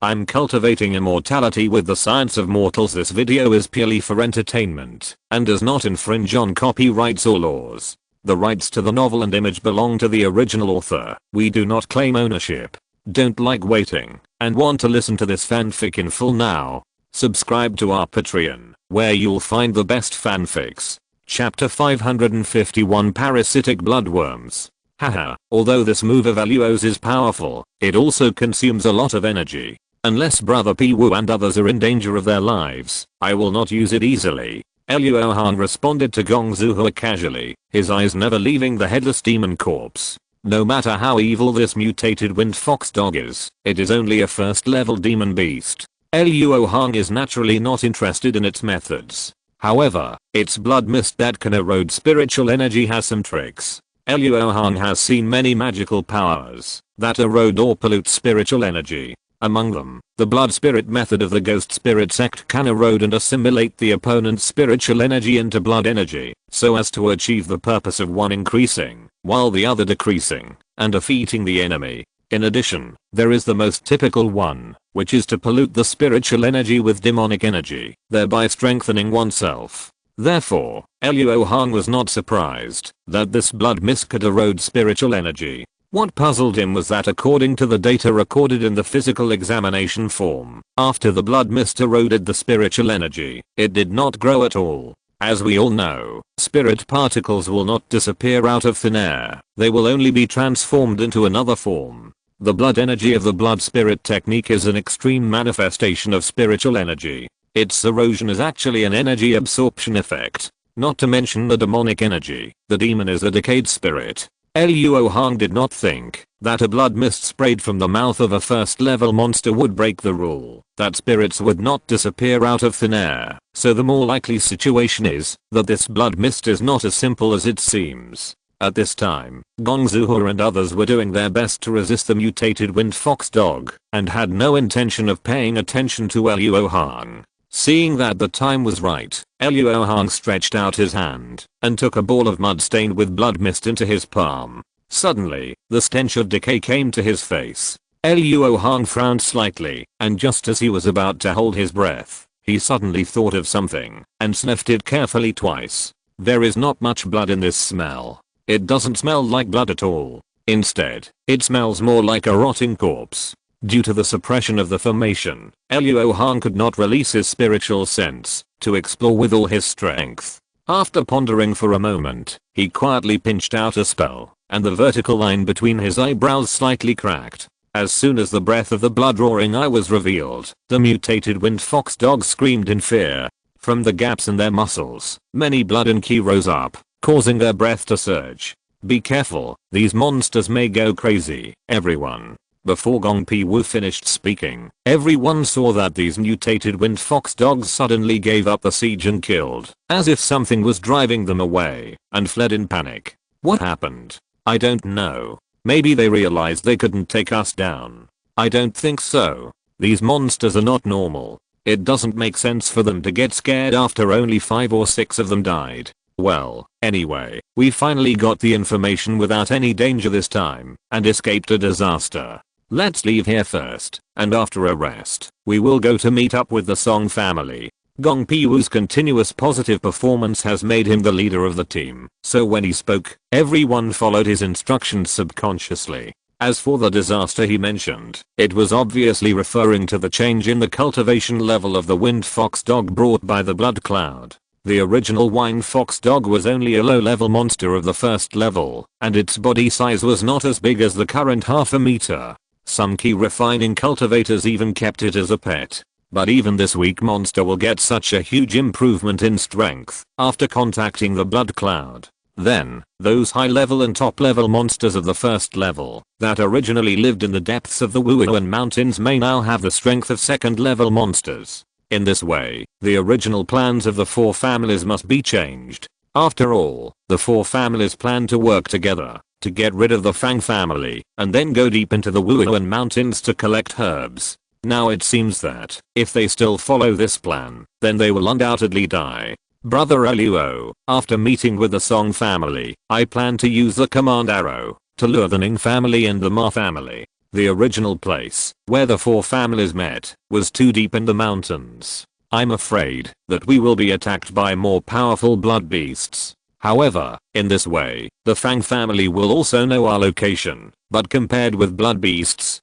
I'm cultivating immortality with the science of mortals. This video is purely for entertainment and does not infringe on copyrights or laws. The rights to the novel and image belong to the original author. We do not claim ownership. Don't like waiting and want to listen to this fanfic in full now? Subscribe to our Patreon, where you'll find the best fanfics. Chapter 551, Parasitic Bloodworms. Haha, although this move of Luo's is powerful, it also consumes a lot of energy. Unless Brother Piwu and others are in danger of their lives, I will not use it easily. Luo Hong responded to Gong Zuhua casually, his eyes never leaving the headless demon corpse. No matter how evil this mutated wind fox dog is, it is only a first level demon beast. Luo Hong is naturally not interested in its methods. However, its blood mist that can erode spiritual energy has some tricks. Luo Hong has seen many magical powers that erode or pollute spiritual energy. Among them, the blood spirit method of the ghost spirit sect can erode and assimilate the opponent's spiritual energy into blood energy, so as to achieve the purpose of one increasing, while the other decreasing, and defeating the enemy. In addition, there is the most typical one, which is to pollute the spiritual energy with demonic energy, thereby strengthening oneself. Therefore, Luo Hong was not surprised that this blood mist could erode spiritual energy. What puzzled him was that according to the data recorded in the physical examination form, after the blood mist eroded the spiritual energy, it did not grow at all. As we all know, spirit particles will not disappear out of thin air, they will only be transformed into another form. The blood energy of the blood spirit technique is an extreme manifestation of spiritual energy. Its erosion is actually an energy absorption effect. Not to mention the demonic energy, the demon is a decayed spirit. Luo Hong did not think that a blood mist sprayed from the mouth of a first level monster would break the rule that spirits would not disappear out of thin air, so the more likely situation is that this blood mist is not as simple as it seems. At this time, Gong Zuhua and others were doing their best to resist the mutated wind fox dog and had no intention of paying attention to Luo Hong. Seeing that the time was right, Luo Hong stretched out his hand and took a ball of mud stained with blood mist into his palm. Suddenly, the stench of decay came to his face. Luo Hong frowned slightly, and just as he was about to hold his breath, he suddenly thought of something and sniffed it carefully twice. There is not much blood in this smell. It doesn't smell like blood at all. Instead, it smells more like a rotting corpse. Due to the suppression of the formation, Luo Hong could not release his spiritual sense to explore with all his strength. After pondering for a moment, he quietly pinched out a spell, and the vertical line between his eyebrows slightly cracked. As soon as the breath of the blood-roaring eye was revealed, the mutated wind fox dogs screamed in fear. From the gaps in their muscles, many blood and ki rose up, causing their breath to surge. Be careful, these monsters may go crazy, everyone. Before Gong Piwu finished speaking, everyone saw that these mutated wind fox dogs suddenly gave up the siege and killed, as if something was driving them away, and fled in panic. What happened? I don't know. Maybe they realized they couldn't take us down. I don't think so. These monsters are not normal. It doesn't make sense for them to get scared after only 5 or 6 of them died. Well, anyway, we finally got the information without any danger this time, and escaped a disaster. Let's leave here first, and after a rest, we will go to meet up with the Song family. Gong Piwu's continuous positive performance has made him the leader of the team, so when he spoke, everyone followed his instructions subconsciously. As for the disaster he mentioned, it was obviously referring to the change in the cultivation level of the wind fox dog brought by the blood cloud. The original wind fox dog was only a low-level monster of the first level, and its body size was not as big as the current half a meter. Some key refining cultivators even kept it as a pet. But even this weak monster will get such a huge improvement in strength after contacting the blood cloud. Then, those high-level and top-level monsters of the first level that originally lived in the depths of the Wuhan mountains may now have the strength of second-level monsters. In this way, the original plans of the 4 families must be changed. After all, the 4 families plan to work together to get rid of the Fang family and then go deep into the Wuhan mountains to collect herbs. Now it seems that if they still follow this plan, then they will undoubtedly die. Brother Luo, after meeting with the Song family, I plan to use the command arrow to lure the Ning family and the Ma family. The original place, where the four families met, was too deep in the mountains. I'm afraid that we will be attacked by more powerful blood beasts. However, in this way, the Fang family will also know our location, but compared with blood beasts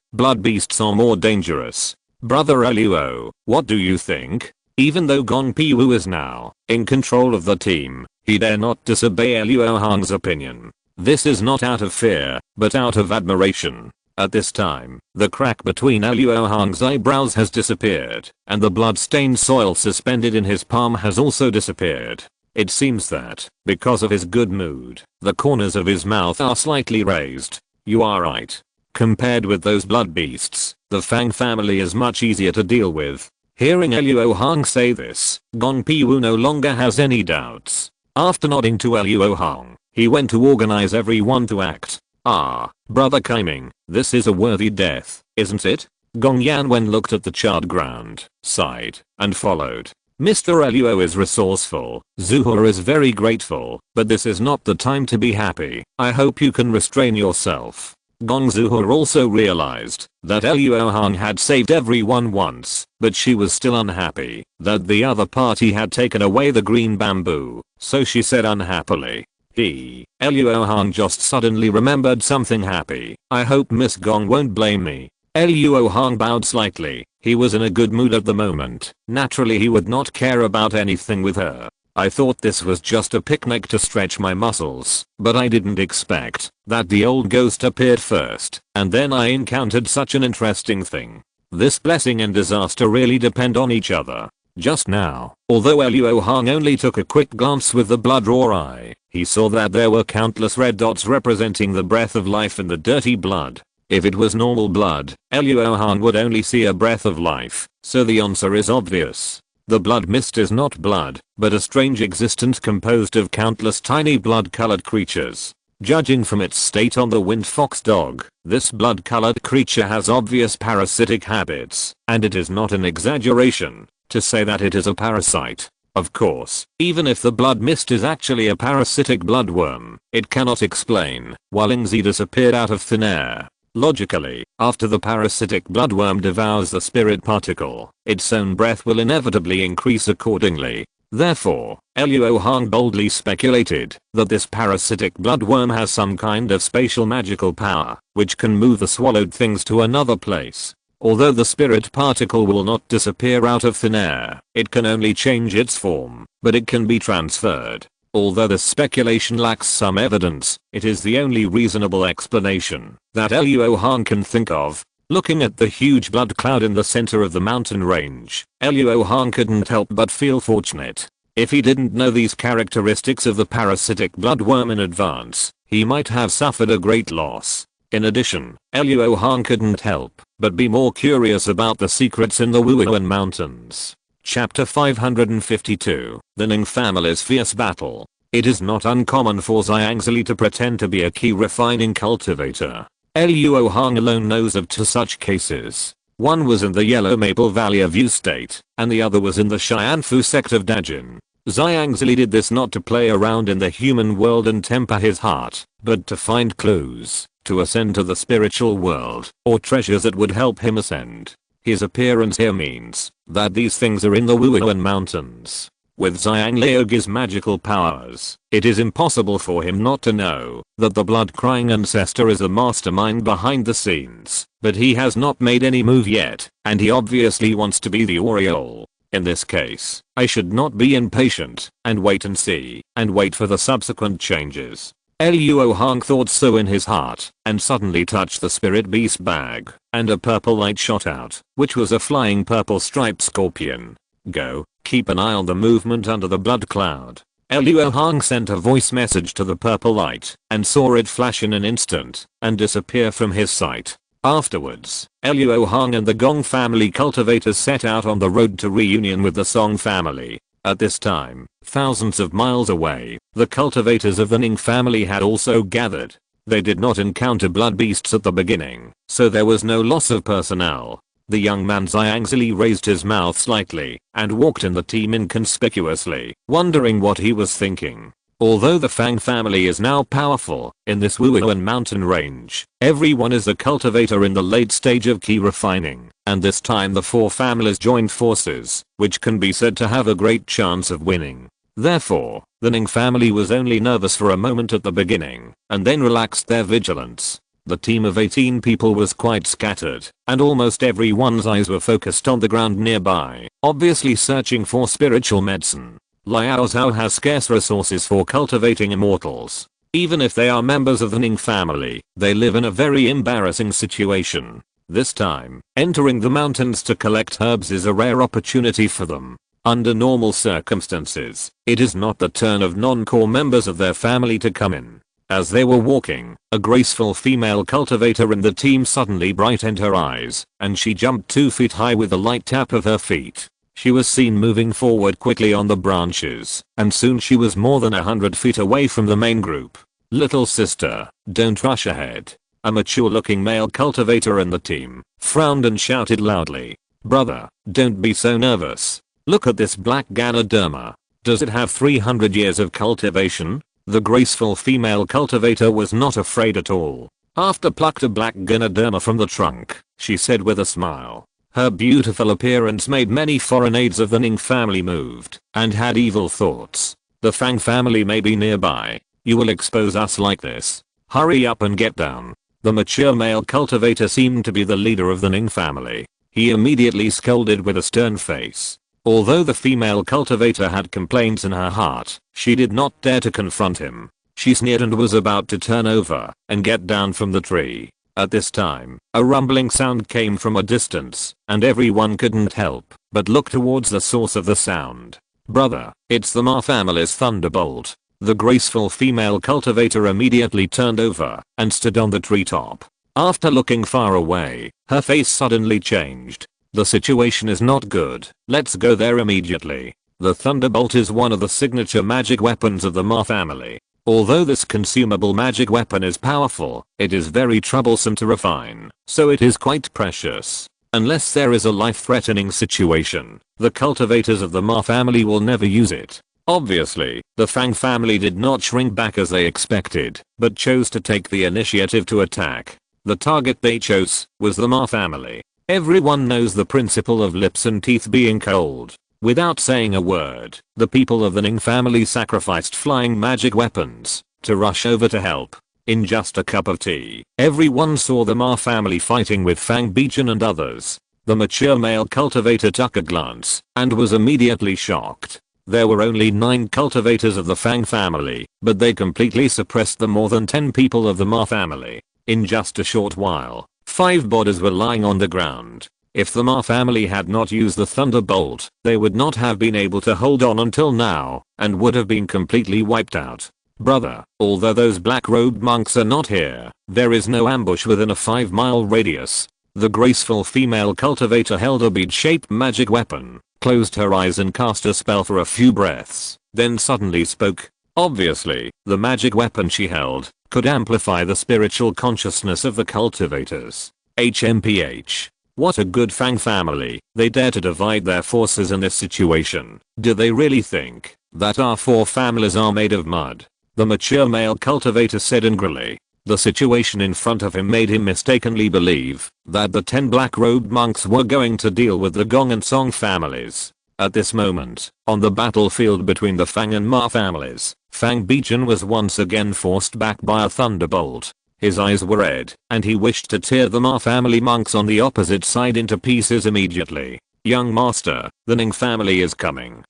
are more dangerous. Brother Luo, what do you think? Even though Gong Piwu is now in control of the team, he dare not disobey Luo Hong's opinion. This is not out of fear, but out of admiration. At this time, the crack between Luo Hong's eyebrows has disappeared, and the blood-stained soil suspended in his palm has also disappeared. It seems that, because of his good mood, the corners of his mouth are slightly raised. You are right. Compared with those blood beasts, the Fang family is much easier to deal with. Hearing Luo Hong say this, Gong Piwu no longer has any doubts. After nodding to Luo Hong, he went to organize everyone to act. Brother Kaiming, this is a worthy death, isn't it? Gong Yanwen looked at the charred ground, sighed, and followed. Mr. Luo is resourceful, Zuhur is very grateful, but this is not the time to be happy. I hope you can restrain yourself. Gong Zuhur also realized that Luo Hong had saved everyone once, but she was still unhappy that the other party had taken away the green bamboo, so she said unhappily. Luo Hong just suddenly remembered something happy. I hope Miss Gong won't blame me. Luo Hong bowed slightly. He was in a good mood at the moment. Naturally he would not care about anything with her. I thought this was just a picnic to stretch my muscles, but I didn't expect that the old ghost appeared first, and then I encountered such an interesting thing. This blessing and disaster really depend on each other. Just now, although Luo Hong only took a quick glance with the blood raw eye, he saw that there were countless red dots representing the breath of life in the dirty blood. If it was normal blood, Luo Hong would only see a breath of life, so the answer is obvious. The blood mist is not blood, but a strange existence composed of countless tiny blood-colored creatures. Judging from its state on the wind fox dog, this blood-colored creature has obvious parasitic habits, and it is not an exaggeration to say that it is a parasite. Of course, even if the blood mist is actually a parasitic bloodworm, it cannot explain why Lingzi disappeared out of thin air. Logically, after the parasitic bloodworm devours the spirit particle, its own breath will inevitably increase accordingly. Therefore, Luo Hong boldly speculated that this parasitic bloodworm has some kind of spatial magical power, which can move the swallowed things to another place. Although the spirit particle will not disappear out of thin air, it can only change its form, but it can be transferred. Although this speculation lacks some evidence, it is the only reasonable explanation that Luo Hong can think of. Looking at the huge blood cloud in the center of the mountain range, Luo Hong couldn't help but feel fortunate. If he didn't know these characteristics of the parasitic bloodworm in advance, he might have suffered a great loss. In addition, Luo Hong couldn't help but be more curious about the secrets in the Wuhan Mountains. Chapter 552, The Ning Family's Fierce Battle. It is not uncommon for Zhangzili to pretend to be a key refining cultivator. Luo Hong alone knows of two such cases. One was in the Yellow Maple Valley of Yu State, and the other was in the Xianfu sect of Dajin. Zhangzili did this not to play around in the human world and temper his heart, but to find clues to ascend to the spiritual world, or treasures that would help him ascend. His appearance here means that these things are in the Wuhan Mountains. With Xiang Leogi's magical powers, it is impossible for him not to know that the blood-crying ancestor is the mastermind behind the scenes, but he has not made any move yet, and he obviously wants to be the Oriole. In this case, I should not be impatient, and wait and see, and wait for the subsequent changes. Luo Hong thought so in his heart, and suddenly touched the spirit beast bag, and a purple light shot out, which was a flying purple striped scorpion. Go, keep an eye on the movement under the blood cloud. Luo Hong sent a voice message to the purple light, and saw it flash in an instant, and disappear from his sight. Afterwards, Luo Hong and the Gong family cultivators set out on the road to reunion with the Song family. At this time, thousands of miles away, the cultivators of the Ning family had also gathered. They did not encounter blood beasts at the beginning, so there was no loss of personnel. The young man Zhangzili raised his mouth slightly, and walked in the team inconspicuously, wondering what he was thinking. Although the Fang family is now powerful in this Wuhan mountain range, everyone is a cultivator in the late stage of key refining, and this time the four families joined forces, which can be said to have a great chance of winning. Therefore, the Ning family was only nervous for a moment at the beginning, and then relaxed their vigilance. The team of 18 people was quite scattered, and almost everyone's eyes were focused on the ground nearby, obviously searching for spiritual medicine. Liao Zhao has scarce resources for cultivating immortals. Even if they are members of the Ning family, they live in a very embarrassing situation. This time, entering the mountains to collect herbs is a rare opportunity for them. Under normal circumstances, it is not the turn of non-core members of their family to come in. As they were walking, a graceful female cultivator in the team suddenly brightened her eyes, and she jumped 2 feet high with a light tap of her feet. She was seen moving forward quickly on the branches, and soon she was more than 100 feet away from the main group. Little sister, don't rush ahead. A mature-looking male cultivator in the team frowned and shouted loudly. Brother, don't be so nervous. Look at this black Ganoderma. Does it have 300 years of cultivation? The graceful female cultivator was not afraid at all. After plucked a black Ganoderma from the trunk, she said with a smile. Her beautiful appearance made many foreign aides of the Ning family moved and had evil thoughts. The Fang family may be nearby. You will expose us like this. Hurry up and get down. The mature male cultivator seemed to be the leader of the Ning family. He immediately scolded with a stern face. Although the female cultivator had complaints in her heart, she did not dare to confront him. She sneered and was about to turn over and get down from the tree. At this time, a rumbling sound came from a distance, and everyone couldn't help but look towards the source of the sound. Brother, it's the Ma family's thunderbolt. The graceful female cultivator immediately turned over and stood on the treetop. After looking far away, her face suddenly changed. The situation is not good. Let's go there immediately. The thunderbolt is one of the signature magic weapons of the Ma family. Although this consumable magic weapon is powerful, it is very troublesome to refine, so it is quite precious. Unless there is a life-threatening situation, the cultivators of the Ma family will never use it. Obviously, the Fang family did not shrink back as they expected, but chose to take the initiative to attack. The target they chose was the Ma family. Everyone knows the principle of lips and teeth being cold. Without saying a word, the people of the Ning family sacrificed flying magic weapons to rush over to help. In just a cup of tea, everyone saw the Ma family fighting with Fang Bichen and others. The mature male cultivator took a glance and was immediately shocked. There were only 9 cultivators of the Fang family, but they completely suppressed the more than 10 people of the Ma family. In just a short while, 5 bodies were lying on the ground. If the Ma family had not used the thunderbolt, they would not have been able to hold on until now, and would have been completely wiped out. Brother, although those black-robed monks are not here, there is no ambush within a 5-mile radius. The graceful female cultivator held a bead-shaped magic weapon, closed her eyes and cast a spell for a few breaths, then suddenly spoke. Obviously, the magic weapon she held could amplify the spiritual consciousness of the cultivators. HMPH. What a good Fang family. They dare to divide their forces in this situation. Do they really think that our 4 families are made of mud? The mature male cultivator said angrily. The situation in front of him made him mistakenly believe that the 10 black-robed monks were going to deal with the Gong and Song families. At this moment, on the battlefield between the Fang and Ma families, Fang Bichen was once again forced back by a thunderbolt. His eyes were red, and he wished to tear the Ma family monks on the opposite side into pieces immediately. Young master, the Ning family is coming.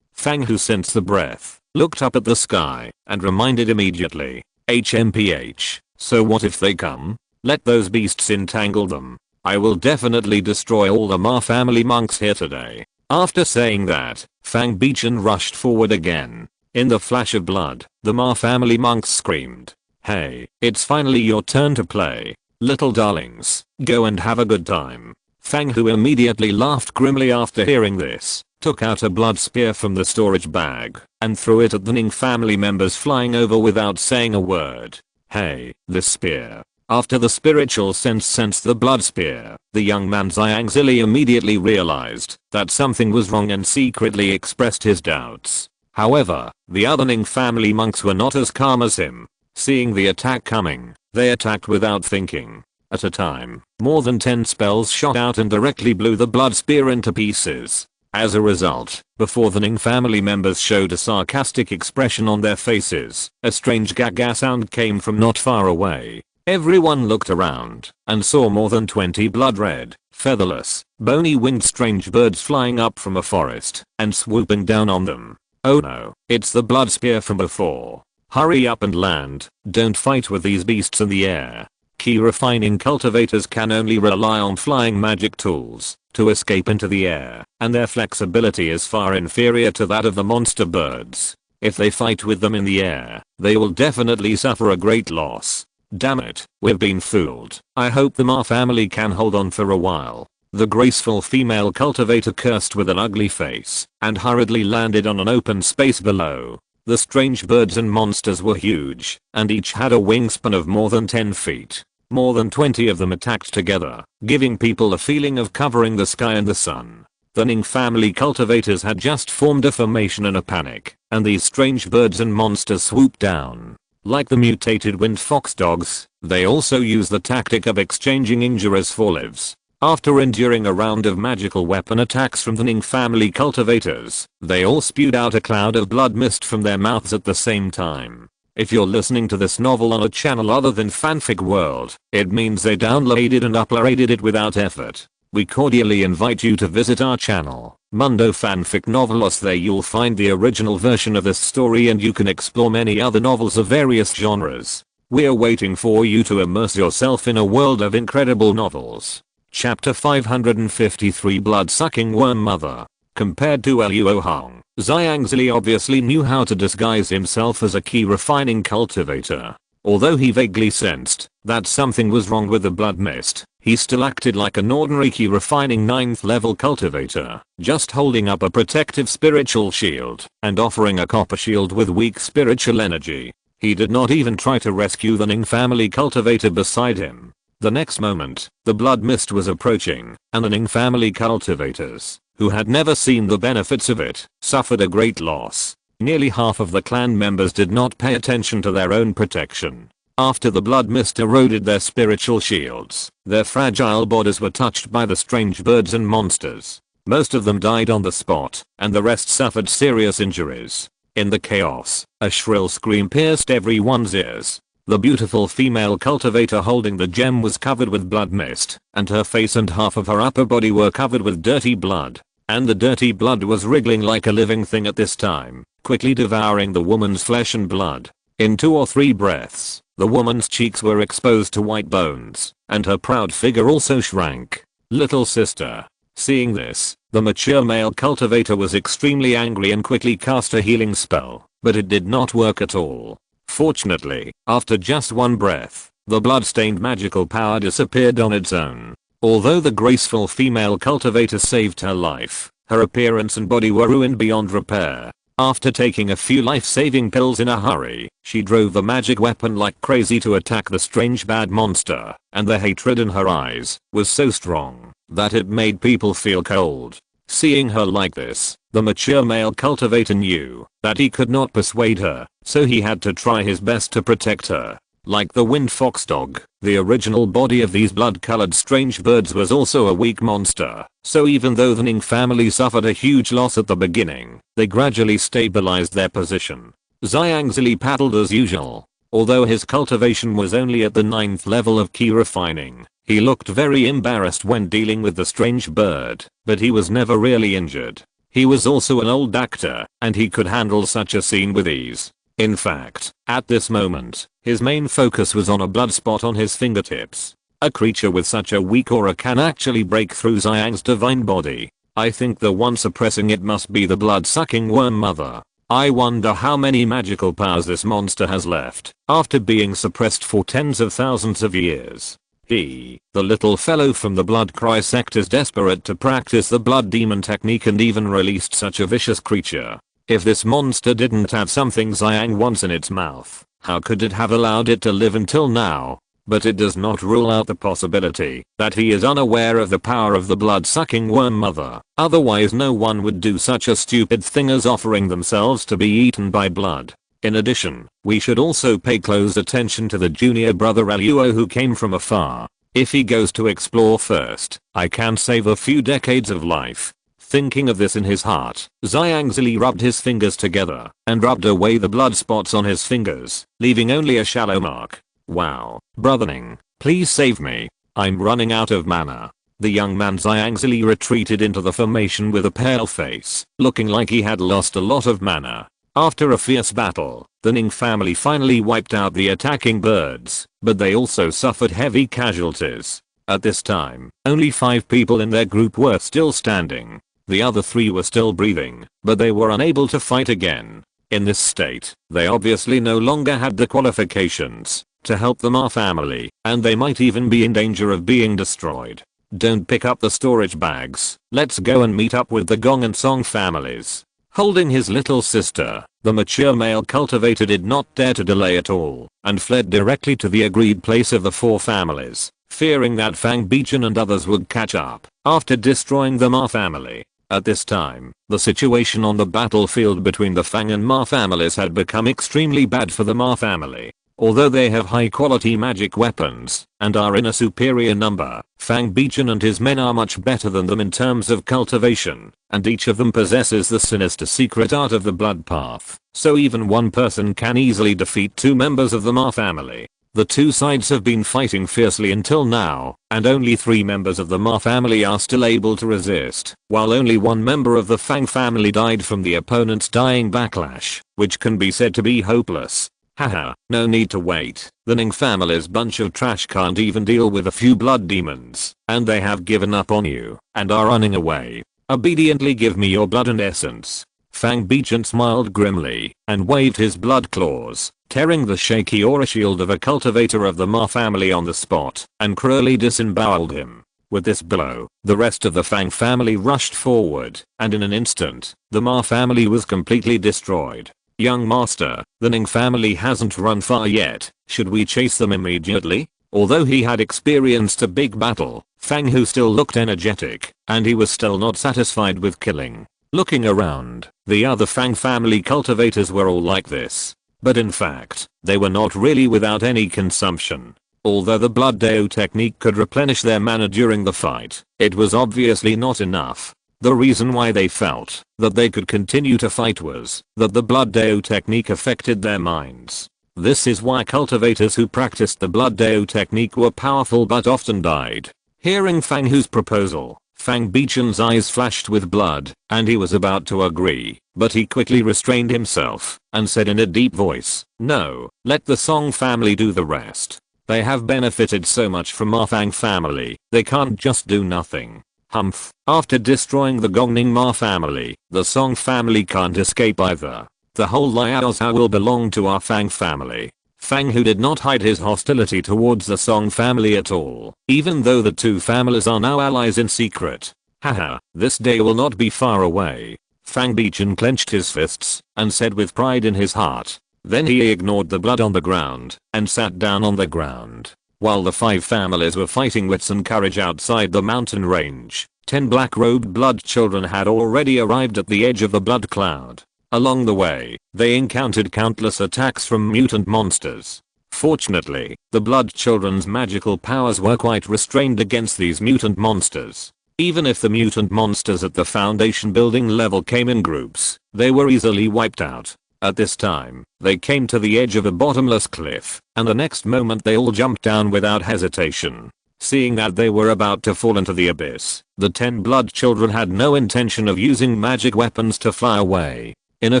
Fang, who sensed the breath, looked up at the sky and reminded immediately. HMPH. So what if they come? Let those beasts entangle them. I will definitely destroy all the Ma family monks here today. After saying that, Fang Bichen rushed forward again. In the flash of blood, the Ma family monks screamed. Hey, it's finally your turn to play. Little darlings, go and have a good time. Fang, who immediately laughed grimly after hearing this, took out a blood spear from the storage bag and threw it at the Ning family members flying over without saying a word. Hey, this spear. After the spiritual sense sensed the blood spear, the young man Zhang Zili immediately realized that something was wrong and secretly expressed his doubts. However, the other Ning family monks were not as calm as him. Seeing the attack coming, they attacked without thinking. At a time, more than 10 spells shot out and directly blew the blood spear into pieces. As a result, before the Ning family members showed a sarcastic expression on their faces, a strange gaga sound came from not far away. Everyone looked around and saw more than 20 blood-red, featherless, bony-winged strange birds flying up from a forest and swooping down on them. Oh no, it's the blood spear from before. Hurry up and land, don't fight with these beasts in the air. Key refining cultivators can only rely on flying magic tools to escape into the air, and their flexibility is far inferior to that of the monster birds. If they fight with them in the air, they will definitely suffer a great loss. Damn it, we've been fooled. I hope the Ma family can hold on for a while. The graceful female cultivator cursed with an ugly face and hurriedly landed on an open space below. The strange birds and monsters were huge, and each had a wingspan of more than 10 feet. More than 20 of them attacked together, giving people a feeling of covering the sky and the sun. The Ning family cultivators had just formed a formation in a panic, and these strange birds and monsters swooped down. Like the mutated wind fox dogs, they also use the tactic of exchanging injuries for lives. After enduring a round of magical weapon attacks from the Ning family cultivators, they all spewed out a cloud of blood mist from their mouths at the same time. If you're listening to this novel on a channel other than Fanfic World, it means they downloaded and uploaded it without effort. We cordially invite you to visit our channel, Mundo Fanfic Novelos. There you'll find the original version of this story and you can explore many other novels of various genres. We're waiting for you to immerse yourself in a world of incredible novels. Chapter 553, Blood-Sucking Worm Mother. Compared to Luo Hong, Zhang obviously knew how to disguise himself as a key refining cultivator. Although he vaguely sensed that something was wrong with the blood mist, he still acted like an ordinary key refining 9th level cultivator, just holding up a protective spiritual shield and offering a copper shield with weak spiritual energy. He did not even try to rescue the Ning family cultivator beside him. The next moment, the blood mist was approaching, and the Ning family cultivators, who had never seen the benefits of it, suffered a great loss. Nearly half of the clan members did not pay attention to their own protection. After the blood mist eroded their spiritual shields, their fragile bodies were touched by the strange birds and monsters. Most of them died on the spot, and the rest suffered serious injuries. In the chaos, a shrill scream pierced everyone's ears. The beautiful female cultivator holding the gem was covered with blood mist, and her face and half of her upper body were covered with dirty blood. And the dirty blood was wriggling like a living thing at this time, quickly devouring the woman's flesh and blood. In 2 or 3 breaths, the woman's cheeks were exposed to white bones, and her proud figure also shrank. Little sister. Seeing this, the mature male cultivator was extremely angry and quickly cast a healing spell, but it did not work at all. Fortunately, after just 1 breath, the blood-stained magical power disappeared on its own. Although the graceful female cultivator saved her life, her appearance and body were ruined beyond repair. After taking a few life-saving pills in a hurry, she drove the magic weapon like crazy to attack the strange bad monster, and the hatred in her eyes was so strong that it made people feel cold. Seeing her like this, the mature male cultivator knew that he could not persuade her, so he had to try his best to protect her. Like the wind fox dog, the original body of these blood-colored strange birds was also a weak monster, so even though the Ning family suffered a huge loss at the beginning, they gradually stabilized their position. Zhang paddled as usual. Although his cultivation was only at the 9th level of key refining, he looked very embarrassed when dealing with the strange bird, but he was never really injured. He was also an old actor, and he could handle such a scene with ease. In fact, at this moment, his main focus was on a blood spot on his fingertips. A creature with such a weak aura can actually break through Zhang's divine body. I think the one suppressing it must be the blood-sucking worm mother. I wonder how many magical powers this monster has left, after being suppressed for tens of thousands of years. He, the little fellow from the Blood Cry sect, is desperate to practice the blood demon technique and even released such a vicious creature. If this monster didn't have something Zhang wants in its mouth, how could it have allowed it to live until now? but it does not rule out the possibility that he is unaware of the power of the blood-sucking worm mother. Otherwise no one would do such a stupid thing as offering themselves to be eaten by blood. In addition, we should also pay close attention to the junior brother Luo who came from afar. If he goes to explore first, I can save a few decades of life. Thinking of this in his heart, Zhang rubbed his fingers together and rubbed away the blood spots on his fingers, leaving only a shallow mark. Wow, brotherning, please save me. I'm running out of mana. The young man Zhang retreated into the formation with a pale face, looking like he had lost a lot of mana. After a fierce battle, the Ning family finally wiped out the attacking birds, but they also suffered heavy casualties. At this time, only 5 people in their group were still standing. The other 3 were still breathing, but they were unable to fight again. In this state, they obviously no longer had the qualifications to help the Ma family, and they might even be in danger of being destroyed. Don't pick up the storage bags, let's go and meet up with the Gong and Song families. Holding his little sister, the mature male cultivator did not dare to delay at all, and fled directly to the agreed place of the 4 families, fearing that Fang Bichen and others would catch up after destroying the Ma family. At this time, the situation on the battlefield between the Fang and Ma families had become extremely bad for the Ma family. Although they have high quality magic weapons and are in a superior number, Fang Bichen and his men are much better than them in terms of cultivation, and each of them possesses the sinister secret art of the blood path, so even one person can easily defeat 2 members of the Ma family. The 2 sides have been fighting fiercely until now, and only 3 members of the Ma family are still able to resist, while only 1 member of the Fang family died from the opponent's dying backlash, which can be said to be hopeless. Haha, no need to wait. The Ning family's bunch of trash can't even deal with a few blood demons, and they have given up on you and are running away. Obediently give me your blood and essence. Fang Bichen smiled grimly and waved his blood claws, tearing the shaky aura shield of a cultivator of the Ma family on the spot, and cruelly disemboweled him. With this blow, the rest of the Fang family rushed forward, and in an instant, the Ma family was completely destroyed. Young master, the Ning family hasn't run far yet, should we chase them immediately? Although he had experienced a big battle, Fang Hu still looked energetic, and he was still not satisfied with killing. Looking around, the other Fang family cultivators were all like this. But in fact, they were not really without any consumption. Although the blood Dao technique could replenish their mana during the fight, it was obviously not enough. The reason why they felt that they could continue to fight was that the blood Dao technique affected their minds. This is why cultivators who practiced the blood Dao technique were powerful but often died. Hearing Fang Hu's proposal, Fang Bichen's eyes flashed with blood, and he was about to agree, but he quickly restrained himself and said in a deep voice, "No, let the Song family do the rest. They have benefited so much from our Fang family, they can't just do nothing." Humph, after destroying the Gongning Ma family, the Song family can't escape either. The whole Liaozhou will belong to our Fang family. Fang Hu did not hide his hostility towards the Song family at all, even though the 2 families are now allies in secret. Haha, this day will not be far away. Fang Bichen clenched his fists and said with pride in his heart. Then he ignored the blood on the ground and sat down on the ground. While the 5 families were fighting wits and courage outside the mountain range, 10 black-robed blood children had already arrived at the edge of the blood cloud. Along the way, they encountered countless attacks from mutant monsters. Fortunately, the blood children's magical powers were quite restrained against these mutant monsters. Even if the mutant monsters at the foundation building level came in groups, they were easily wiped out. At this time, they came to the edge of a bottomless cliff, and the next moment they all jumped down without hesitation. Seeing that they were about to fall into the abyss, the 10 blood children had no intention of using magic weapons to fly away. In a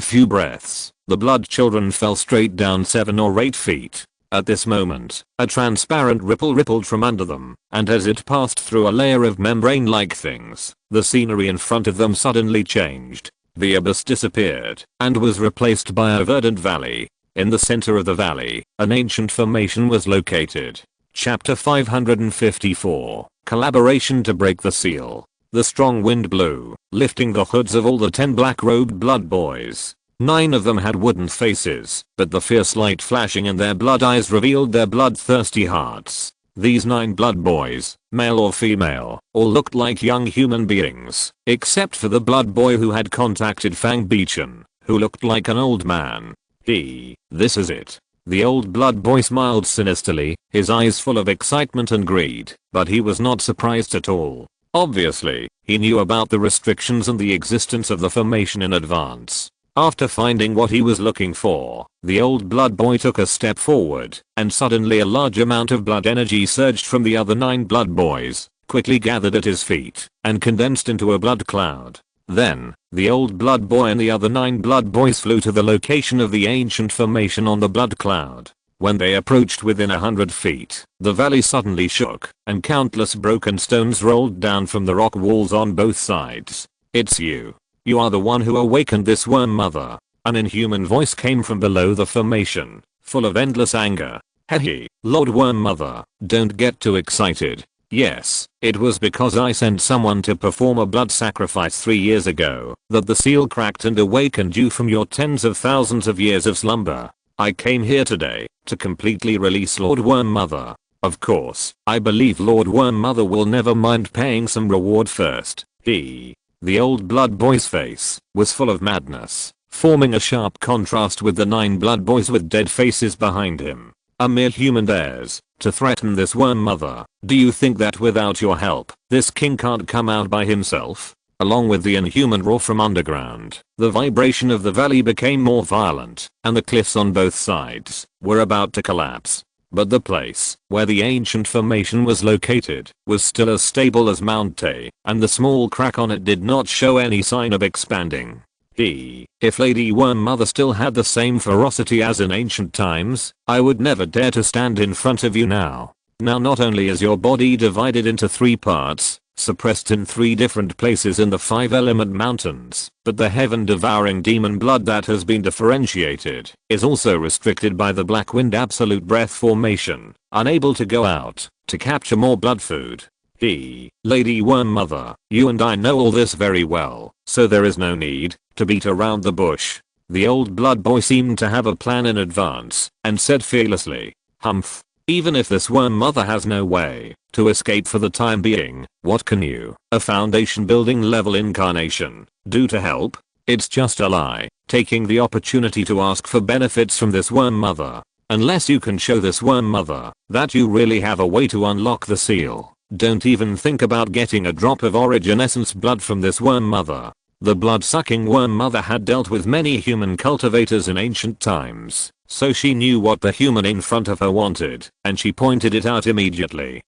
few breaths, the blood children fell straight down 7 or 8 feet. At this moment, a transparent ripple rippled from under them, and as it passed through a layer of membrane-like things, the scenery in front of them suddenly changed. The abyss disappeared and was replaced by a verdant valley. In the center of the valley, an ancient formation was located. Chapter 554, Collaboration to break the seal. The strong wind blew, lifting the hoods of all the 10 black-robed blood boys. 9 of them had wooden faces, but the fierce light flashing in their blood eyes revealed their bloodthirsty hearts. These 9 blood boys, male or female, all looked like young human beings, except for the blood boy who had contacted Fang Beechan, who looked like an old man. This is it. The old blood boy smiled sinisterly, his eyes full of excitement and greed, but he was not surprised at all. Obviously, he knew about the restrictions and the existence of the formation in advance. After finding what he was looking for, the old blood boy took a step forward, and suddenly a large amount of blood energy surged from the other 9 blood boys, quickly gathered at his feet, and condensed into a blood cloud. Then, the old blood boy and the other 9 blood boys flew to the location of the ancient formation on the blood cloud. When they approached within 100 feet, the valley suddenly shook, and countless broken stones rolled down from the rock walls on both sides. "It's you. You are the one who awakened this worm mother." An inhuman voice came from below the formation, full of endless anger. "Hey, Lord Worm Mother, don't get too excited. Yes, it was because I sent someone to perform a blood sacrifice 3 years ago that the seal cracked and awakened you from your tens of thousands of years of slumber. I came here today to completely release Lord Worm Mother. Of course, I believe Lord Worm Mother will never mind paying some reward first." The old blood boy's face was full of madness, forming a sharp contrast with the 9 blood boys with dead faces behind him. "A mere human dares to threaten this worm mother. Do you think that without your help, this king can't come out by himself?" Along with the inhuman roar from underground, the vibration of the valley became more violent, and the cliffs on both sides were about to collapse. But the place where the ancient formation was located was still as stable as Mount Tay, and the small crack on it did not show any sign of expanding. If Lady Worm Mother still had the same ferocity as in ancient times, I would never dare to stand in front of you now. Now not only is your body divided into 3 parts, suppressed in 3 different places in the 5-element mountains, but the heaven-devouring demon blood that has been differentiated is also restricted by the Black Wind Absolute Breath formation, unable to go out to capture more blood food. Lady Worm Mother, you and I know all this very well, so there is no need to beat around the bush. The old blood boy seemed to have a plan in advance, and said fearlessly, "Humph. Even if this worm mother has no way to escape for the time being, what can you, a foundation building level incarnation, do to help? It's just a lie, taking the opportunity to ask for benefits from this worm mother. Unless you can show this worm mother that you really have a way to unlock the seal, don't even think about getting a drop of origin essence blood from this worm mother." The blood-sucking worm mother had dealt with many human cultivators in ancient times, so she knew what the human in front of her wanted, and she pointed it out immediately.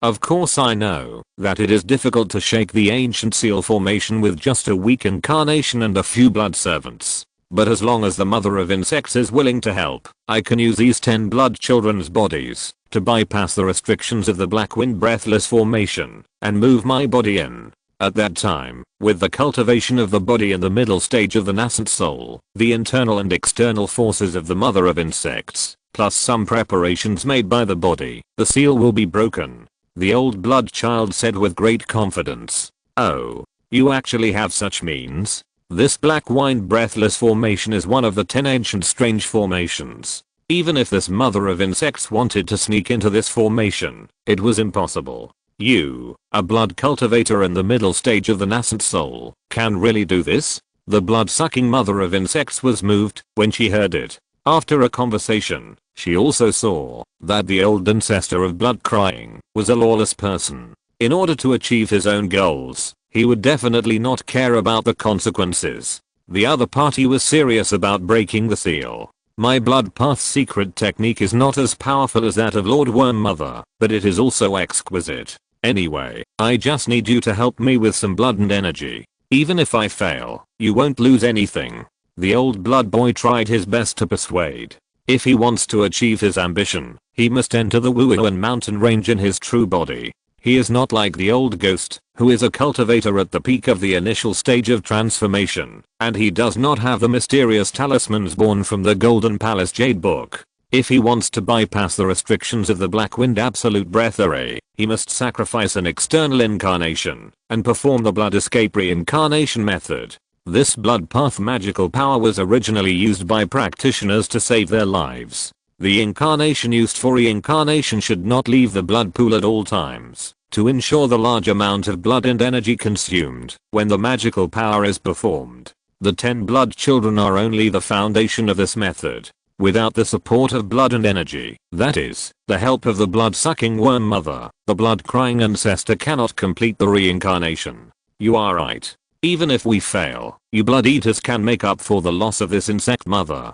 Of course I know that it is difficult to shake the ancient seal formation with just a weak incarnation and a few blood servants. But as long as the mother of insects is willing to help, I can use these 10 blood children's bodies to bypass the restrictions of the Black Wind Breathless formation and move my body in. At that time, with the cultivation of the body in the middle stage of the nascent soul, the internal and external forces of the mother of insects, plus some preparations made by the body, the seal will be broken. The old blood child said with great confidence. "Oh, you actually have such means? This Black Wind Breathless formation is one of the 10 ancient strange formations. Even if this mother of insects wanted to sneak into this formation, it was impossible. You, a blood cultivator in the middle stage of the nascent soul, can really do this?" The blood-sucking mother of insects was moved when she heard it. After a conversation, she also saw that the old ancestor of blood crying was a lawless person. In order to achieve his own goals, he would definitely not care about the consequences. The other party was serious about breaking the seal. My blood path secret technique is not as powerful as that of Lord Worm Mother, but it is also exquisite. Anyway, I just need you to help me with some blood and energy. Even if I fail, you won't lose anything. The old blood boy tried his best to persuade. If he wants to achieve his ambition, he must enter the Wuoan mountain range in his true body. He is not like the old ghost, who is a cultivator at the peak of the initial stage of transformation, and he does not have the mysterious talismans born from the Golden Palace Jade Book. If he wants to bypass the restrictions of the Black Wind Absolute Breath Array, he must sacrifice an external incarnation and perform the blood escape reincarnation method. This blood path magical power was originally used by practitioners to save their lives. The incarnation used for reincarnation should not leave the blood pool at all times, to ensure the large amount of blood and energy consumed when the magical power is performed. The 10 blood children are only the foundation of this method. Without the support of blood and energy, that is, the help of the blood-sucking worm mother, the blood-crying ancestor cannot complete the reincarnation. You are right. Even if we fail, you blood eaters can make up for the loss of this insect mother.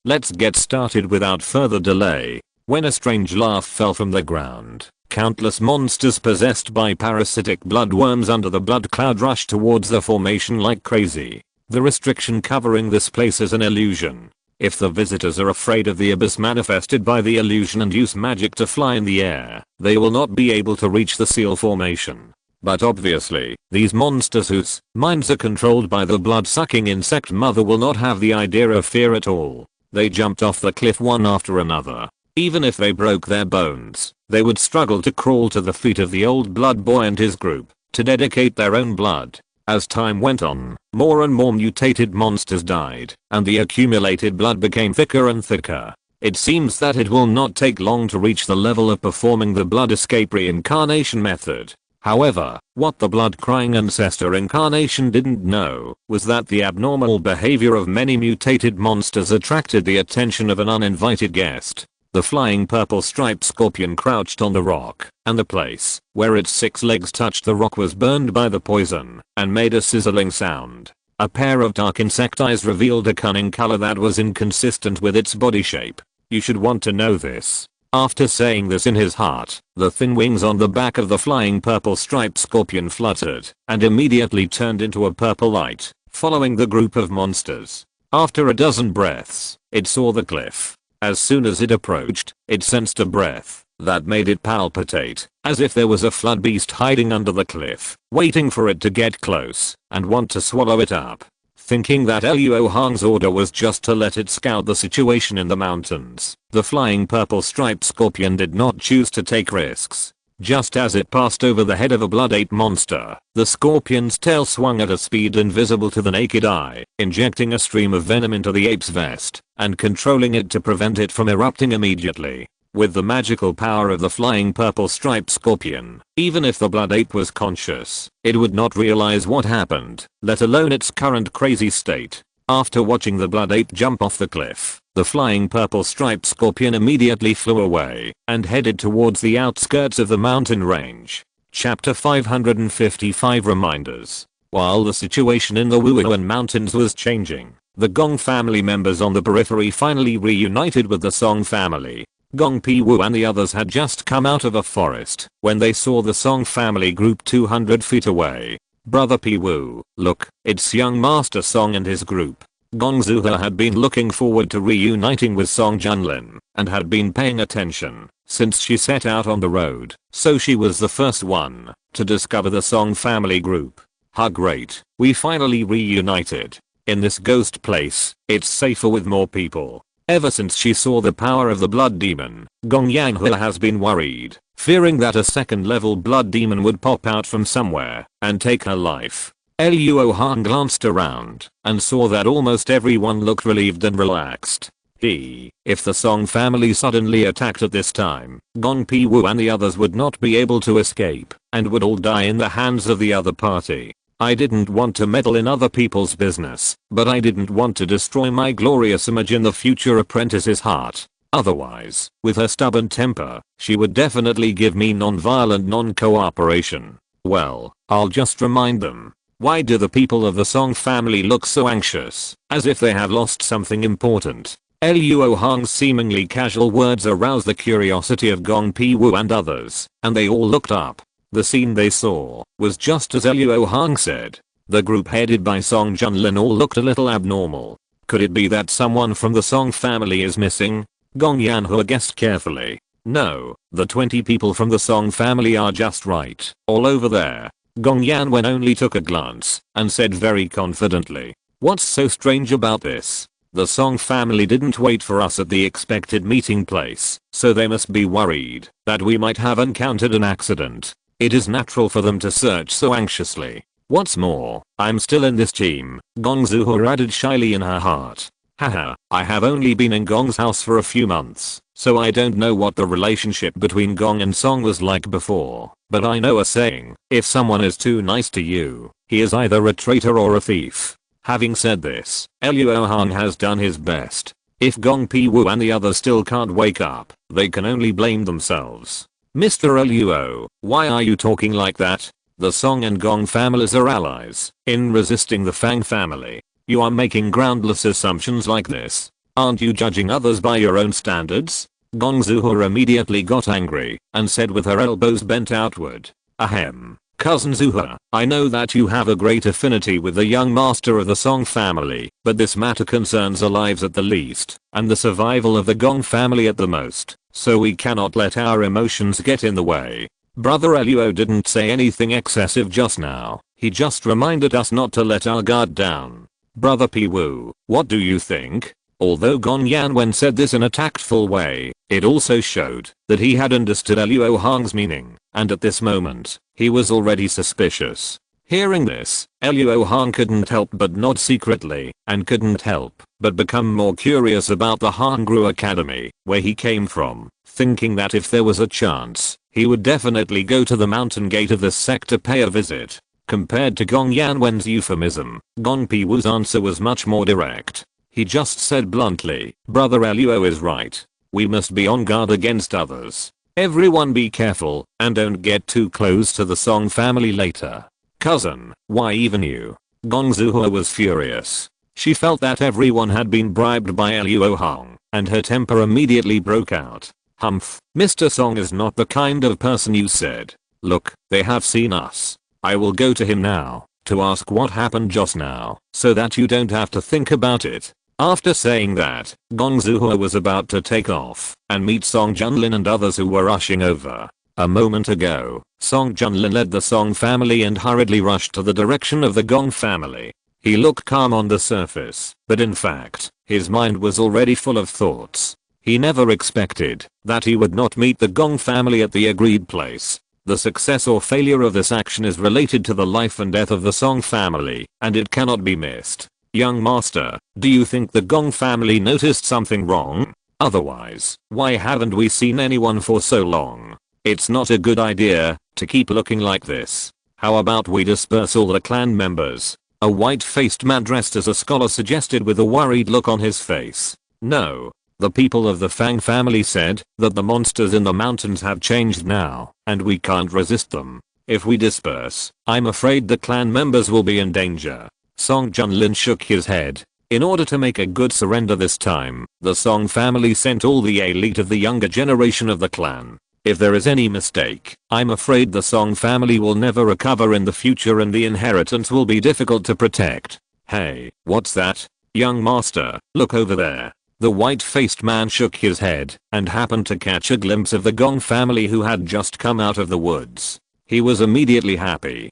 Let's get started without further delay. When a strange laugh fell from the ground, countless monsters possessed by parasitic bloodworms under the blood cloud rushed towards the formation like crazy. The restriction covering this place is an illusion. If the visitors are afraid of the abyss manifested by the illusion and use magic to fly in the air, they will not be able to reach the seal formation. But obviously, these monsters whose minds are controlled by the blood-sucking insect mother will not have the idea of fear at all. They jumped off the cliff one after another. Even if they broke their bones, they would struggle to crawl to the feet of the old blood boy and his group to dedicate their own blood. As time went on, more and more mutated monsters died, and the accumulated blood became thicker and thicker. It seems that it will not take long to reach the level of performing the blood escape reincarnation method. However, what the blood-crying ancestor incarnation didn't know was that the abnormal behavior of many mutated monsters attracted the attention of an uninvited guest. The flying purple striped scorpion crouched on the rock, and the place where its 6 legs touched the rock was burned by the poison and made a sizzling sound. A pair of dark insect eyes revealed a cunning color that was inconsistent with its body shape. You should want to know this. After saying this in his heart, the thin wings on the back of the flying purple striped scorpion fluttered and immediately turned into a purple light, following the group of monsters. After a dozen breaths, it saw the cliff. As soon as it approached, it sensed a breath that made it palpitate, as if there was a flood beast hiding under the cliff, waiting for it to get close and want to swallow it up. Thinking that Luo Hong's order was just to let it scout the situation in the mountains, the flying purple striped scorpion did not choose to take risks. Just as it passed over the head of a blood ape monster, the scorpion's tail swung at a speed invisible to the naked eye, injecting a stream of venom into the ape's vest and controlling it to prevent it from erupting immediately. With the magical power of the flying purple striped scorpion, even if the blood ape was conscious, it would not realize what happened, let alone its current crazy state. After watching the blood ape jump off the cliff, the flying purple striped scorpion immediately flew away and headed towards the outskirts of the mountain range. Chapter 555 Reminders. While the situation in the Wuhan mountains was changing, the Gong family members on the periphery finally reunited with the Song family. Gong Pi-Wu and the others had just come out of a forest when they saw the Song family group 200 feet away. Brother Pi-Wu, look, it's young Master Song and his group. Gong Zuha had been looking forward to reuniting with Song Junlin and had been paying attention since she set out on the road, so she was the first one to discover the Song family group. How great, we finally reunited. In this ghost place, it's safer with more people. Ever since she saw the power of the blood demon, Gong Yanhua has been worried, fearing that a second level blood demon would pop out from somewhere and take her life. Luo Hong glanced around and saw that almost everyone looked relieved and relaxed. If the Song family suddenly attacked at this time, Gong Pi-Wu and the others would not be able to escape and would all die in the hands of the other party. I didn't want to meddle in other people's business, but I didn't want to destroy my glorious image in the future apprentice's heart. Otherwise, with her stubborn temper, she would definitely give me non-violent non-cooperation. Well, I'll just remind them. Why do the people of the Song family look so anxious, as if they have lost something important? Luo Hong's seemingly casual words aroused the curiosity of Gong Pi-Wu and others, and they all looked up. The scene they saw was just as Luo Hong said. The group headed by Song Junlin all looked a little abnormal. Could it be that someone from the Song family is missing? Gong Yanhua guessed carefully. No, the 20 people from the Song family are just right, all over there. Gong Yanhua only took a glance and said very confidently, "What's so strange about this? The Song family didn't wait for us at the expected meeting place, so they must be worried that we might have encountered an accident. It is natural for them to search so anxiously." What's more, I'm still in this team, Gong Zuho added shyly in her heart. Haha, I have only been in Gong's house for a few months, so I don't know what the relationship between Gong and Song was like before, but I know a saying, if someone is too nice to you, he is either a traitor or a thief. Having said this, Luo Hong has done his best. If Gong Pi-Wu and the others still can't wake up, they can only blame themselves. Mr. Luo, why are you talking like that? The Song and Gong families are allies in resisting the Fang family. You are making groundless assumptions like this. Aren't you judging others by your own standards? Gong Zuho immediately got angry and said with her elbows bent outward. Ahem. Cousin Zuho, I know that you have a great affinity with the young master of the Song family, but this matter concerns our lives at the least, and the survival of the Gong family at the most, so we cannot let our emotions get in the way. Brother Luo didn't say anything excessive just now, he just reminded us not to let our guard down. Brother Pi-Wu, what do you think? Although Gong Yanwen said this in a tactful way, it also showed that he had understood Luo Hong's meaning, and at this moment, he was already suspicious. Hearing this, Luo Hong couldn't help but nod secretly, and couldn't help but become more curious about the Hongru Academy, where he came from, thinking that if there was a chance, he would definitely go to the mountain gate of this sect to pay a visit. Compared to Gong Yanwen's euphemism, Gong Pi-Wu's answer was much more direct. He just said bluntly, Brother Luo is right. We must be on guard against others. Everyone be careful, and don't get too close to the Song family later. Cousin, why even you? Gong Zuho was furious. She felt that everyone had been bribed by Luo Hong, and her temper immediately broke out. Humph, Mr. Song is not the kind of person you said. Look, they have seen us. I will go to him now, to ask what happened just now, so that you don't have to think about it. After saying that, Gong Zuho was about to take off, and meet Song Junlin and others who were rushing over. A moment ago, Song Junlin led the Song family and hurriedly rushed to the direction of the Gong family. He looked calm on the surface, but in fact, his mind was already full of thoughts. He never expected that he would not meet the Gong family at the agreed place. The success or failure of this action is related to the life and death of the Song family, and it cannot be missed. Young master, do you think the Gong family noticed something wrong? Otherwise, why haven't we seen anyone for so long? It's not a good idea to keep looking like this. How about we disperse all the clan members? A white-faced man dressed as a scholar suggested with a worried look on his face. No. The people of the Fang family said that the monsters in the mountains have changed now, and we can't resist them. If we disperse, I'm afraid the clan members will be in danger. Song Junlin shook his head. In order to make a good surrender this time, the Song family sent all the elite of the younger generation of the clan. If there is any mistake, I'm afraid the Song family will never recover in the future and the inheritance will be difficult to protect. Hey, what's that? Young master, look over there. The white-faced man shook his head and happened to catch a glimpse of the Gong family who had just come out of the woods. He was immediately happy.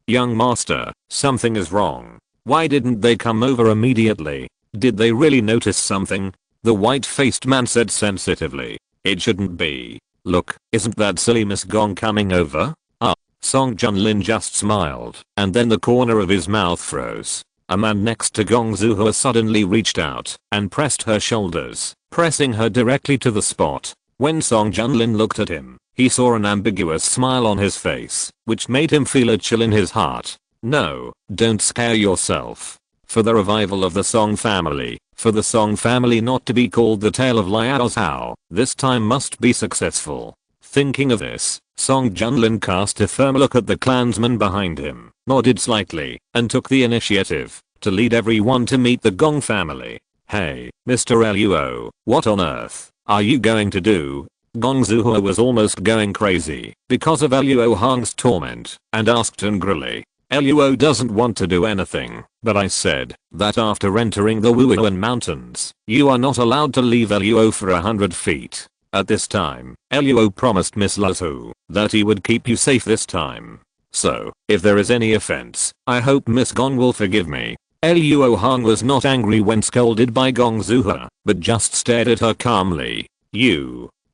Young master, something is wrong. Why didn't they come over immediately? Did they really notice something? The white-faced man said sensitively. It shouldn't be. Look, isn't that silly Miss Gong coming over? Song Junlin just smiled, and then the corner of his mouth froze. A man next to Gong Zuho suddenly reached out and pressed her shoulders, pressing her directly to the spot. When Song Junlin looked at him, he saw an ambiguous smile on his face, which made him feel a chill in his heart. No, don't scare yourself. For the revival of the Song family, for the Song family not to be called the tale of Liao Zhao, this time must be successful. Thinking of this, Song Junlin cast a firm look at the clansmen behind him, nodded slightly, and took the initiative to lead everyone to meet the Gong family. Hey, Mr. Luo, what on earth are you going to do? Gong Zuho was almost going crazy because of Luo Hong's torment and asked angrily. Luo doesn't want to do anything, but I said that after entering the Wuhan mountains, you are not allowed to leave Luo for 100 feet. At this time, Luo promised Miss Lazu that he would keep you safe this time. So, if there is any offense, I hope Miss Gong will forgive me. Luo Hong was not angry when scolded by Gong Zuho, but just stared at her calmly.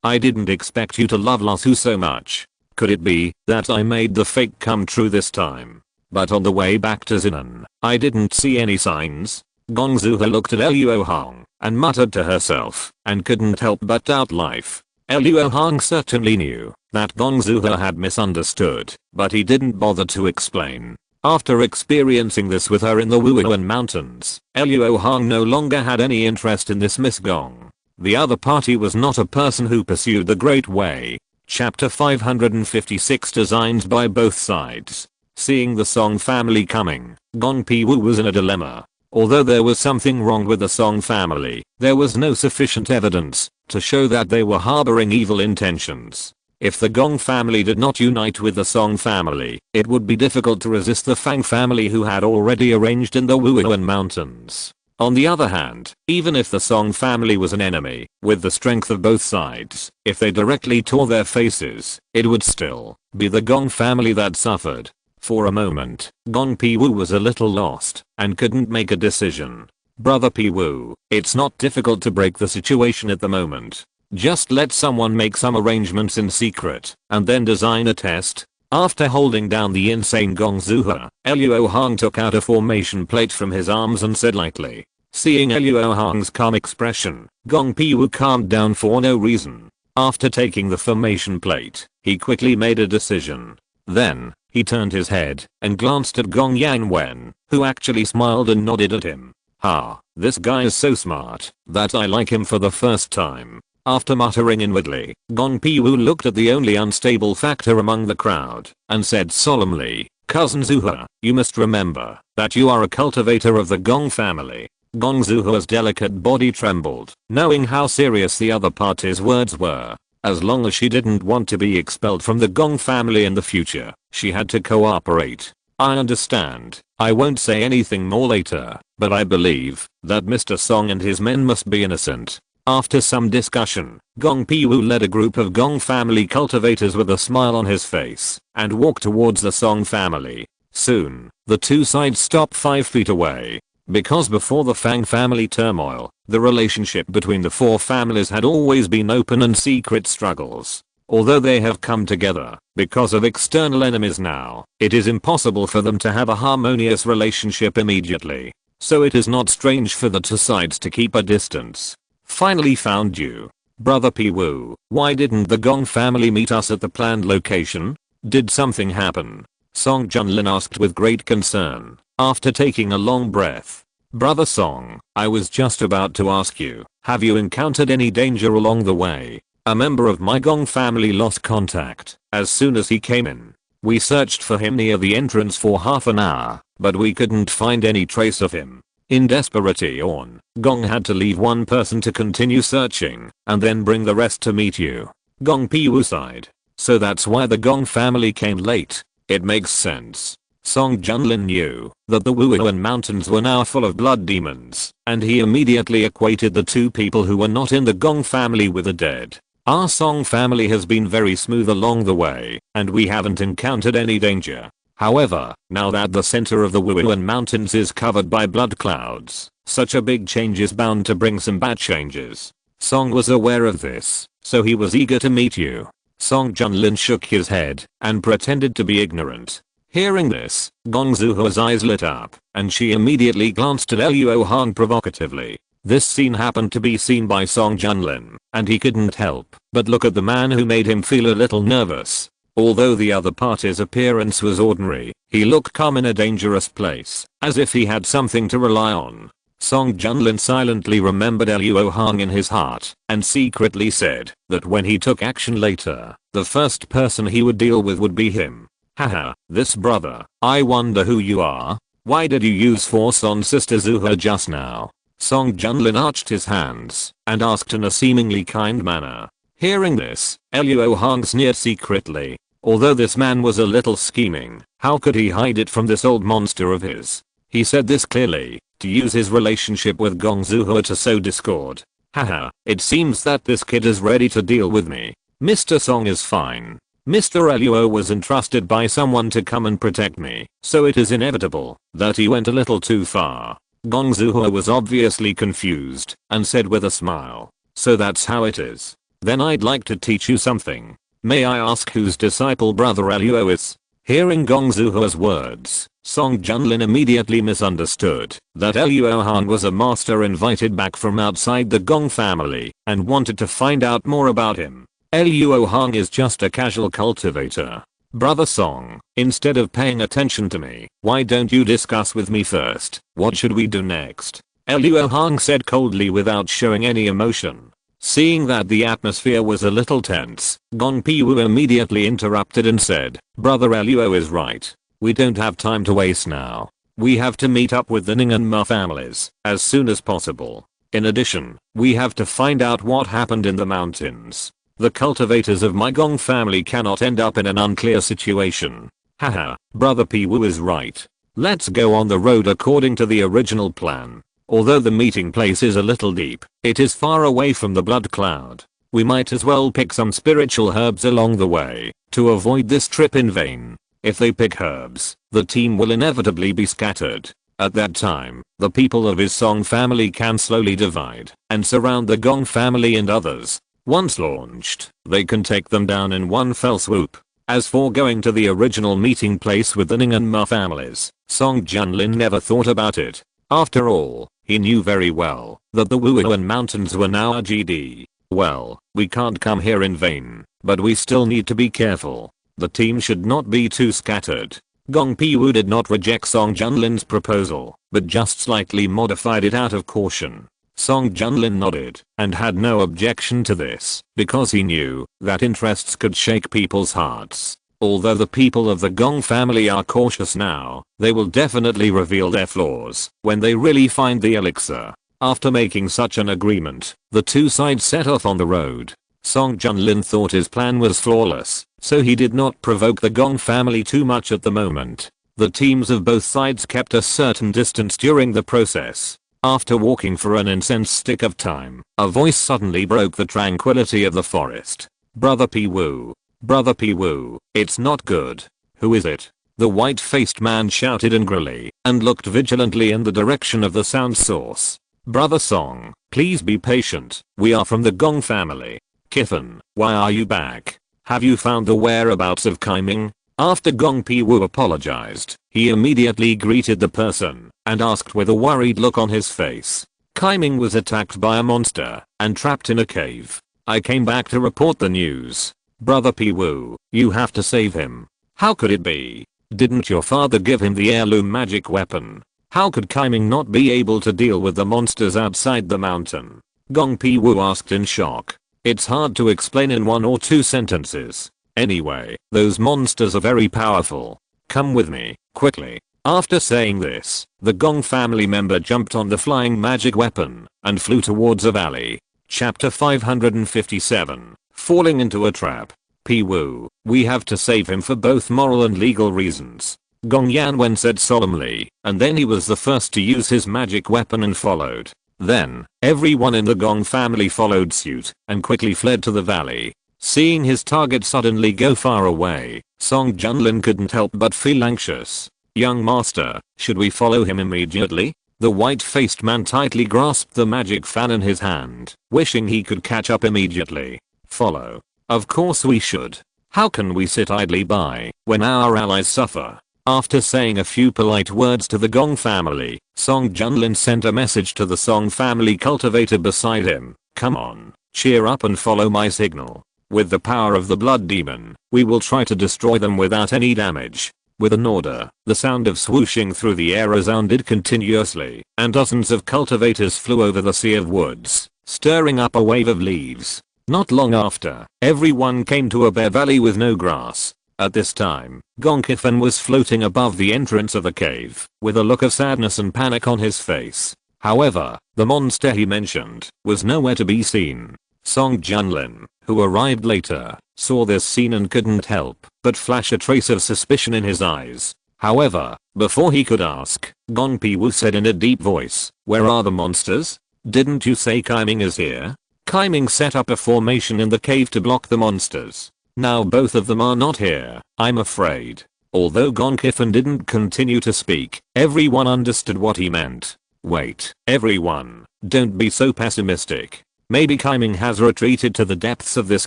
I didn't expect you to love Lazu so much. Could it be that I made the fake come true this time? but on the way back to Xinan, I didn't see any signs. Gong Zuha looked at Luo Hong and muttered to herself and couldn't help but doubt life. Luo Hong certainly knew that Gong Zuha had misunderstood, but he didn't bother to explain. After experiencing this with her in the Wuhan Mountains, Luo Hong no longer had any interest in this Miss Gong. The other party was not a person who pursued the Great Way. Chapter 556 Designs by both sides. Seeing the Song family coming, Gong Piwu was in a dilemma. Although there was something wrong with the Song family, there was no sufficient evidence to show that they were harboring evil intentions. If the Gong family did not unite with the Song family, it would be difficult to resist the Fang family who had already arranged in the Wuhan Mountains. On the other hand, even if the Song family was an enemy, with the strength of both sides, if they directly tore their faces, it would still be the Gong family that suffered. For a moment, Gong Piwu was a little lost and couldn't make a decision. Brother Piwu, it's not difficult to break the situation at the moment. Just let someone make some arrangements in secret and then design a test. After holding down the insane Gong Zuha, Luo Hong took out a formation plate from his arms and said lightly. Seeing Luo Hong's calm expression, Gong Piwu calmed down for no reason. After taking the formation plate, he quickly made a decision. Then, he turned his head and glanced at Gong Yanwen, who actually smiled and nodded at him. Ha, this guy is so smart that I like him for the first time. After muttering inwardly, Gong Piwu looked at the only unstable factor among the crowd and said solemnly, Cousin Zuha, you must remember that you are a cultivator of the Gong family. Gong Zuha's delicate body trembled, knowing how serious the other party's words were. As long as she didn't want to be expelled from the Gong family in the future, she had to cooperate. I understand. I won't say anything more later, but I believe that Mr. Song and his men must be innocent. After some discussion, Gong Piwu led a group of Gong family cultivators with a smile on his face and walked towards the Song family. Soon, the two sides stopped 5 feet away. Because before the Fang family turmoil, the relationship between the four families had always been open and secret struggles. Although they have come together because of external enemies now, it is impossible for them to have a harmonious relationship immediately. So it is not strange for the two sides to keep a distance. Finally found you. Brother Piwu, why didn't the Gong family meet us at the planned location? Did something happen? Song Junlin asked with great concern, after taking a long breath. Brother Song, I was just about to ask you, have you encountered any danger along the way? A member of my Gong family lost contact as soon as he came in. We searched for him near the entrance for half an hour, but we couldn't find any trace of him. In desperation, Gong had to leave one person to continue searching and then bring the rest to meet you. Gong Piwu sighed. So that's why the Gong family came late. It makes sense. Song Junlin knew that the Wuhan Mountains were now full of blood demons, and he immediately equated the two people who were not in the Gong family with the dead. Our Song family has been very smooth along the way, and we haven't encountered any danger. However, now that the center of the Wuhan Mountains is covered by blood clouds, such a big change is bound to bring some bad changes. Song was aware of this, so he was eager to meet you. Song Junlin shook his head and pretended to be ignorant. Hearing this, Gong Zuha's eyes lit up, and she immediately glanced at Luo Hong provocatively. This scene happened to be seen by Song Junlin, and he couldn't help but look at the man who made him feel a little nervous. Although the other party's appearance was ordinary, he looked calm in a dangerous place, as if he had something to rely on. Song Junlin silently remembered Luo Hong in his heart, and secretly said that when he took action later, the first person he would deal with would be him. Haha, this brother, I wonder who you are? Why did you use force on Sister Zuha just now? Song Junlin arched his hands and asked in a seemingly kind manner. Hearing this, Luo Hong sneered secretly. Although this man was a little scheming, how could he hide it from this old monster of his? He said this clearly to use his relationship with Gong Zuha to sow discord. Haha, it seems that this kid is ready to deal with me. Mr. Song is fine. Mr. Luo was entrusted by someone to come and protect me, so it is inevitable that he went a little too far. Gong Zuha was obviously confused and said with a smile, so that's how it is. Then I'd like to teach you something. May I ask whose disciple Brother Luo is? Hearing Gong Zuhua's words, Song Junlin immediately misunderstood that Luo Hong was a master invited back from outside the Gong family and wanted to find out more about him. Luo Hong is just a casual cultivator. Brother Song, instead of paying attention to me, why don't you discuss with me first? What should we do next? Luo Hong said coldly without showing any emotion. Seeing that the atmosphere was a little tense, Gong Piwu immediately interrupted and said, Brother Luo is right. We don't have time to waste now. We have to meet up with the Ning and Ma families as soon as possible. In addition, we have to find out what happened in the mountains. The cultivators of my Gong family cannot end up in an unclear situation. Haha, Brother Piwu is right. Let's go on the road according to the original plan. Although the meeting place is a little deep, it is far away from the blood cloud. We might as well pick some spiritual herbs along the way to avoid this trip in vain. If they pick herbs, the team will inevitably be scattered. At that time, the people of his Song family can slowly divide and surround the Gong family and others. Once launched, they can take them down in one fell swoop. As for going to the original meeting place with the Ning and Ma families, Song Junlin never thought about it. After all, he knew very well that the Wuhan mountains were now a GD. Well, we can't come here in vain, but we still need to be careful. The team should not be too scattered. Gong Piwu did not reject Song Junlin's proposal, but just slightly modified it out of caution. Song Junlin nodded and had no objection to this because he knew that interests could shake people's hearts. Although the people of the Gong family are cautious now, they will definitely reveal their flaws when they really find the elixir. After making such an agreement, the two sides set off on the road. Song Junlin thought his plan was flawless, so he did not provoke the Gong family too much at the moment. The teams of both sides kept a certain distance during the process. After walking for an incense stick of time, a voice suddenly broke the tranquility of the forest. Brother Piwu. Brother Piwu, it's not good. Who is it? The white-faced man shouted angrily and looked vigilantly in the direction of the sound source. Brother Song, please be patient. We are from the Gong family. Kifan, why are you back? Have you found the whereabouts of Kaiming? After Gong Piwu apologized, he immediately greeted the person and asked with a worried look on his face. Kaiming was attacked by a monster and trapped in a cave. I came back to report the news. Brother Piwu, you have to save him. How could it be? Didn't your father give him the heirloom magic weapon? How could Kaiming not be able to deal with the monsters outside the mountain? Gong Piwu asked in shock. It's hard to explain in one or two sentences. Anyway, those monsters are very powerful. Come with me, quickly. After saying this, the Gong family member jumped on the flying magic weapon and flew towards a valley. Chapter 557. Falling into a trap. Piwu, we have to save him for both moral and legal reasons. Gong Yanwen said solemnly, and then he was the first to use his magic weapon and followed. Then, everyone in the Gong family followed suit and quickly fled to the valley. Seeing his target suddenly go far away, Song Junlin couldn't help but feel anxious. Young master, should we follow him immediately? The white-faced man tightly grasped the magic fan in his hand, wishing he could catch up immediately. Follow. Of course we should. How can we sit idly by when our allies suffer? After saying a few polite words to the Gong family, Song Junlin sent a message to the Song family cultivator beside him. Come on, cheer up and follow my signal. With the power of the blood demon, we will try to destroy them without any damage. With an order, the sound of swooshing through the air resounded continuously, and dozens of cultivators flew over the sea of woods, stirring up a wave of leaves. Not long after, everyone came to a bare valley with no grass. At this time, Gong Kifan was floating above the entrance of the cave, with a look of sadness and panic on his face. However, the monster he mentioned was nowhere to be seen. Song Junlin, who arrived later, saw this scene and couldn't help but flash a trace of suspicion in his eyes. However, before he could ask, Gong Piwu said in a deep voice, "Where are the monsters? Didn't you say Kaiming is here?" Kaiming set up a formation in the cave to block the monsters. Now both of them are not here, I'm afraid. Although Gong Kifan didn't continue to speak, everyone understood what he meant. Wait, everyone, don't be so pessimistic. Maybe Kaiming has retreated to the depths of this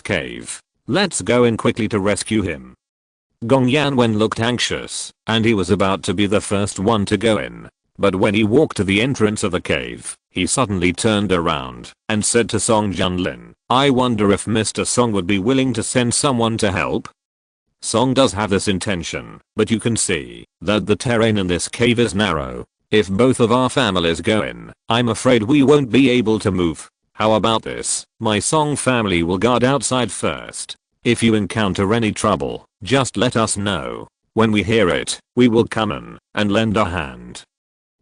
cave. Let's go in quickly to rescue him. Gong Yanwen looked anxious, and he was about to be the first one to go in. But when he walked to the entrance of the cave, he suddenly turned around and said to Song Junlin, "I wonder if Mr. Song would be willing to send someone to help." Song does have this intention, but you can see that the terrain in this cave is narrow. If both of our families go in, I'm afraid we won't be able to move. How about this? My Song family will guard outside first. If you encounter any trouble, just let us know. When we hear it, we will come in and lend a hand.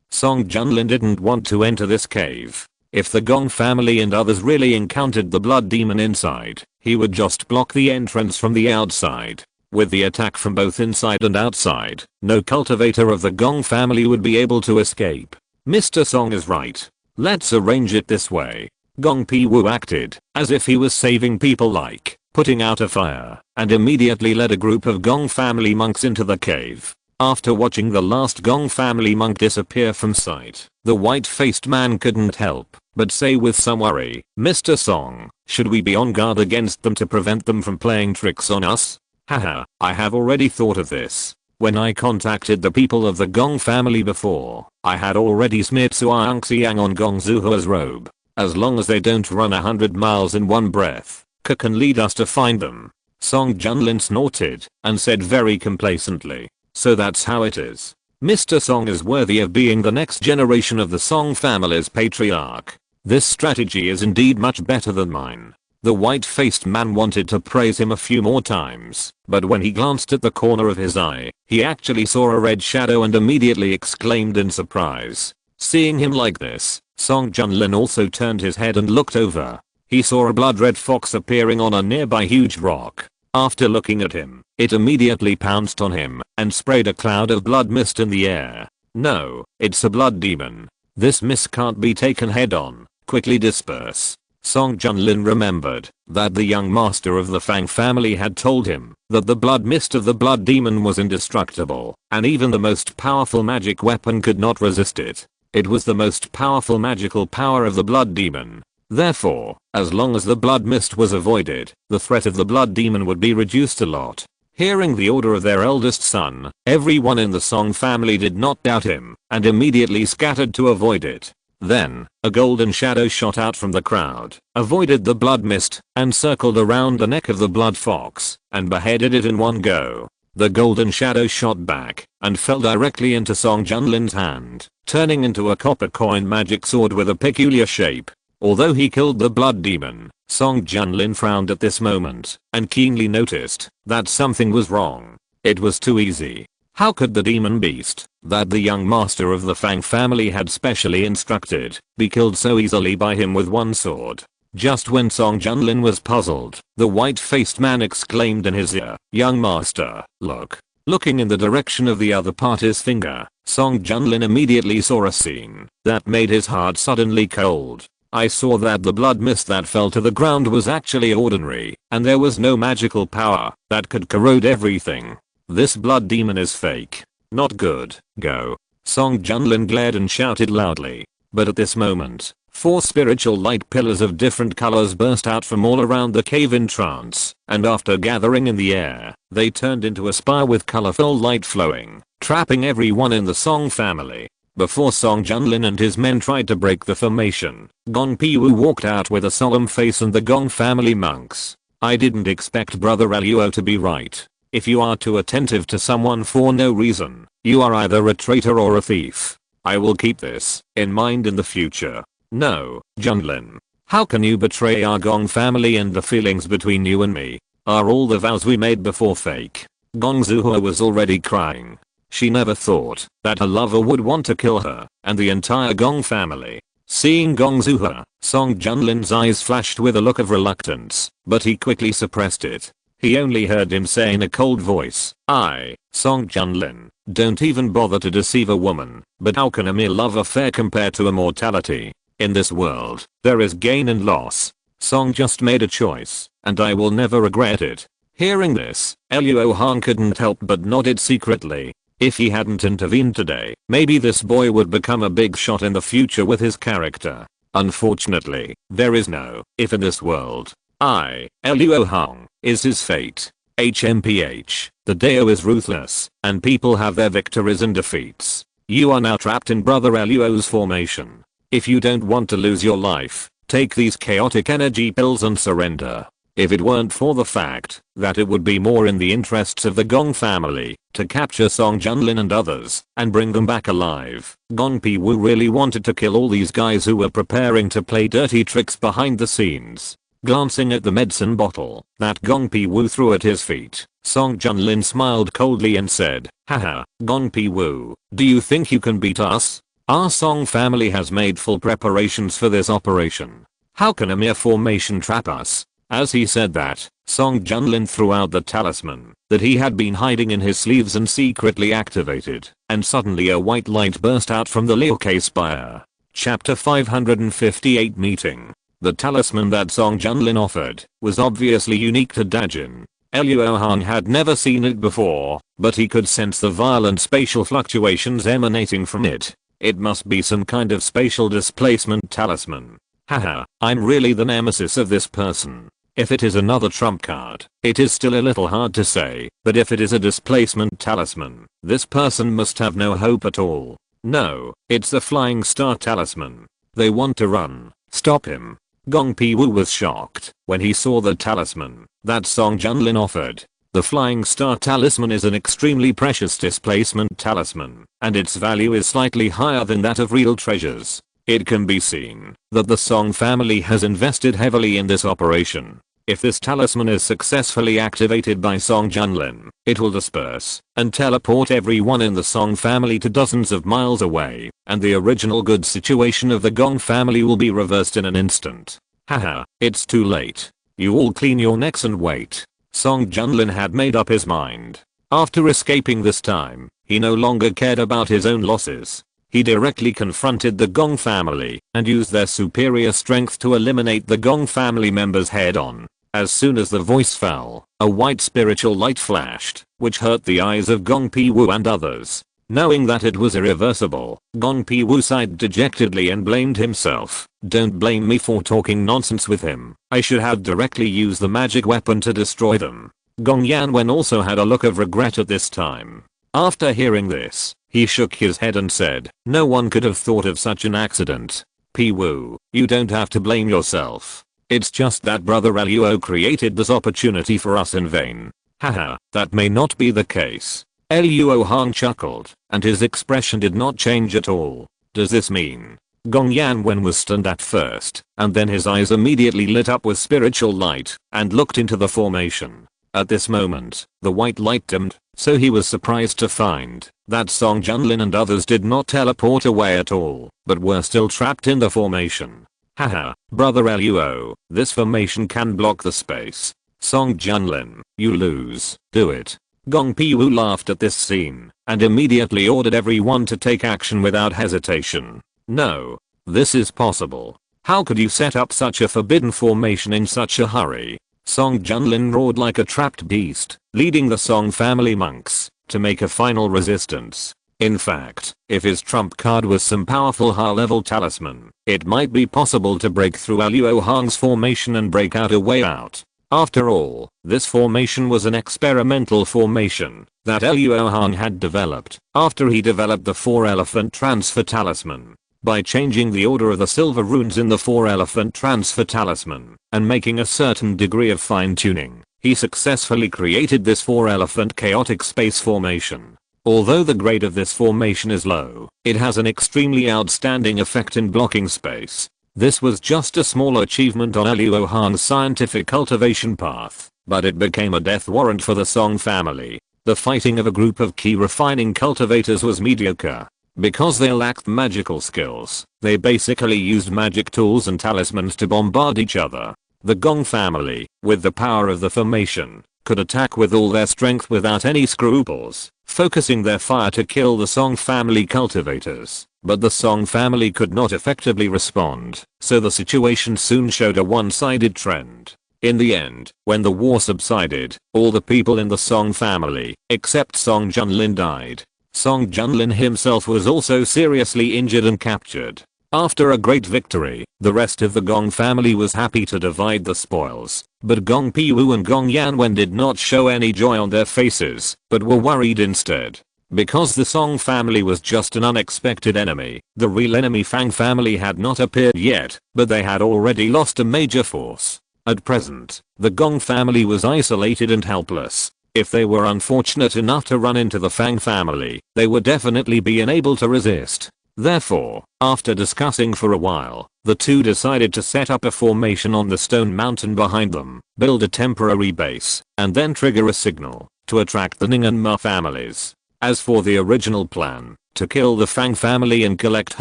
Song Junlin didn't want to enter this cave. If the Gong family and others really encountered the blood demon inside, he would just block the entrance from the outside. With the attack from both inside and outside, no cultivator of the Gong family would be able to escape. Mr. Song is right. Let's arrange it this way. Gong Pi-Wu acted as if he was saving people, like putting out a fire, and immediately led a group of Gong family monks into the cave. After watching the last Gong family monk disappear from sight, the white-faced man couldn't help but say with some worry, "Mr. Song, should we be on guard against them to prevent them from playing tricks on us?" Haha, I have already thought of this. When I contacted the people of the Gong family before, I had already smeared Suang Xiang on Gong Zuhua's robe. As long as they don't run 100 miles in one breath, can lead us to find them. Song Junlin snorted and said very complacently, "So that's how it is. Mr. Song is worthy of being the next generation of the Song family's patriarch. This strategy is indeed much better than mine." The white-faced man wanted to praise him a few more times, but when he glanced at the corner of his eye, he actually saw a red shadow and immediately exclaimed in surprise. Seeing him like this, Song Junlin also turned his head and looked over. He saw a blood-red fox appearing on a nearby huge rock. After looking at him, it immediately pounced on him and sprayed a cloud of blood mist in the air. No, it's a blood demon. This mist can't be taken head-on. Quickly disperse. Song Junlin remembered that the young master of the Fang family had told him that the blood mist of the blood demon was indestructible, and even the most powerful magic weapon could not resist it. It was the most powerful magical power of the blood demon. Therefore, as long as the blood mist was avoided, the threat of the blood demon would be reduced a lot. Hearing the order of their eldest son, everyone in the Song family did not doubt him and immediately scattered to avoid it. Then, a golden shadow shot out from the crowd, avoided the blood mist, and circled around the neck of the blood fox, and beheaded it in one go. The golden shadow shot back, and fell directly into Song Junlin's hand, turning into a copper coin magic sword with a peculiar shape. Although he killed the blood demon, Song Junlin frowned at this moment, and keenly noticed that something was wrong. It was too easy. How could the demon beast, that the young master of the Fang family had specially instructed, be killed so easily by him with one sword? Just when Song Junlin was puzzled, the white-faced man exclaimed in his ear, "Young master, look." Looking in the direction of the other party's finger, Song Junlin immediately saw a scene that made his heart suddenly cold. I saw that the blood mist that fell to the ground was actually ordinary, and there was no magical power that could corrode everything. This blood demon is fake. Not good. Go. Song Junlin glared and shouted loudly. But at this moment, 4 spiritual light pillars of different colors burst out from all around the cave in trance, and after gathering in the air, they turned into a spire with colorful light flowing, trapping everyone in the Song family. Before Song Junlin and his men tried to break the formation, Gong Pi-Wu walked out with a solemn face and the Gong family monks. I didn't expect Brother Luo to be right. If you are too attentive to someone for no reason, you are either a traitor or a thief. I will keep this in mind in the future. No, Junlin. How can you betray our Gong family and the feelings between you and me? Are all the vows we made before fake? Gong Zuhua was already crying. She never thought that her lover would want to kill her and the entire Gong family. Seeing Gong Zuhua, Song Junlin's eyes flashed with a look of reluctance, but he quickly suppressed it. He only heard him say in a cold voice, Song Junlin, don't even bother to deceive a woman, but how can a mere love affair compare to immortality? In this world, there is gain and loss. Song just made a choice, and I will never regret it. Hearing this, Luo Hong couldn't help but nodded secretly. If he hadn't intervened today, maybe this boy would become a big shot in the future with his character. Unfortunately, there is no if in this world. Luo Hong is his fate. HMPH, the Dao is ruthless, and people have their victories and defeats. You are now trapped in Brother Luo's formation. If you don't want to lose your life, take these chaotic energy pills and surrender. If it weren't for the fact that it would be more in the interests of the Gong family to capture Song Junlin and others and bring them back alive, Gong Pi-Wu really wanted to kill all these guys who were preparing to play dirty tricks behind the scenes. Glancing at the medicine bottle that Gong Pi-Wu threw at his feet, Song Junlin smiled coldly and said, "Haha, Gong Pi-Wu, do you think you can beat us? Our Song family has made full preparations for this operation. How can a mere formation trap us?" As he said that, Song Junlin threw out the talisman that he had been hiding in his sleeves and secretly activated, and suddenly a white light burst out from the Liu spire. Chapter 558 Meeting. The talisman that Song Junlin offered was obviously unique to Dajin. Luo Hong had never seen it before, but he could sense the violent spatial fluctuations emanating from it. It must be some kind of spatial displacement talisman. Haha, I'm really the nemesis of this person. If it is another trump card, it is still a little hard to say, but if it is a displacement talisman, this person must have no hope at all. No, it's the flying star talisman. They want to run. Stop him. Gong Pi-Wu was shocked when he saw the talisman that Song Junlin offered. The flying star talisman is an extremely precious displacement talisman, and its value is slightly higher than that of real treasures. It can be seen that the Song family has invested heavily in this operation. If this talisman is successfully activated by Song Junlin, it will disperse and teleport everyone in the Song family to dozens of miles away, and the original good situation of the Gong family will be reversed in an instant. Haha, it's too late. You all clean your necks and wait. Song Junlin had made up his mind. After escaping this time, he no longer cared about his own losses. He directly confronted the Gong family and used their superior strength to eliminate the Gong family members head on. As soon as the voice fell, a white spiritual light flashed, which hurt the eyes of Gong Pi-Wu and others. Knowing that it was irreversible, Gong Pi-Wu sighed dejectedly and blamed himself. Don't blame me for talking nonsense with him. I should have directly used the magic weapon to destroy them. Gong Yanwen also had a look of regret at this time. After hearing this, he shook his head and said, "No one could have thought of such an accident. Pi-Wu, you don't have to blame yourself. It's just that Brother Luo created this opportunity for us in vain." Haha, that may not be the case. Luo Hong chuckled, and his expression did not change at all. Does this mean? Gong Yanwen was stunned at first, and then his eyes immediately lit up with spiritual light, and looked into the formation. At this moment, the white light dimmed, so he was surprised to find that Song Junlin and others did not teleport away at all, but were still trapped in the formation. Haha, Brother Luo, this formation can block the space. Song Junlin, you lose. Do it. Gong Pi-Wu laughed at this scene, and immediately ordered everyone to take action without hesitation. No. This is possible. How could you set up such a forbidden formation in such a hurry? Song Junlin roared like a trapped beast, leading the Song family monks to make a final resistance. In fact, if his trump card was some powerful high-level talisman, it might be possible to break through Luo Hong's formation and break out a way out. After all, this formation was an experimental formation that Luo Hong had developed after he developed the 4-elephant transfer talisman. By changing the order of the silver runes in the 4-elephant transfer talisman and making a certain degree of fine-tuning, he successfully created this 4-elephant chaotic space formation. Although the grade of this formation is low, it has an extremely outstanding effect in blocking space. This was just a small achievement on Luo Hong's scientific cultivation path, but it became a death warrant for the Song family. The fighting of a group of key refining cultivators was mediocre. Because they lacked magical skills, they basically used magic tools and talismans to bombard each other. The Gong family, with the power of the formation, could attack with all their strength without any scruples, focusing their fire to kill the Song family cultivators. But the Song family could not effectively respond, so the situation soon showed a one-sided trend. In the end, when the war subsided, all the people in the Song family, except Song Junlin, died. Song Junlin himself was also seriously injured and captured. After a great victory, the rest of the Gong family was happy to divide the spoils, but Gong Piwu and Gong Yanwen did not show any joy on their faces, but were worried instead. Because the Song family was just an unexpected enemy, the real enemy Fang family had not appeared yet, but they had already lost a major force. At present, the Gong family was isolated and helpless. If they were unfortunate enough to run into the Fang family, they would definitely be unable to resist. Therefore, after discussing for a while, the two decided to set up a formation on the stone mountain behind them, build a temporary base, and then trigger a signal to attract the Ning and Ma families. As for the original plan, to kill the Fang family and collect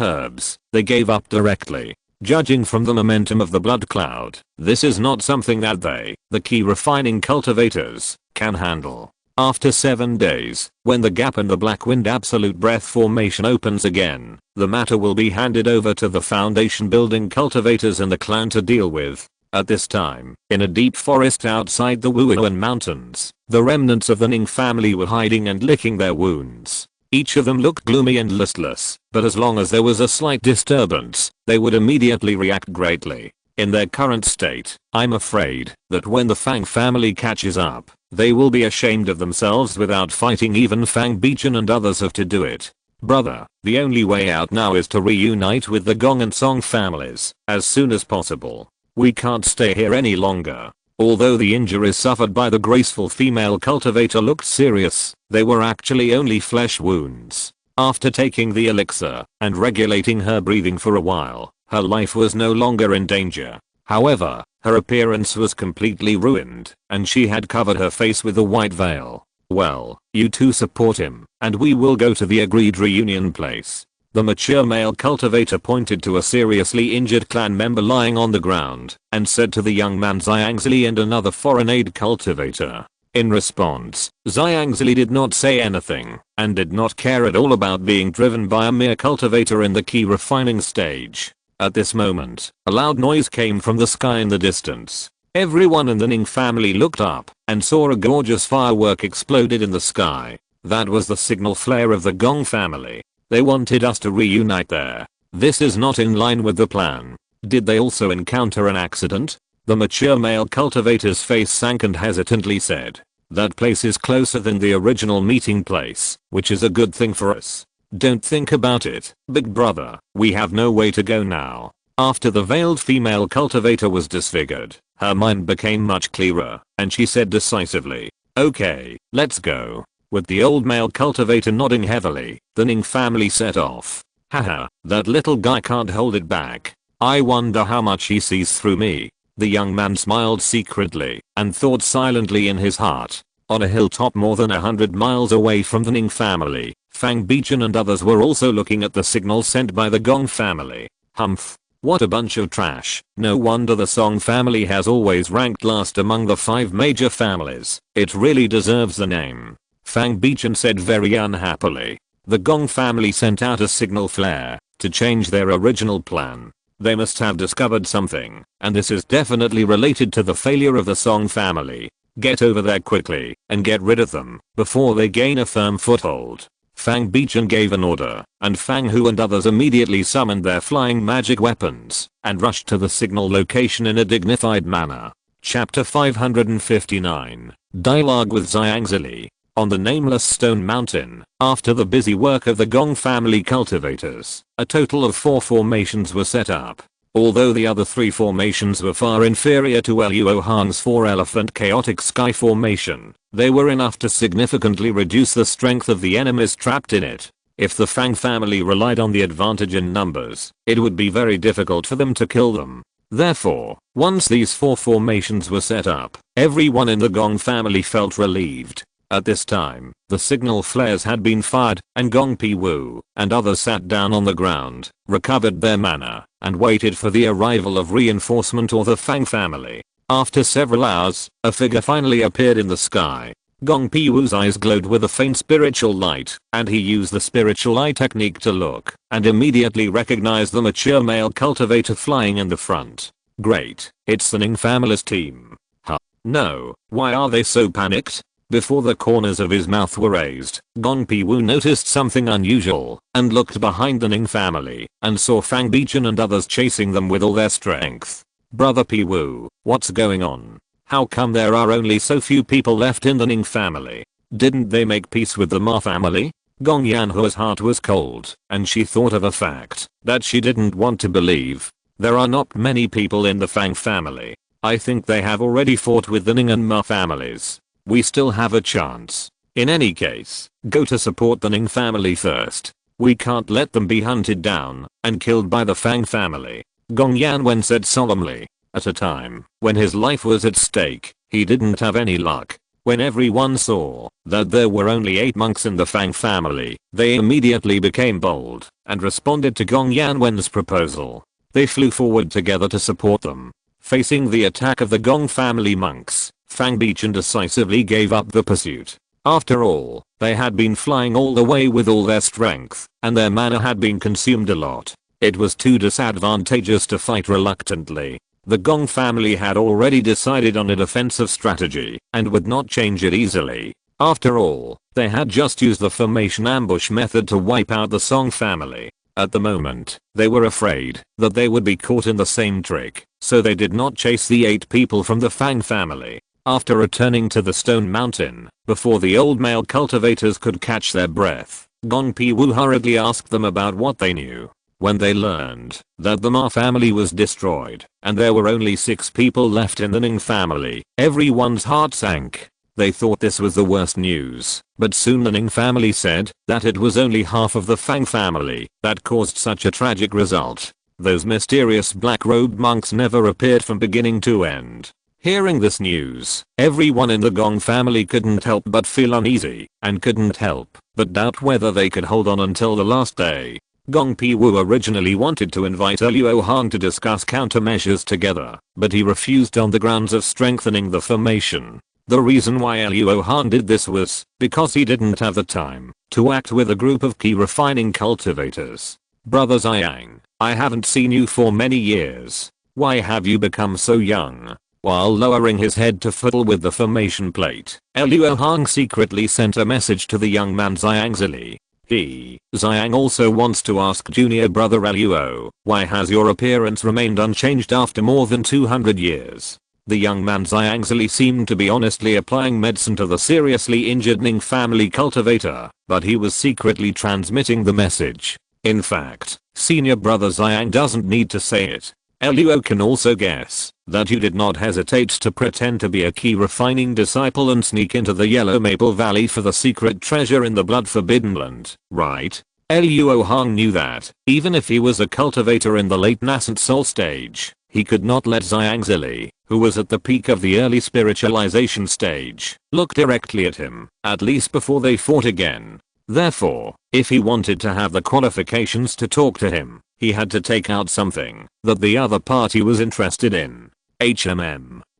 herbs, they gave up directly. Judging from the momentum of the blood cloud, this is not something that they, the key refining cultivators, can handle. After 7 days, when the gap in the Black Wind Absolute Breath formation opens again, the matter will be handed over to the foundation building cultivators and the clan to deal with. At this time, in a deep forest outside the Wuoan Mountains, the remnants of the Ning family were hiding and licking their wounds. Each of them looked gloomy and listless, but as long as there was a slight disturbance, they would immediately react greatly. In their current state, I'm afraid that when the Fang family catches up, they will be ashamed of themselves without fighting. Even Fang Bichen and others have to do it. Brother, the only way out now is to reunite with the Gong and Song families as soon as possible. We can't stay here any longer. Although the injuries suffered by the graceful female cultivator looked serious, they were actually only flesh wounds. After taking the elixir and regulating her breathing for a while, her life was no longer in danger. However, her appearance was completely ruined, and she had covered her face with a white veil. Well, you two support him, and we will go to the agreed reunion place. The mature male cultivator pointed to a seriously injured clan member lying on the ground, and said to the young man Xiangzili and another foreign aid cultivator. In response, Xiangzili did not say anything, and did not care at all about being driven by a mere cultivator in the key refining stage. At this moment, a loud noise came from the sky in the distance. Everyone in the Ning family looked up, and saw a gorgeous firework exploded in the sky. That was the signal flare of the Gong family. They wanted us to reunite there. This is not in line with the plan. Did they also encounter an accident? The mature male cultivator's face sank and hesitantly said, that place is closer than the original meeting place, which is a good thing for us. Don't think about it, big brother, we have no way to go now. After the veiled female cultivator was disfigured, her mind became much clearer, and she said decisively, okay, let's go. With the old male cultivator nodding heavily, the Ning family set off. Haha, that little guy can't hold it back. I wonder how much he sees through me. The young man smiled secretly, and thought silently in his heart. On a hilltop more than 100 miles away from the Ning family, Fang Bichen and others were also looking at the signal sent by the Gong family. Humph. What a bunch of trash. No wonder the Song family has always ranked last among the 5 major families. It really deserves the name. Fang Bichen said very unhappily. The Gong family sent out a signal flare to change their original plan. They must have discovered something, and this is definitely related to the failure of the Song family. Get over there quickly and get rid of them before they gain a firm foothold. Fang Bichen gave an order, and Fang Hu and others immediately summoned their flying magic weapons and rushed to the signal location in a dignified manner. Chapter 559. Dialogue with Xiangzili. On the nameless stone mountain, after the busy work of the Gong family cultivators, a total of 4 formations were set up. Although the other 3 formations were far inferior to Luo Hong's 4-elephant chaotic sky formation, they were enough to significantly reduce the strength of the enemies trapped in it. If the Fang family relied on the advantage in numbers, it would be very difficult for them to kill them. Therefore, once these 4 formations were set up, everyone in the Gong family felt relieved. At this time, the signal flares had been fired, and Gong Pi Wu and others sat down on the ground, recovered their mana, and waited for the arrival of reinforcement or the Fang family. After several hours, a figure finally appeared in the sky. Gong Pi Wu's eyes glowed with a faint spiritual light, and he used the spiritual eye technique to look, and immediately recognized the mature male cultivator flying in the front. Great, it's the Ning family's team. Huh? No, why are they so panicked? Before the corners of his mouth were raised, Gong Pi-Wu noticed something unusual and looked behind the Ning family and saw Fang Bichen and others chasing them with all their strength. Brother Pi-Wu, what's going on? How come there are only so few people left in the Ning family? Didn't they make peace with the Ma family? Gong Yanhua's heart was cold, and she thought of a fact that she didn't want to believe. There are not many people in the Fang family. I think they have already fought with the Ning and Ma families. We still have a chance. In any case, go to support the Ning family first. We can't let them be hunted down and killed by the Fang family. Gong Yanwen said solemnly. At a time when his life was at stake, he didn't have any luck. When everyone saw that there were only 8 monks in the Fang family, they immediately became bold and responded to Gong Yanwen's proposal. They flew forward together to support them. Facing the attack of the Gong family monks, Fang Bichen decisively gave up the pursuit. After all, they had been flying all the way with all their strength, and their mana had been consumed a lot. It was too disadvantageous to fight reluctantly. The Gong family had already decided on a defensive strategy and would not change it easily. After all, they had just used the formation ambush method to wipe out the Song family. At the moment, they were afraid that they would be caught in the same trick, so they did not chase the 8 people from the Fang family. After returning to the Stone Mountain, before the old male cultivators could catch their breath, Gong Pi-Wu hurriedly asked them about what they knew. When they learned that the Ma family was destroyed and there were only 6 people left in the Ning family, everyone's heart sank. They thought this was the worst news, but soon the Ning family said that it was only half of the Fang family that caused such a tragic result. Those mysterious black-robed monks never appeared from beginning to end. Hearing this news, everyone in the Gong family couldn't help but feel uneasy and couldn't help but doubt whether they could hold on until the last day. Gong Pi-Wu originally wanted to invite Luo Hong to discuss countermeasures together, but he refused on the grounds of strengthening the formation. The reason why Luo Hong did this was because he didn't have the time to act with a group of key refining cultivators. Brother Ziyang, I haven't seen you for many years. Why have you become so young? While lowering his head to fiddle with the formation plate, Luo Hong secretly sent a message to the young man Ziyang Zili. Ziyang also wants to ask junior brother Luo, why has your appearance remained unchanged after more than 200 years? The young man Ziyang Zili seemed to be honestly applying medicine to the seriously injured Ning family cultivator, but he was secretly transmitting the message. In fact, senior brother Ziyang doesn't need to say it. Luo can also guess that you did not hesitate to pretend to be a key refining disciple and sneak into the Yellow Maple Valley for the secret treasure in the Blood Forbidden Land, right? Luo Hong knew that, even if he was a cultivator in the late nascent soul stage, he could not let Ziyang Zili, who was at the peak of the early spiritualization stage, look directly at him, at least before they fought again. Therefore, if he wanted to have the qualifications to talk to him, he had to take out something that the other party was interested in.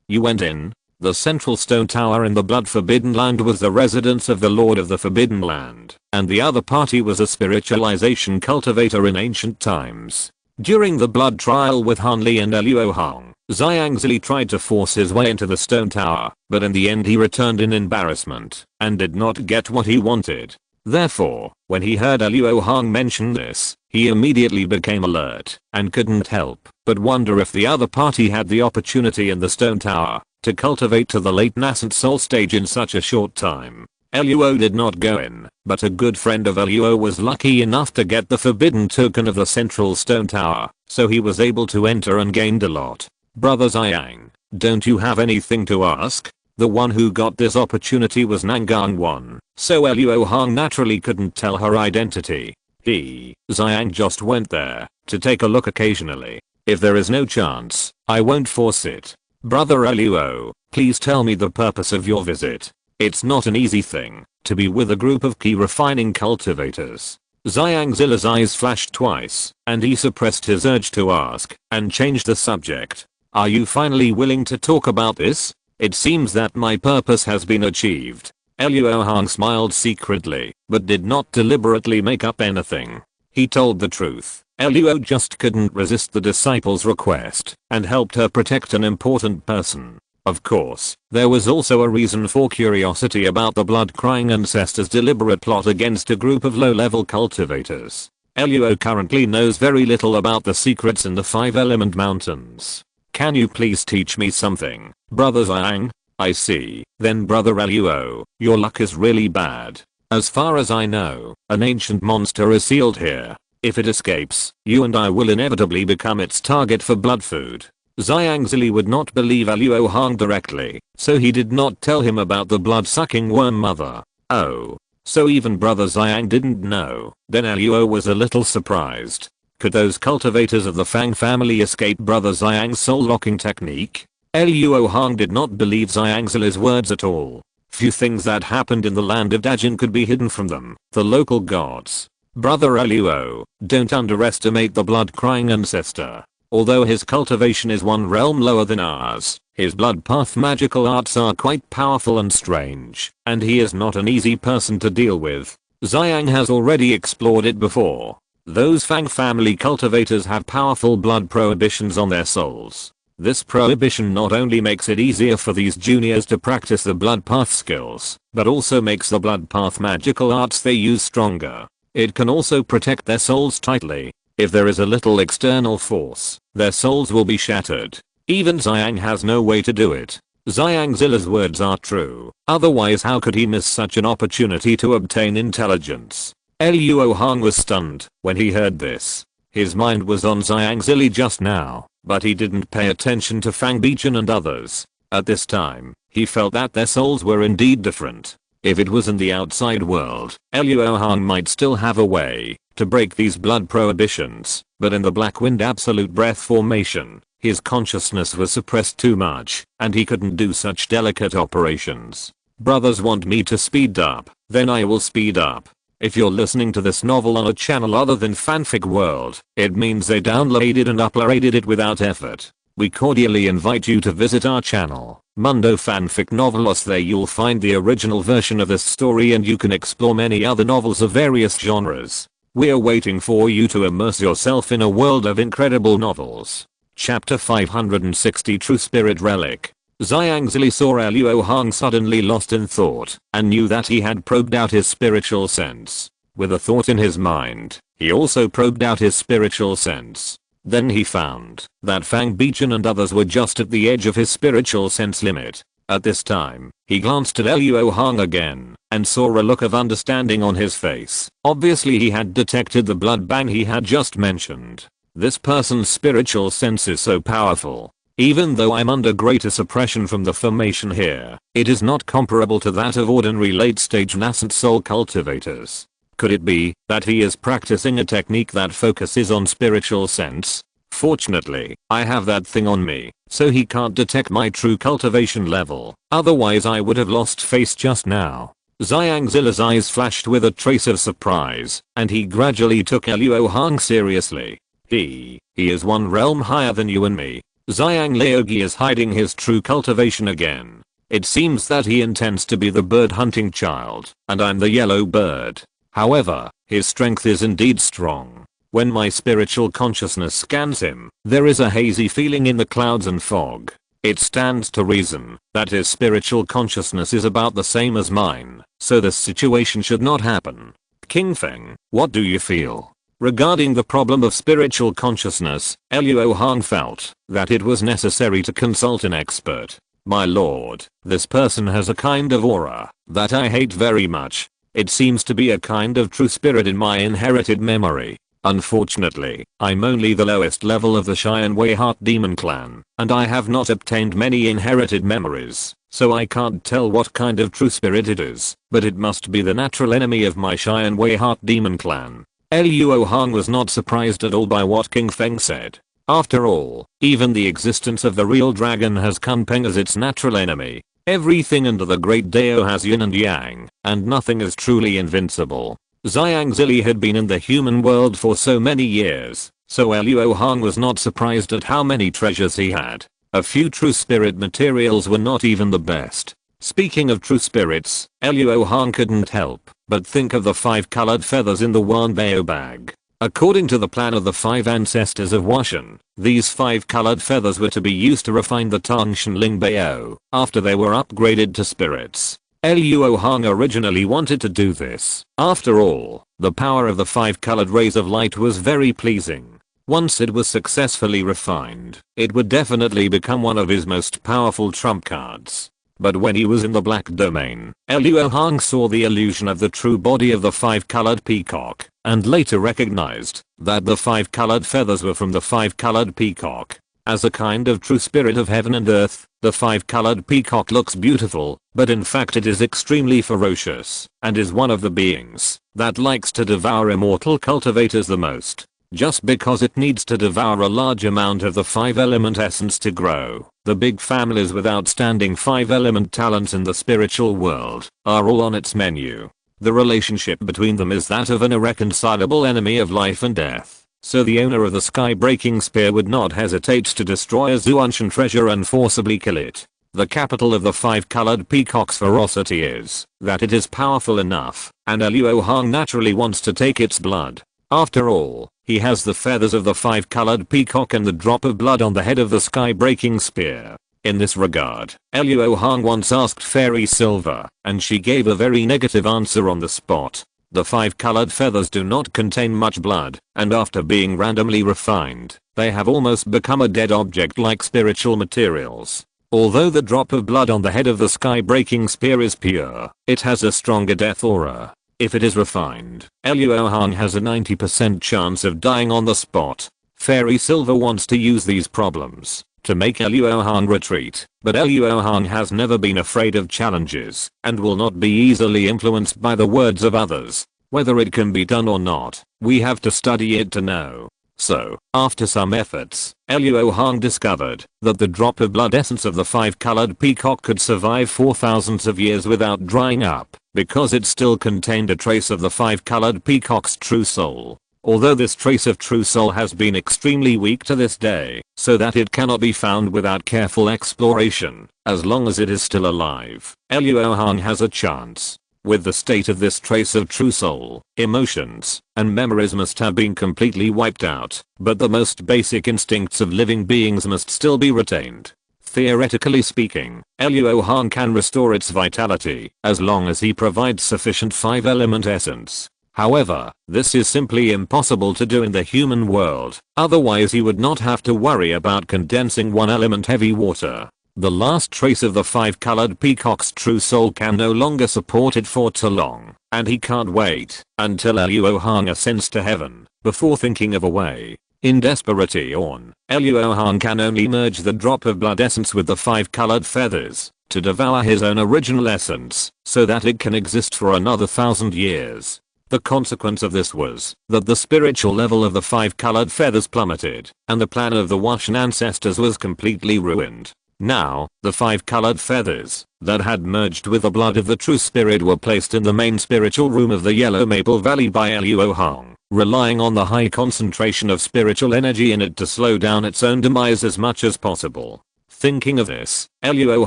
You went in? The central stone tower in the Blood Forbidden Land was the residence of the Lord of the Forbidden Land, and the other party was a spiritualization cultivator in ancient times. During the blood trial with Han Li and Luo Hong, Ziyang Zili tried to force his way into the stone tower, but in the end he returned in embarrassment and did not get what he wanted. Therefore, when he heard Luo Hong mention this, he immediately became alert and couldn't help but wonder if the other party had the opportunity in the stone tower to cultivate to the late nascent soul stage in such a short time. Luo did not go in, but a good friend of Luo was lucky enough to get the forbidden token of the central stone tower, so he was able to enter and gained a lot. Brother Ziyang, don't you have anything to ask? The one who got this opportunity was Nangang Wan, so Luo Hong naturally couldn't tell her identity. Ziyang just went there to take a look occasionally. If there is no chance, I won't force it. Brother Luo, please tell me the purpose of your visit. It's not an easy thing to be with a group of key refining cultivators. Ziyang Zili's eyes flashed twice, and he suppressed his urge to ask and changed the subject. Are you finally willing to talk about this? It seems that my purpose has been achieved. Luo Hong smiled secretly, but did not deliberately make up anything. He told the truth. Luo just couldn't resist the disciple's request and helped her protect an important person. Of course, there was also a reason for curiosity about the blood-crying ancestors' deliberate plot against a group of low-level cultivators. Luo currently knows very little about the secrets in the 5-element mountains. Can you please teach me something, Brother Zhang? I see. Then Brother Luo, your luck is really bad. As far as I know, an ancient monster is sealed here. If it escapes, you and I will inevitably become its target for blood food. Zhang Zili would not believe Luo Hong directly, so he did not tell him about the blood-sucking worm mother. Oh. So even Brother Zhang didn't know. Then Luo was a little surprised. Could those cultivators of the Fang family escape Brother Zhang's soul-locking technique? Luo Hong did not believe Zhang Zili's words at all. Few things that happened in the land of Dajin could be hidden from them, the local gods. Brother Luo, don't underestimate the blood-crying ancestor. Although his cultivation is one realm lower than ours, his blood path magical arts are quite powerful and strange, and he is not an easy person to deal with. Zhang has already explored it before. Those Fang family cultivators have powerful blood prohibitions on their souls. This prohibition not only makes it easier for these juniors to practice the blood path skills, but also makes the blood path magical arts they use stronger. It can also protect their souls tightly. If there is a little external force, their souls will be shattered. Even Zhang has no way to do it. Zhang Zila's words are true, otherwise how could he miss such an opportunity to obtain intelligence? Luo Hong was stunned when he heard this. His mind was on Zhang Zili just now, but he didn't pay attention to Fang Bichen and others. At this time, he felt that their souls were indeed different. If it was in the outside world, Luo Hong might still have a way to break these blood prohibitions, but in the Black Wind Absolute Breath formation, his consciousness was suppressed too much, and he couldn't do such delicate operations. Brothers want me to speed up, then I will speed up. If you're listening to this novel on a channel other than Fanfic World, it means they downloaded and uploaded it without effort. We cordially invite you to visit our channel, Mundo Fanfic Novelos. There you'll find the original version of this story and you can explore many other novels of various genres. We're waiting for you to immerse yourself in a world of incredible novels. Chapter 560 True Spirit Relic. Zhang Zili saw Luo Hong suddenly lost in thought and knew that he had probed out his spiritual sense. With a thought in his mind, he also probed out his spiritual sense. Then he found that Fang Bichen and others were just at the edge of his spiritual sense limit. At this time, he glanced at Luo Hong again and saw a look of understanding on his face. Obviously he had detected the blood bang he had just mentioned. This person's spiritual sense is so powerful. Even though I'm under greater suppression from the formation here, it is not comparable to that of ordinary late-stage nascent soul cultivators. Could it be that he is practicing a technique that focuses on spiritual sense? Fortunately, I have that thing on me, so he can't detect my true cultivation level, otherwise I would have lost face just now. Zhang Zila's eyes flashed with a trace of surprise, and he gradually took Luo Hong seriously. He is one realm higher than you and me. Zhang Liugi is hiding his true cultivation again. It seems that he intends to be the bird hunting child, and I'm the yellow bird. However, his strength is indeed strong. When my spiritual consciousness scans him, there is a hazy feeling in the clouds and fog. It stands to reason that his spiritual consciousness is about the same as mine, so this situation should not happen. King Feng, what do you feel? Regarding the problem of spiritual consciousness, Luo Hong felt that it was necessary to consult an expert. My lord, this person has a kind of aura that I hate very much. It seems to be a kind of true spirit in my inherited memory. Unfortunately, I'm only the lowest level of the Cheyenne Wei Heart Demon Clan, and I have not obtained many inherited memories, so I can't tell what kind of true spirit it is, but it must be the natural enemy of my Cheyenne Wei Heart Demon Clan. Luo Hong was not surprised at all by what King Feng said. After all, even the existence of the real dragon has Kunpeng as its natural enemy. Everything under the Great Dao has yin and yang, and nothing is truly invincible. Zhang Zili had been in the human world for so many years, so Luo Hong was not surprised at how many treasures he had. A few true spirit materials were not even the best. Speaking of true spirits, Luo Hong couldn't help but think of the 5 colored feathers in the Wanbao bag. According to the plan of the 5 ancestors of Washan, these 5 colored feathers were to be used to refine the Tangshan Lingbao after they were upgraded to spirits. Luo Hong originally wanted to do this. After all, the power of the 5 colored rays of light was very pleasing. Once it was successfully refined, it would definitely become one of his most powerful trump cards. But when he was in the black domain, Luo Hong saw the illusion of the true body of the 5 colored peacock, and later recognized that the 5 colored feathers were from the 5 colored peacock. As a kind of true spirit of heaven and earth, the 5 colored peacock looks beautiful, but in fact it is extremely ferocious, and is one of the beings that likes to devour immortal cultivators the most. Just because it needs to devour a large amount of the 5 element essence to grow. The big families with outstanding 5 element talents in the spiritual world are all on its menu. The relationship between them is that of an irreconcilable enemy of life and death. So the owner of the sky-breaking spear would not hesitate to destroy a Zuanshan treasure and forcibly kill it. The capital of the 5 colored peacock's ferocity is that it is powerful enough, and Luo Hong naturally wants to take its blood. After all, he has the feathers of the 5 colored peacock and the drop of blood on the head of the sky-breaking spear. In this regard, Luo Hong once asked Fairy Silver, and she gave a very negative answer on the spot. The 5 colored feathers do not contain much blood, and after being randomly refined, they have almost become a dead object like spiritual materials. Although the drop of blood on the head of the sky-breaking spear is pure, it has a stronger death aura. If it is refined, Luo Hong has a 90% chance of dying on the spot. Fairy Silver wants to use these problems to make Luo Hong retreat, but Luo Hong has never been afraid of challenges and will not be easily influenced by the words of others. Whether it can be done or not, we have to study it to know. So, after some efforts, Luo Hong discovered that the drop of blood essence of the 5 colored peacock could survive for thousands of years without drying up, because it still contained a trace of the 5 colored peacock's true soul. Although this trace of true soul has been extremely weak to this day, so that it cannot be found without careful exploration, as long as it is still alive, Luo Hong has a chance. With the state of this trace of true soul, emotions and memories must have been completely wiped out, but the most basic instincts of living beings must still be retained. Theoretically speaking, Luo Hong can restore its vitality as long as he provides sufficient 5 element essence. However, this is simply impossible to do in the human world, otherwise he would not have to worry about condensing 1 element heavy water. The last trace of the 5 colored peacock's true soul can no longer support it for too long, and he can't wait until Luo Hong ascends to heaven before thinking of a way. In desperation, Luo Hong can only merge the drop of blood essence with the 5 colored feathers to devour his own original essence so that it can exist for another 1,000 years. The consequence of this was that the spiritual level of the 5 colored feathers plummeted, and the plan of the Washan ancestors was completely ruined. Now, the 5 colored feathers that had merged with the blood of the true spirit were placed in the main spiritual room of the Yellow Maple Valley by Luo Hong, relying on the high concentration of spiritual energy in it to slow down its own demise as much as possible. Thinking of this, Luo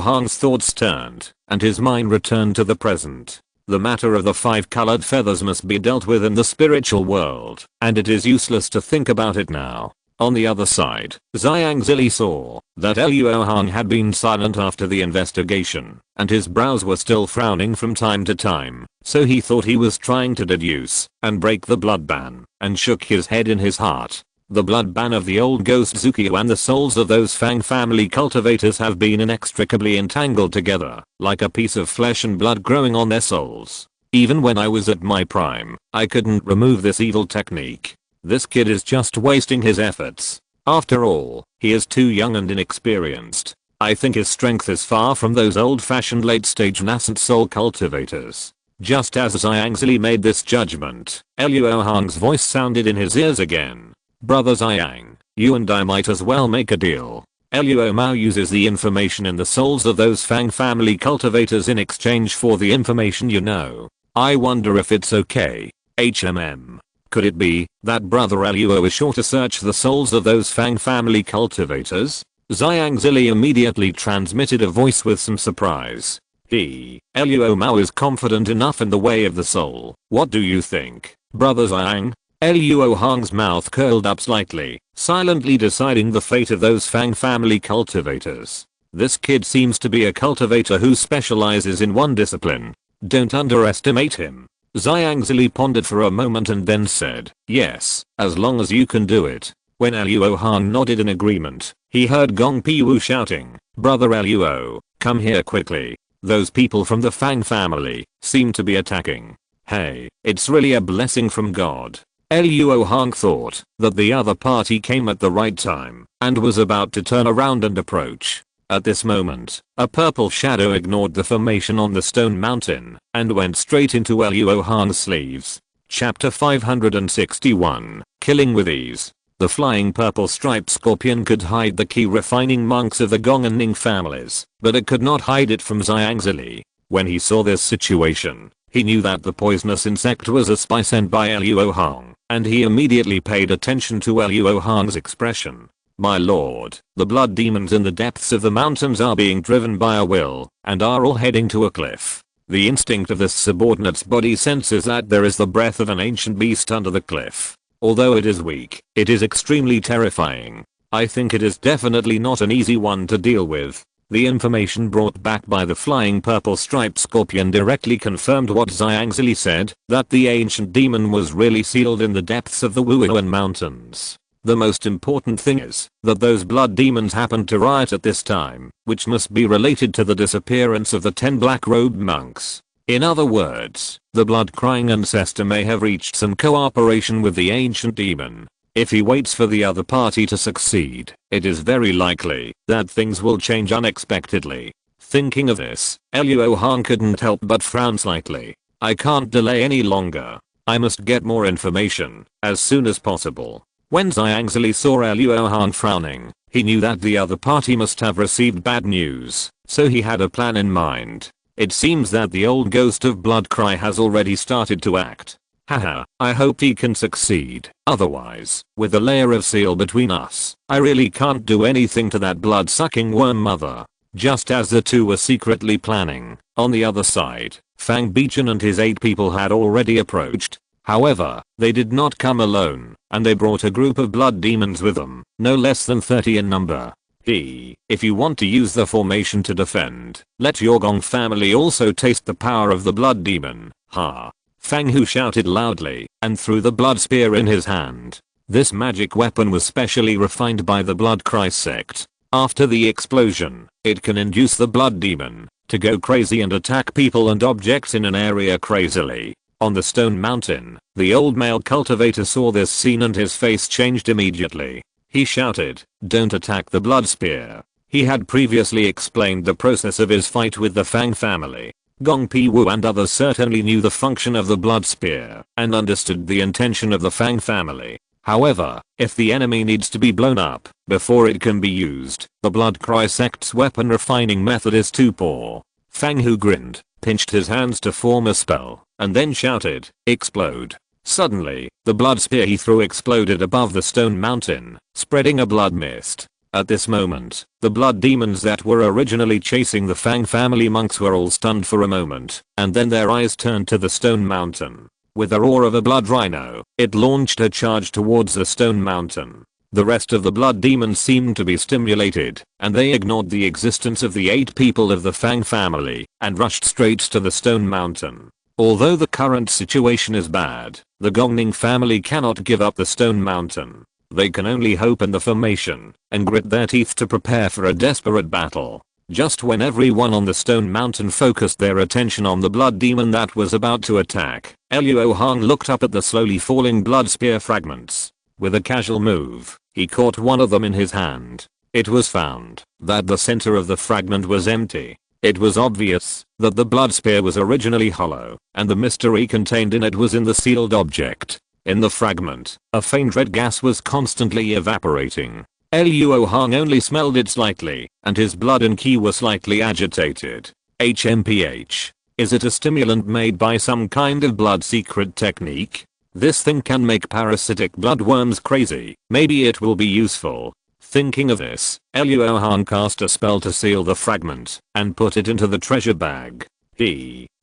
Hong's thoughts turned, and his mind returned to the present. The matter of the 5 colored feathers must be dealt with in the spiritual world, and it is useless to think about it now. On the other side, Xiang Zili saw that Luo Hong had been silent after the investigation, and his brows were still frowning from time to time, so he thought he was trying to deduce and break the blood ban, and shook his head in his heart. The blood ban of the old ghost Zukio and the souls of those Fang family cultivators have been inextricably entangled together, like a piece of flesh and blood growing on their souls. Even when I was at my prime, I couldn't remove this evil technique. This kid is just wasting his efforts. After all, he is too young and inexperienced. I think his strength is far from those old-fashioned late-stage nascent soul cultivators. Just as Xiang Zili made this judgment, Luo Hong's voice sounded in his ears again. Brother Xiang, you and I might as well make a deal. Luo Mao uses the information in the souls of those Fang family cultivators in exchange for the information you know. I wonder if it's okay. Could it be that Brother Luo is sure to search the souls of those Fang family cultivators? Xiang Zili immediately transmitted a voice with some surprise. Luo Mao is confident enough in the way of the soul. What do you think, Brother Xiang? Luo Hong's mouth curled up slightly, silently deciding the fate of those Fang family cultivators. This kid seems to be a cultivator who specializes in one discipline. Don't underestimate him. Zhang pondered for a moment and then said, yes, as long as you can do it. When Luo Hong nodded in agreement, he heard Gong Piwu shouting, brother Luo, come here quickly. Those people from the Fang family seem to be attacking. Hey, it's really a blessing from God. Luo Hong thought that the other party came at the right time and was about to turn around and approach. At this moment, a purple shadow ignored the formation on the stone mountain and went straight into Luo Hong's sleeves. Chapter 561, Killing with Ease. The flying purple striped scorpion could hide the key refining monks of the Gong and Ning families, but it could not hide it from Zhang. When he saw this situation, he knew that the poisonous insect was a spy sent by Luo Hong, and he immediately paid attention to Luo Hong's expression. My lord, the blood demons in the depths of the mountains are being driven by a will, and are all heading to a cliff. The instinct of this subordinate's body senses that there is the breath of an ancient beast under the cliff. Although it is weak, it is extremely terrifying. I think it is definitely not an easy one to deal with. The information brought back by the flying purple striped scorpion directly confirmed what Zhang said, that the ancient demon was really sealed in the depths of the Wuhan mountains. The most important thing is that those blood demons happened to riot at this time, which must be related to the disappearance of the 10 black-robed monks. In other words, the blood-crying ancestor may have reached some cooperation with the ancient demon. If he waits for the other party to succeed, it is very likely that things will change unexpectedly. Thinking of this, Luo Hong couldn't help but frown slightly. I can't delay any longer. I must get more information as soon as possible. When Zhang saw Luo Hong frowning, he knew that the other party must have received bad news, so he had a plan in mind. It seems that the old ghost of Bloodcry has already started to act. Haha, I hope he can succeed. Otherwise, with a layer of seal between us, I really can't do anything to that blood-sucking worm mother. Just as the two were secretly planning, on the other side, Fang Bichen and his 8 people had already approached. However, they did not come alone, and they brought a group of blood demons with them, no less than 30 in number. If you want to use the formation to defend, let your Gong family also taste the power of the blood demon. Ha! Fang Hu shouted loudly and threw the blood spear in his hand. This magic weapon was specially refined by the Blood Cry sect. After the explosion, it can induce the blood demon to go crazy and attack people and objects in an area crazily. On the stone mountain, the old male cultivator saw this scene and his face changed immediately. He shouted, "Don't attack the blood spear." He had previously explained the process of his fight with the Fang family. Gong Piwu and others certainly knew the function of the blood spear and understood the intention of the Fang family. However, if the enemy needs to be blown up before it can be used, the Blood Cry sect's weapon refining method is too poor. Fang Hu grinned, pinched his hands to form a spell, and then shouted, "Explode." Suddenly, the blood spear he threw exploded above the stone mountain, spreading a blood mist. At this moment, the blood demons that were originally chasing the Fang family monks were all stunned for a moment, and then their eyes turned to the stone mountain. With the roar of a blood rhino, it launched a charge towards the stone mountain. The rest of the blood demons seemed to be stimulated, and they ignored the existence of the 8 people of the Fang family and rushed straight to the stone mountain. Although the current situation is bad, the Gongning family cannot give up the stone mountain. They can only hope in the formation and grit their teeth to prepare for a desperate battle. Just when everyone on the stone mountain focused their attention on the blood demon that was about to attack, Luo Hong looked up at the slowly falling blood spear fragments. With a casual move, he caught one of them in his hand. It was found that the center of the fragment was empty. It was obvious that the blood spear was originally hollow, and the mystery contained in it was in the sealed object. In the fragment, a faint red gas was constantly evaporating. Luo Hong only smelled it slightly, and his blood and ki were slightly agitated. HMPH. Is it a stimulant made by some kind of blood secret technique? This thing can make parasitic bloodworms crazy. Maybe it will be useful. Thinking of this, Luo Hong cast a spell to seal the fragment and put it into the treasure bag.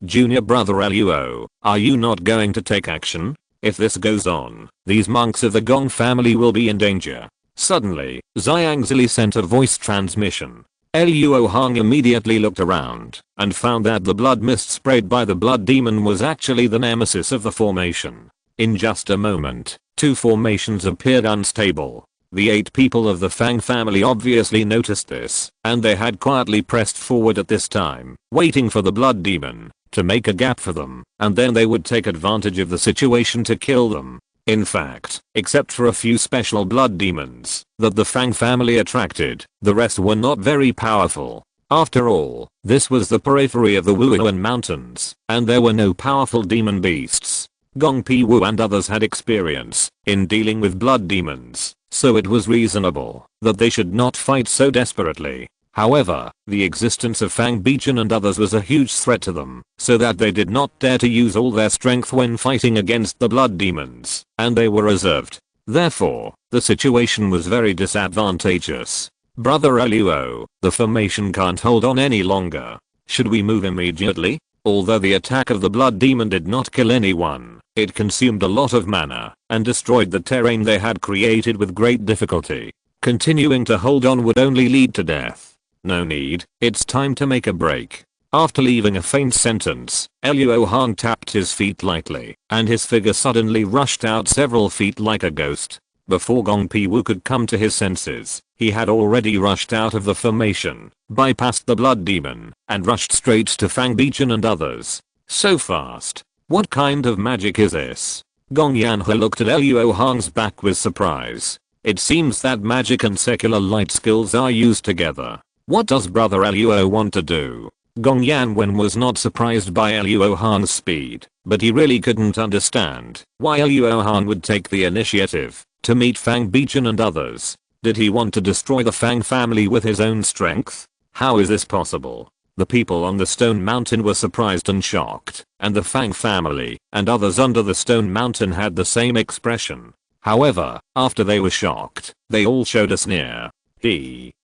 Junior brother Luo, are you not going to take action? If this goes on, these monks of the Gong family will be in danger. Suddenly, Xiang Zili sent a voice transmission. Luo Hong immediately looked around and found that the blood mist sprayed by the blood demon was actually the nemesis of the formation. In just a moment, two formations appeared unstable. The 8 people of the Fang family obviously noticed this, and they had quietly pressed forward at this time, waiting for the blood demon to make a gap for them, and then they would take advantage of the situation to kill them. In fact, except for a few special blood demons that the Fang family attracted, the rest were not very powerful. After all, this was the periphery of the Wuoan Mountains, and there were no powerful demon beasts. Gong Pi Wu and others had experience in dealing with blood demons, so it was reasonable that they should not fight so desperately. However, the existence of Fang Bichen and others was a huge threat to them, so that they did not dare to use all their strength when fighting against the blood demons, and they were reserved. Therefore, the situation was very disadvantageous. Brother Luo, the formation can't hold on any longer. Should we move immediately? Although the attack of the blood demon did not kill anyone, it consumed a lot of mana and destroyed the terrain they had created with great difficulty. Continuing to hold on would only lead to death. No need, it's time to make a break. After leaving a faint sentence, Luo Hong tapped his feet lightly, and his figure suddenly rushed out several feet like a ghost. Before Gong Pi Wu could come to his senses, he had already rushed out of the formation, bypassed the blood demon, and rushed straight to Fang Bichen and others. So fast. What kind of magic is this? Gong Yanhe looked at Luo Hong's back with surprise. It seems that magic and secular light skills are used together. What does Brother Luo want to do? Gong Yanwen was not surprised by Luo Hong's speed, but he really couldn't understand why Luo Hong would take the initiative to meet Fang Bichen and others. Did he want to destroy the Fang family with his own strength? How is this possible? The people on the stone mountain were surprised and shocked, and the Fang family and others under the stone mountain had the same expression. However, after they were shocked, they all showed a sneer.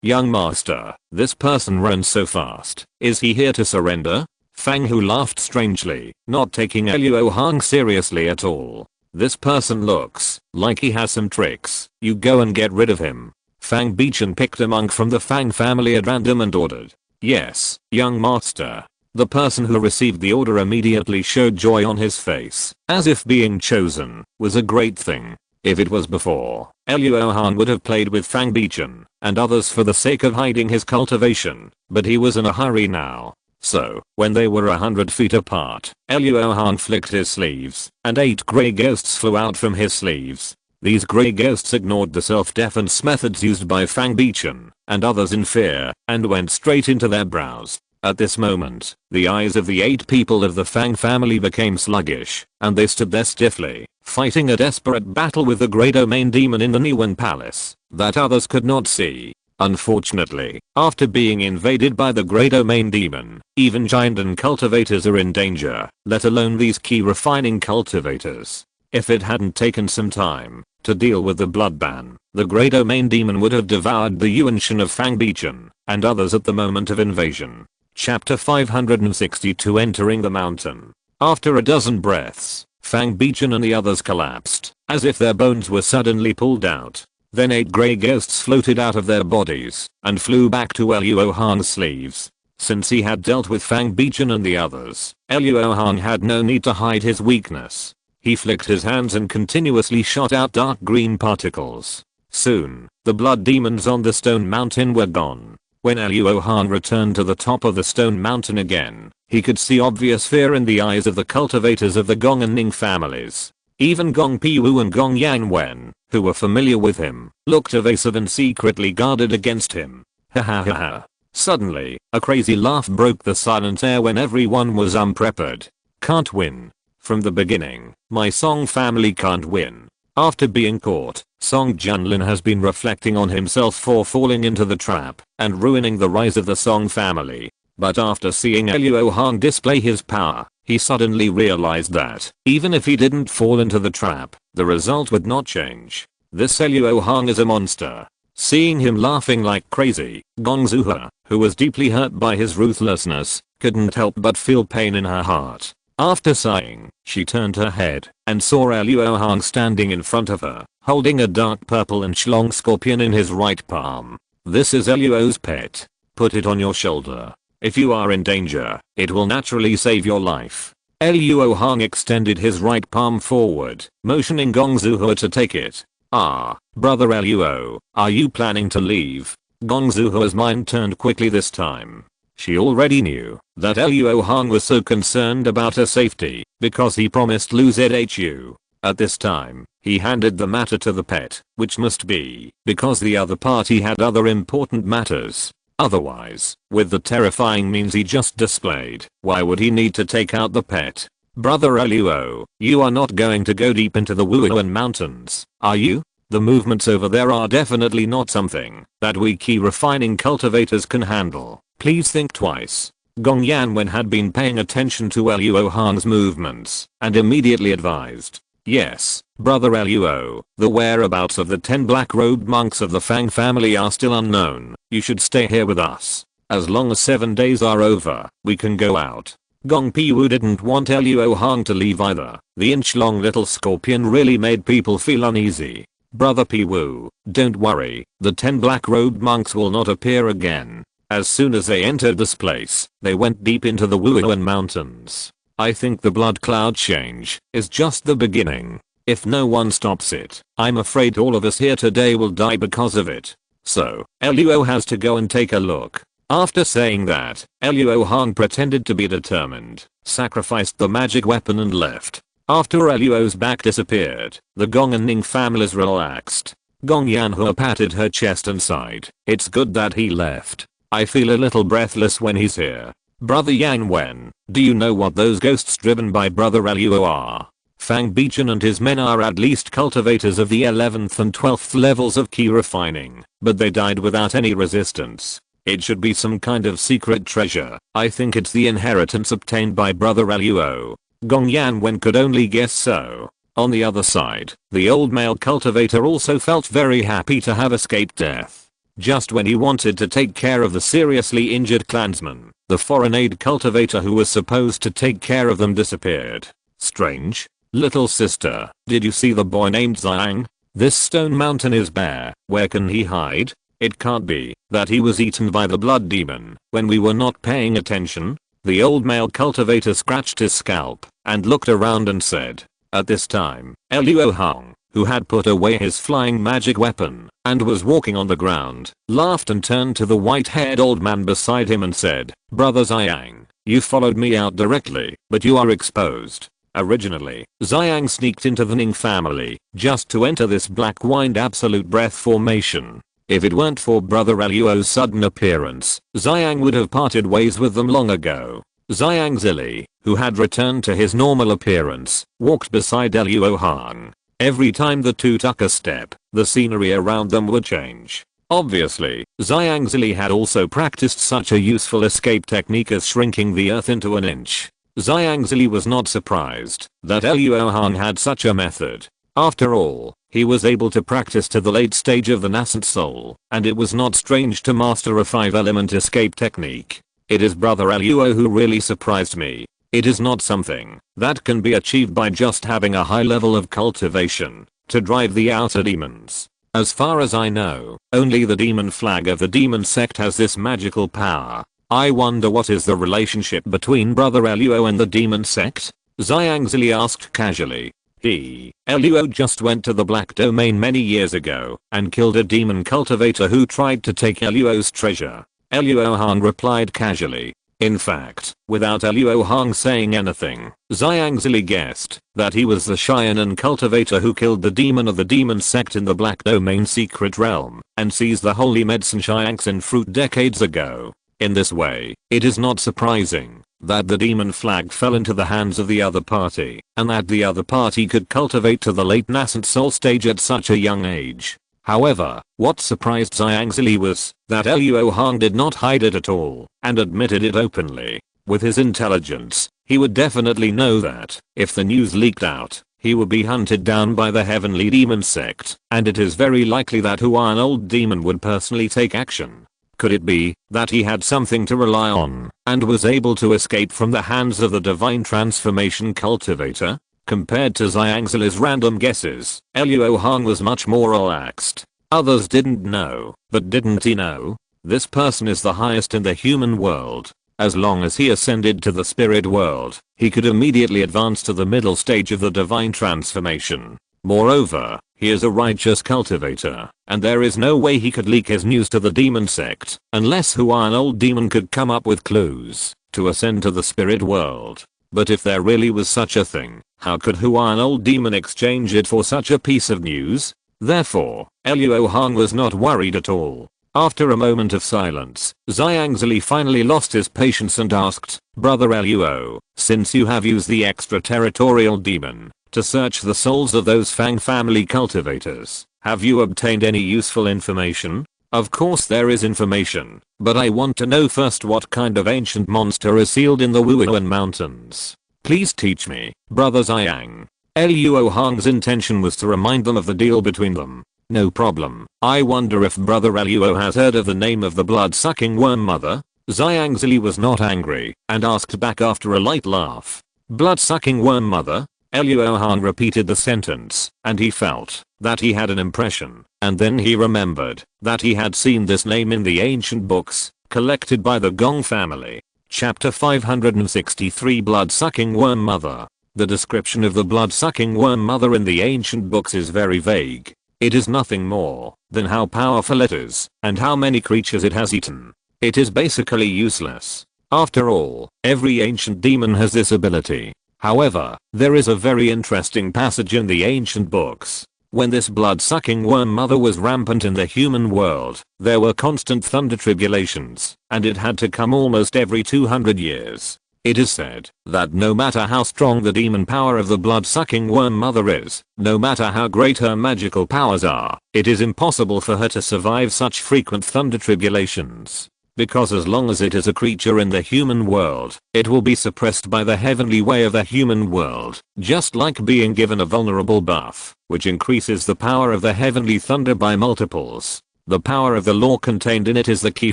Young master, this person runs so fast. Is he here to surrender? Fang Hu laughed strangely, not taking Luo Hong seriously at all. This person looks like he has some tricks. You go and get rid of him. Fang Bichen picked a monk from the Fang family at random and ordered. Yes, young master. The person who received the order immediately showed joy on his face, as if being chosen was a great thing. If it was before, Luo Hong would have played with Fang Bichen and others for the sake of hiding his cultivation, but he was in a hurry now. So, when they were 100 feet apart, Luo Hong flicked his sleeves, and 8 grey ghosts flew out from his sleeves. These grey ghosts ignored the self-defense methods used by Fang Bichen and others in fear, and went straight into their brows. At this moment, the eyes of the 8 people of the Fang family became sluggish, and they stood there stiffly, fighting a desperate battle with the grey domain demon in the Niwen Palace that others could not see. Unfortunately, after being invaded by the grey domain demon, even giant and cultivators are in danger, let alone these key refining cultivators. If it hadn't taken some time to deal with the blood ban, the grey domain demon would have devoured the Yuanshan of Fang Bichen and others at the moment of invasion. Chapter 562 Entering the Mountain. After a dozen breaths, Fang Bichen and the others collapsed, as if their bones were suddenly pulled out. Then 8 grey ghosts floated out of their bodies and flew back to Luo Hong's sleeves. Since he had dealt with Fang Bichen and the others, Luo Hong had no need to hide his weakness. He flicked his hands and continuously shot out dark green particles. Soon, the blood demons on the stone mountain were gone. When Luo Hong returned to the top of the stone mountain again, he could see obvious fear in the eyes of the cultivators of the Gong and Ning families. Even Gong Pi Wu and Gong Yanwen, who were familiar with him, looked evasive and secretly guarded against him. Ha ha ha ha. Suddenly, a crazy laugh broke the silent air when everyone was unprepared. Can't win. From the beginning, my Song family can't win. After being caught, Song Junlin has been reflecting on himself for falling into the trap and ruining the rise of the Song family. But after seeing Luo Hong display his power, he suddenly realized that, even if he didn't fall into the trap, the result would not change. This Luo Hong is a monster. Seeing him laughing like crazy, Gong Zuha, who was deeply hurt by his ruthlessness, couldn't help but feel pain in her heart. After sighing, she turned her head and saw Luo Hong standing in front of her, holding a dark purple inch-long scorpion in his right palm. This is Luo's pet. Put it on your shoulder. If you are in danger, it will naturally save your life. Luo Hong extended his right palm forward, motioning Gong Zuhua to take it. Ah, brother Luo, are you planning to leave? Gong Zuhua's mind turned quickly this time. She already knew that Luo Hong was so concerned about her safety because he promised Lu Zhu. At this time, he handed the matter to the pet, which must be because the other party had other important matters. Otherwise, with the terrifying means he just displayed, why would he need to take out the pet? Brother Luo, you are not going to go deep into the Wuhan mountains, are you? The movements over there are definitely not something that we key refining cultivators can handle. Please think twice. Gong Yanwen had been paying attention to Luo Hong's movements and immediately advised. Yes, brother Luo, the whereabouts of the 10 black-robed monks of the Fang family are still unknown. You should stay here with us. As long as 7 days are over, we can go out. Gong Piwu didn't want Luo Hong to leave either. The inch-long little scorpion really made people feel uneasy. Brother Piwu, don't worry, the 10 black-robed monks will not appear again. As soon as they entered this place, they went deep into the Wuhan mountains. I think the blood cloud change is just the beginning. If no one stops it, I'm afraid all of us here today will die because of it. So, Luo has to go and take a look. After saying that, Luo Hong pretended to be determined, sacrificed the magic weapon and left. After Luo's back disappeared, the Gong and Ning families relaxed. Gong Yanhua patted her chest and sighed. It's good that he left. I feel a little breathless when he's here. Brother Yang Wen, do you know what those ghosts driven by Brother Luo are? Fang Bichen and his men are at least cultivators of the 11th and 12th levels of key refining, but they died without any resistance. It should be some kind of secret treasure. I think it's the inheritance obtained by Brother Luo. Gong Yanwen could only guess so. On the other side, the old male cultivator also felt very happy to have escaped death. Just when he wanted to take care of the seriously injured clansman, the foreign aid cultivator who was supposed to take care of them disappeared. Strange. Little sister, did you see the boy named Zhang? This stone mountain is bare. Where can he hide? It can't be that he was eaten by the blood demon when we were not paying attention. The old male cultivator scratched his scalp and looked around and said. At this time, Luo Hong, who had put away his flying magic weapon and was walking on the ground, laughed and turned to the white-haired old man beside him and said, Brother Zhang, you followed me out directly, but you are exposed. Originally, Zhang sneaked into the Ning family just to enter this black-wined absolute breath formation. If it weren't for Brother Luo's sudden appearance, Zhang would have parted ways with them long ago. Zhang Zili, who had returned to his normal appearance, walked beside Luo Hong. Every time the two took a step, the scenery around them would change. Obviously, Zhang Zili had also practiced such a useful escape technique as shrinking the earth into an inch. Zhang Zili was not surprised that Luo Hong had such a method. After all, he was able to practice to the late stage of the nascent soul, and it was not strange to master a 5-element escape technique. It is Brother Luo who really surprised me. It is not something that can be achieved by just having a high level of cultivation to drive the outer demons. As far as I know, only the demon flag of the demon sect has this magical power. I wonder what is the relationship between Brother Luo and the demon sect? Zhang Zili asked casually. Luo just went to the Black Domain many years ago and killed a demon cultivator who tried to take Luo's treasure. Luo Hong replied casually. In fact, without Luo Hong saying anything, Zhang Zili guessed that he was the Cheyenne cultivator who killed the demon of the demon sect in the Black Domain secret realm and seized the holy medicine Chianxin fruit decades ago. In this way, it is not surprising that the demon flag fell into the hands of the other party and that the other party could cultivate to the late nascent soul stage at such a young age. However, what surprised Zhang Zili was that Luo Hong did not hide it at all and admitted it openly. With his intelligence, he would definitely know that if the news leaked out, he would be hunted down by the heavenly demon sect, and it is very likely that Huan old demon would personally take action. could it be that he had something to rely on and was able to escape from the hands of the divine transformation cultivator? Compared to Xiangzili's random guesses, Luo Hong was much more relaxed. Others didn't know, but didn't he know? This person is the highest in the human world. As long as he ascended to the spirit world, he could immediately advance to the middle stage of the divine transformation. Moreover, he is a righteous cultivator, and there is no way he could leak his news to the demon sect unless Huan old demon could come up with clues to ascend to the spirit world. But if there really was such a thing, how could Huan old demon exchange it for such a piece of news? Therefore, Luo Hong was not worried at all. After a moment of silence, Xiangzili finally lost his patience and asked, "Brother Luo, since you have used the extraterritorial demon to search the souls of those Fang family cultivators, have you obtained any useful information?" "Of course there is information, but I want to know first what kind of ancient monster is sealed in the Wuhan mountains. Please teach me, Brother Xiang." Luo Hong's intention was to remind them of the deal between them. "No problem. I wonder if Brother Luo has heard of the name of the blood-sucking worm mother?" Xiangzili was not angry and asked back after a light laugh. "Blood-sucking worm mother?" Luo Hong repeated the sentence, and he felt that he had an impression, and then he remembered that he had seen this name in the ancient books collected by the Gong family. Chapter 563 Blood-sucking worm mother. The description of the blood-sucking worm mother in the ancient books is very vague. It is nothing more than how powerful it is and how many creatures it has eaten. It is basically useless. After all, every ancient demon has this ability. However, there is a very interesting passage in the ancient books. When this blood-sucking worm mother was rampant in the human world, there were constant thunder tribulations, and it had to come almost every 200 years. It is said that no matter how strong the demon power of the blood-sucking worm mother is, no matter how great her magical powers are, it is impossible for her to survive such frequent thunder tribulations. Because as long as it is a creature in the human world, it will be suppressed by the heavenly way of the human world, just like being given a vulnerable buff, which increases the power of the heavenly thunder by multiples. The power of the law contained in it is the key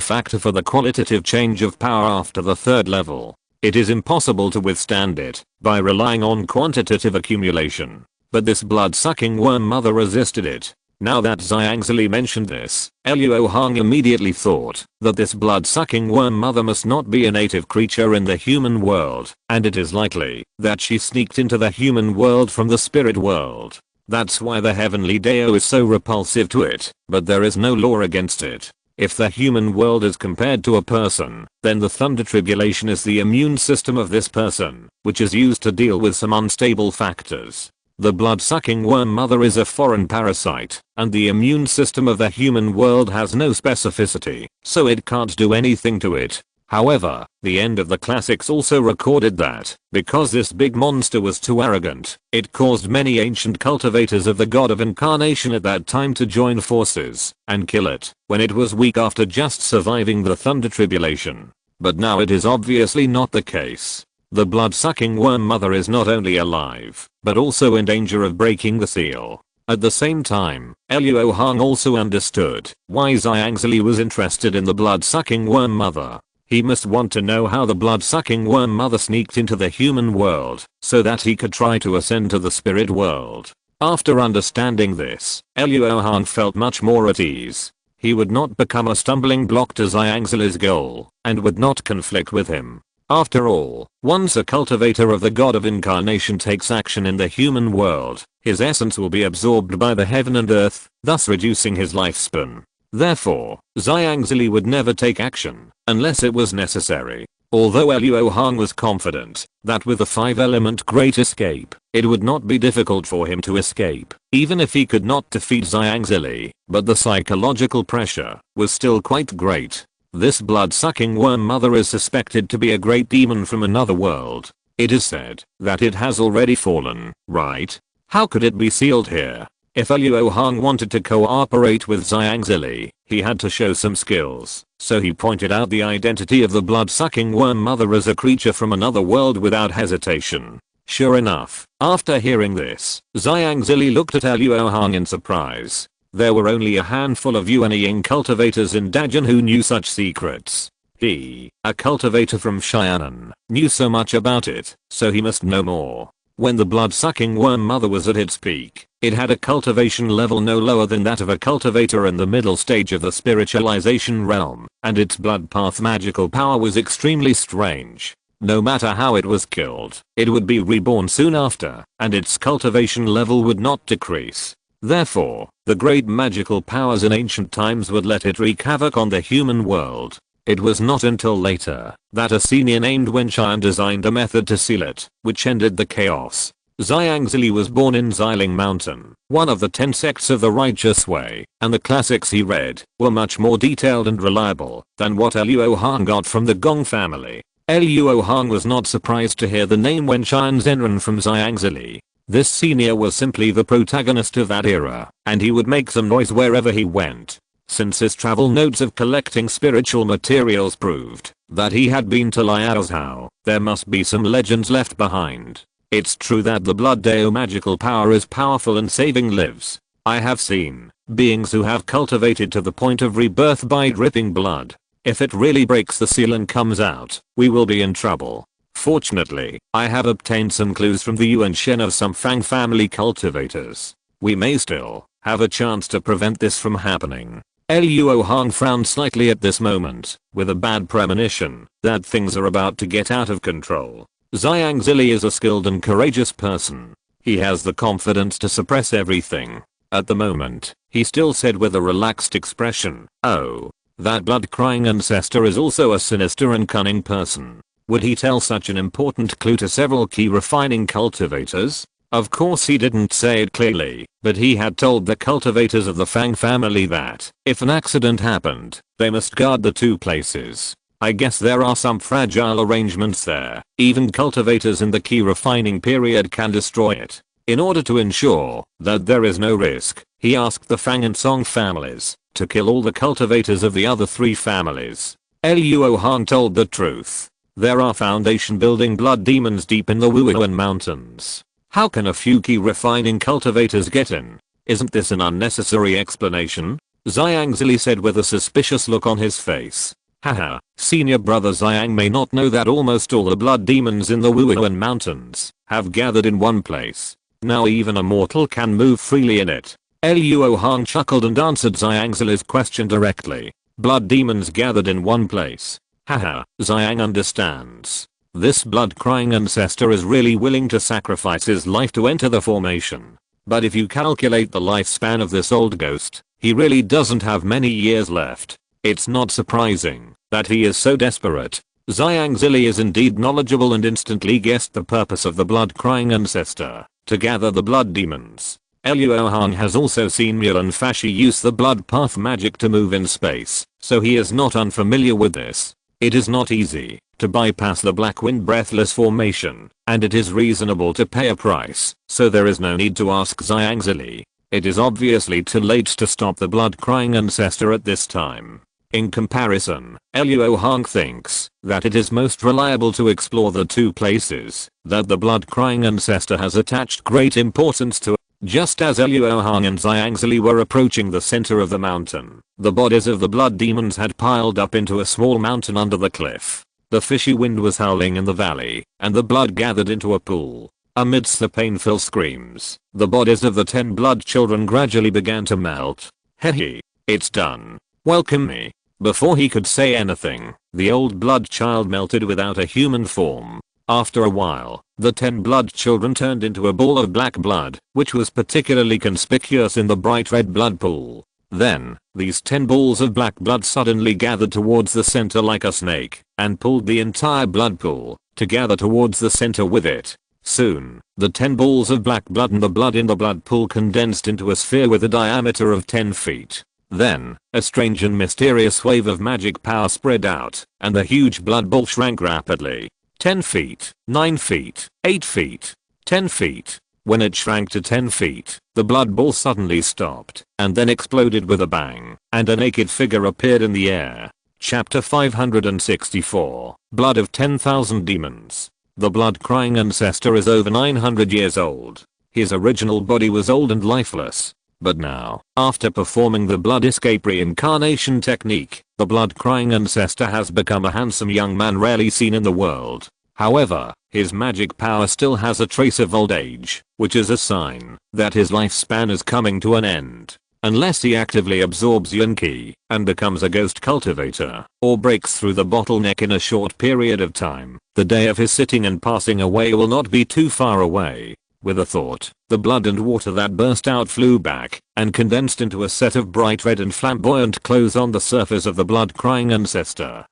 factor for the qualitative change of power after the third level. It is impossible to withstand it by relying on quantitative accumulation. But this blood-sucking worm mother resisted it. Now that Xiangzili mentioned this, Luo Hong immediately thought that this blood-sucking worm mother must not be a native creature in the human world, and it is likely that she sneaked into the human world from the spirit world. That's why the heavenly Dao is so repulsive to it, but there is no law against it. If the human world is compared to a person, then the thunder tribulation is the immune system of this person, which is used to deal with some unstable factors. The blood-sucking worm mother is a foreign parasite, and the immune system of the human world has no specificity, so it can't do anything to it. However, the end of the classics also recorded that, because this big monster was too arrogant, it caused many ancient cultivators of the god of incarnation at that time to join forces and kill it when it was weak after just surviving the thunder tribulation. But now it is obviously not the case. The blood-sucking worm mother is not only alive, but also in danger of breaking the seal. At the same time, Luo Hong also understood why Xiangzili was interested in the blood-sucking worm mother. He must want to know how the blood-sucking worm mother sneaked into the human world, so that he could try to ascend to the spirit world. After understanding this, Luo Hong felt much more at ease. He would not become a stumbling block to Xiangzili's goal, and would not conflict with him. After all, once a cultivator of the god of incarnation takes action in the human world, his essence will be absorbed by the heaven and earth, thus reducing his lifespan. Therefore, Xiangzili would never take action unless it was necessary. Although Luo Hong was confident that with the 5-element Great Escape, it would not be difficult for him to escape, even if he could not defeat Xiangzili, but the psychological pressure was still quite great. This blood-sucking worm mother is suspected to be a great demon from another world. It is said that it has already fallen, right? How could it be sealed here? If Luo Hong wanted to cooperate with Xiangzili, he had to show some skills, so he pointed out the identity of the blood-sucking worm mother as a creature from another world without hesitation. Sure enough, after hearing this, Xiangzili looked at Luo Hong in surprise. There were only a handful of Yuanying cultivators in Dajin who knew such secrets. He, a cultivator from Xianan, knew so much about it, so he must know more. When the blood-sucking worm mother was at its peak, it had a cultivation level no lower than that of a cultivator in the middle stage of the spiritualization realm, and its blood path magical power was extremely strange. No matter how it was killed, it would be reborn soon after, and its cultivation level would not decrease. Therefore, the great magical powers in ancient times would let it wreak havoc on the human world. It was not until later that a senior named Wenqian designed a method to seal it, which ended the chaos. Zhangzili was born in Xiling Mountain, one of the 10 sects of the righteous way, and the classics he read were much more detailed and reliable than what Luo Hong got from the Gong family. Luo Hong was not surprised to hear the name Wenqian Zenren from Zhangzili. This senior was simply the protagonist of that era, and he would make some noise wherever he went. Since his travel notes of collecting spiritual materials proved that he had been to Liaozhou, there must be some legends left behind. It's true that the blood dao magical power is powerful in saving lives. I have seen beings who have cultivated to the point of rebirth by dripping blood. If it really breaks the seal and comes out, we will be in trouble. Fortunately, I have obtained some clues from the Yuan Shen of some Fang family cultivators. We may still have a chance to prevent this from happening. Luo Hong frowned slightly at this moment, with a bad premonition that things are about to get out of control. Zhangzili is a skilled and courageous person. He has the confidence to suppress everything. At the moment, he still said with a relaxed expression, "Oh, that blood-crying ancestor is also a sinister and cunning person." Would he tell such an important clue to several key refining cultivators? Of course he didn't say it clearly, but he had told the cultivators of the Fang family that, if an accident happened, they must guard the two places. I guess there are some fragile arrangements there. Even cultivators in the key refining period can destroy it. In order to ensure that there is no risk, he asked the Fang and Song families to kill all the cultivators of the other 3 families. Luo Hong told the truth. There are foundation building blood demons deep in the Wuhan mountains. How can a few key refining cultivators get in? Isn't this an unnecessary explanation? Zhangzili said with a suspicious look on his face. Haha, senior brother Zhang may not know that almost all the blood demons in the Wuhan mountains have gathered in one place. Now even a mortal can move freely in it. Luo Hong chuckled and answered Zhangzili's question directly. Blood demons gathered in one place. Haha, Zhang understands. This blood-crying ancestor is really willing to sacrifice his life to enter the formation. But if you calculate the lifespan of this old ghost, he really doesn't have many years left. It's not surprising that he is so desperate. Zhangzili is indeed knowledgeable and instantly guessed the purpose of the blood-crying ancestor, to gather the blood demons. Luo Hong has also seen Mulan Fashi use the blood path magic to move in space, so he is not unfamiliar with this. It is not easy to bypass the Black Wind Breathless formation, and it is reasonable to pay a price, so there is no need to ask Zhangzili. It is obviously too late to stop the blood-crying ancestor at this time. In comparison, Luo Hong thinks that it is most reliable to explore the 2 places that the blood-crying ancestor has attached great importance to. Just as Luo Hong and Zhangzili were approaching the center of the mountain, the bodies of the blood demons had piled up into a small mountain under the cliff. The fishy wind was howling in the valley, and the blood gathered into a pool. Amidst the painful screams, the bodies of the 10 blood children gradually began to melt. Hehe, it's done. Welcome me. Before he could say anything, the old blood child melted without a human form. After a while, the 10 blood children turned into a ball of black blood, which was particularly conspicuous in the bright red blood pool. Then, these 10 balls of black blood suddenly gathered towards the center like a snake, and pulled the entire blood pool to gather towards the center with it. Soon, the 10 balls of black blood and the blood in the blood pool condensed into a sphere with a diameter of 10 feet. Then, a strange and mysterious wave of magic power spread out, and the huge blood ball shrank rapidly. 10 feet, 9 feet, 8 feet, 10 feet. When it shrank to 10 feet, the blood ball suddenly stopped, and then exploded with a bang, and a naked figure appeared in the air. Chapter 564, Blood of 10,000 Demons. The blood-crying ancestor is over 900 years old. His original body was old and lifeless. But now, after performing the blood escape reincarnation technique, the blood crying ancestor has become a handsome young man rarely seen in the world. However, his magic power still has a trace of old age, which is a sign that his lifespan is coming to an end. Unless he actively absorbs Yin Qi and becomes a ghost cultivator, or breaks through the bottleneck in a short period of time, the day of his sitting and passing away will not be too far away. With a thought, the blood and water that burst out flew back and condensed into a set of bright red and flamboyant clothes on the surface of the blood-crying ancestor.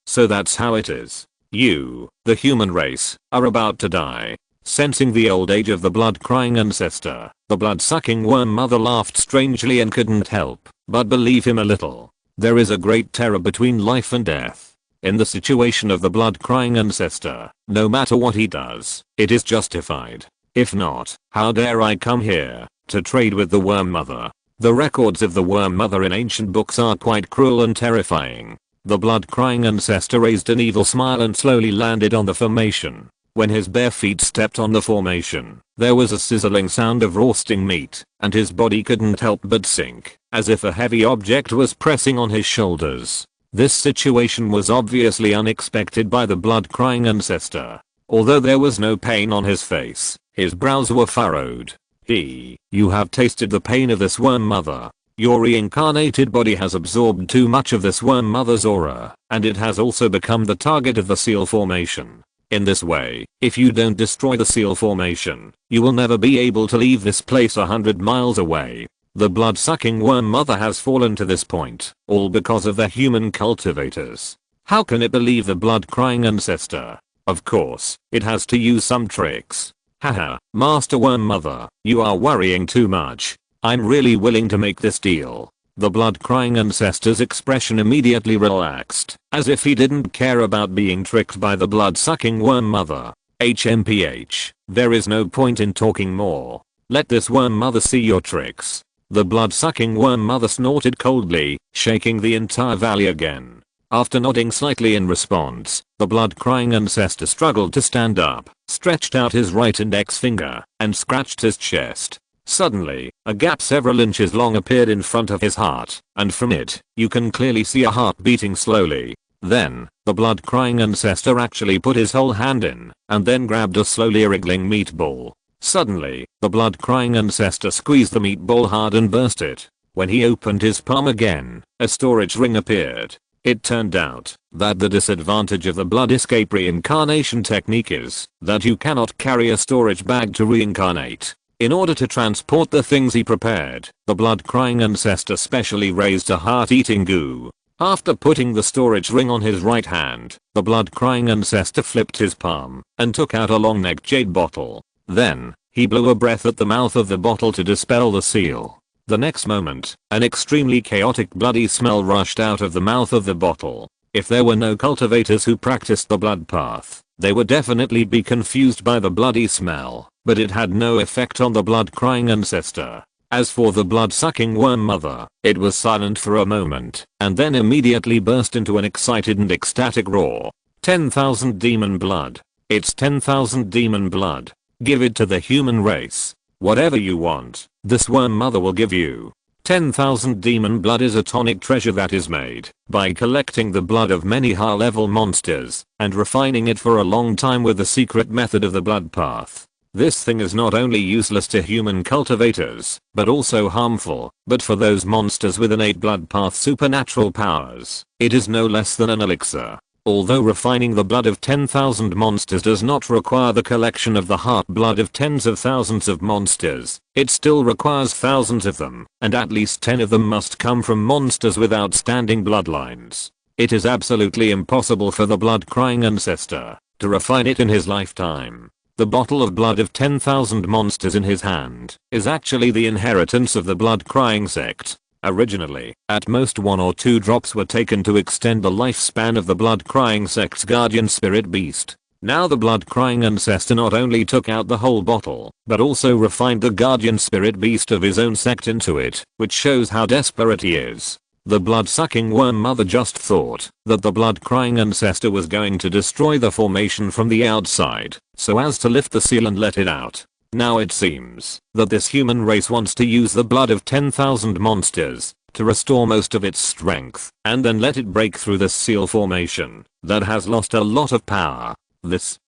So that's how it is. You, the human race, are about to die. Sensing the old age of the blood-crying ancestor, the blood-sucking worm mother laughed strangely and couldn't help but believe him a little. There is a great terror between life and death. In the situation of the blood-crying ancestor, no matter what he does, it is justified. If not, how dare I come here to trade with the worm mother? The records of the worm mother in ancient books are quite cruel and terrifying. The blood-crying ancestor raised an evil smile and slowly landed on the formation. When his bare feet stepped on the formation, there was a sizzling sound of roasting meat, and his body couldn't help but sink, as if a heavy object was pressing on his shoulders. This situation was obviously unexpected by the blood-crying ancestor. Although there was no pain on his face, his brows were furrowed. You have tasted the pain of this worm mother. Your reincarnated body has absorbed too much of this worm mother's aura, and it has also become the target of the seal formation. In this way, if you don't destroy the seal formation, you will never be able to leave this place 100 miles away. The blood-sucking worm mother has fallen to this point, all because of the human cultivators. How can it believe the blood-crying ancestor? Of course, it has to use some tricks. Haha, Master Worm Mother, you are worrying too much. I'm really willing to make this deal. The blood-crying ancestor's expression immediately relaxed, as if he didn't care about being tricked by the blood-sucking worm mother. HMPH, there is no point in talking more. Let this worm mother see your tricks. The blood-sucking worm mother snorted coldly, shaking the entire valley again. After nodding slightly in response, the blood-crying ancestor struggled to stand up, stretched out his right index finger, and scratched his chest. Suddenly, a gap several inches long appeared in front of his heart, and from it, you can clearly see a heart beating slowly. Then, the blood-crying ancestor actually put his whole hand in, and then grabbed a slowly wriggling meatball. Suddenly, the blood-crying ancestor squeezed the meatball hard and burst it. When he opened his palm again, a storage ring appeared. It turned out that the disadvantage of the blood escape reincarnation technique is that you cannot carry a storage bag to reincarnate. In order to transport the things he prepared, the blood-crying ancestor specially raised a heart-eating goo. After putting the storage ring on his right hand, the blood-crying ancestor flipped his palm and took out a long-necked jade bottle. Then, he blew a breath at the mouth of the bottle to dispel the seal. The next moment, an extremely chaotic bloody smell rushed out of the mouth of the bottle. If there were no cultivators who practiced the blood path, they would definitely be confused by the bloody smell, but it had no effect on the blood-crying ancestor. As for the blood-sucking worm mother, it was silent for a moment, and then immediately burst into an excited and ecstatic roar. 10,000 demon blood. It's 10,000 demon blood. Give it to the human race. Whatever you want, this worm mother will give you. 10,000 demon blood is a tonic treasure that is made by collecting the blood of many high-level monsters and refining it for a long time with the secret method of the blood path. This thing is not only useless to human cultivators, but also harmful, but for those monsters with innate blood path supernatural powers, it is no less than an elixir. Although refining the blood of 10,000 monsters does not require the collection of the heart blood of tens of thousands of monsters, it still requires thousands of them, and at least 10 of them must come from monsters with outstanding bloodlines. It is absolutely impossible for the blood-crying ancestor to refine it in his lifetime. The bottle of blood of 10,000 monsters in his hand is actually the inheritance of the blood-crying sect. Originally, at most 1 or 2 drops were taken to extend the lifespan of the blood-crying sect's guardian spirit beast. Now the blood-crying ancestor not only took out the whole bottle, but also refined the guardian spirit beast of his own sect into it, which shows how desperate he is. The blood-sucking worm mother just thought that the blood-crying ancestor was going to destroy the formation from the outside, so as to lift the seal and let it out. Now it seems that this human race wants to use the blood of 10,000 monsters to restore most of its strength and then let it break through the seal formation that has lost a lot of power. This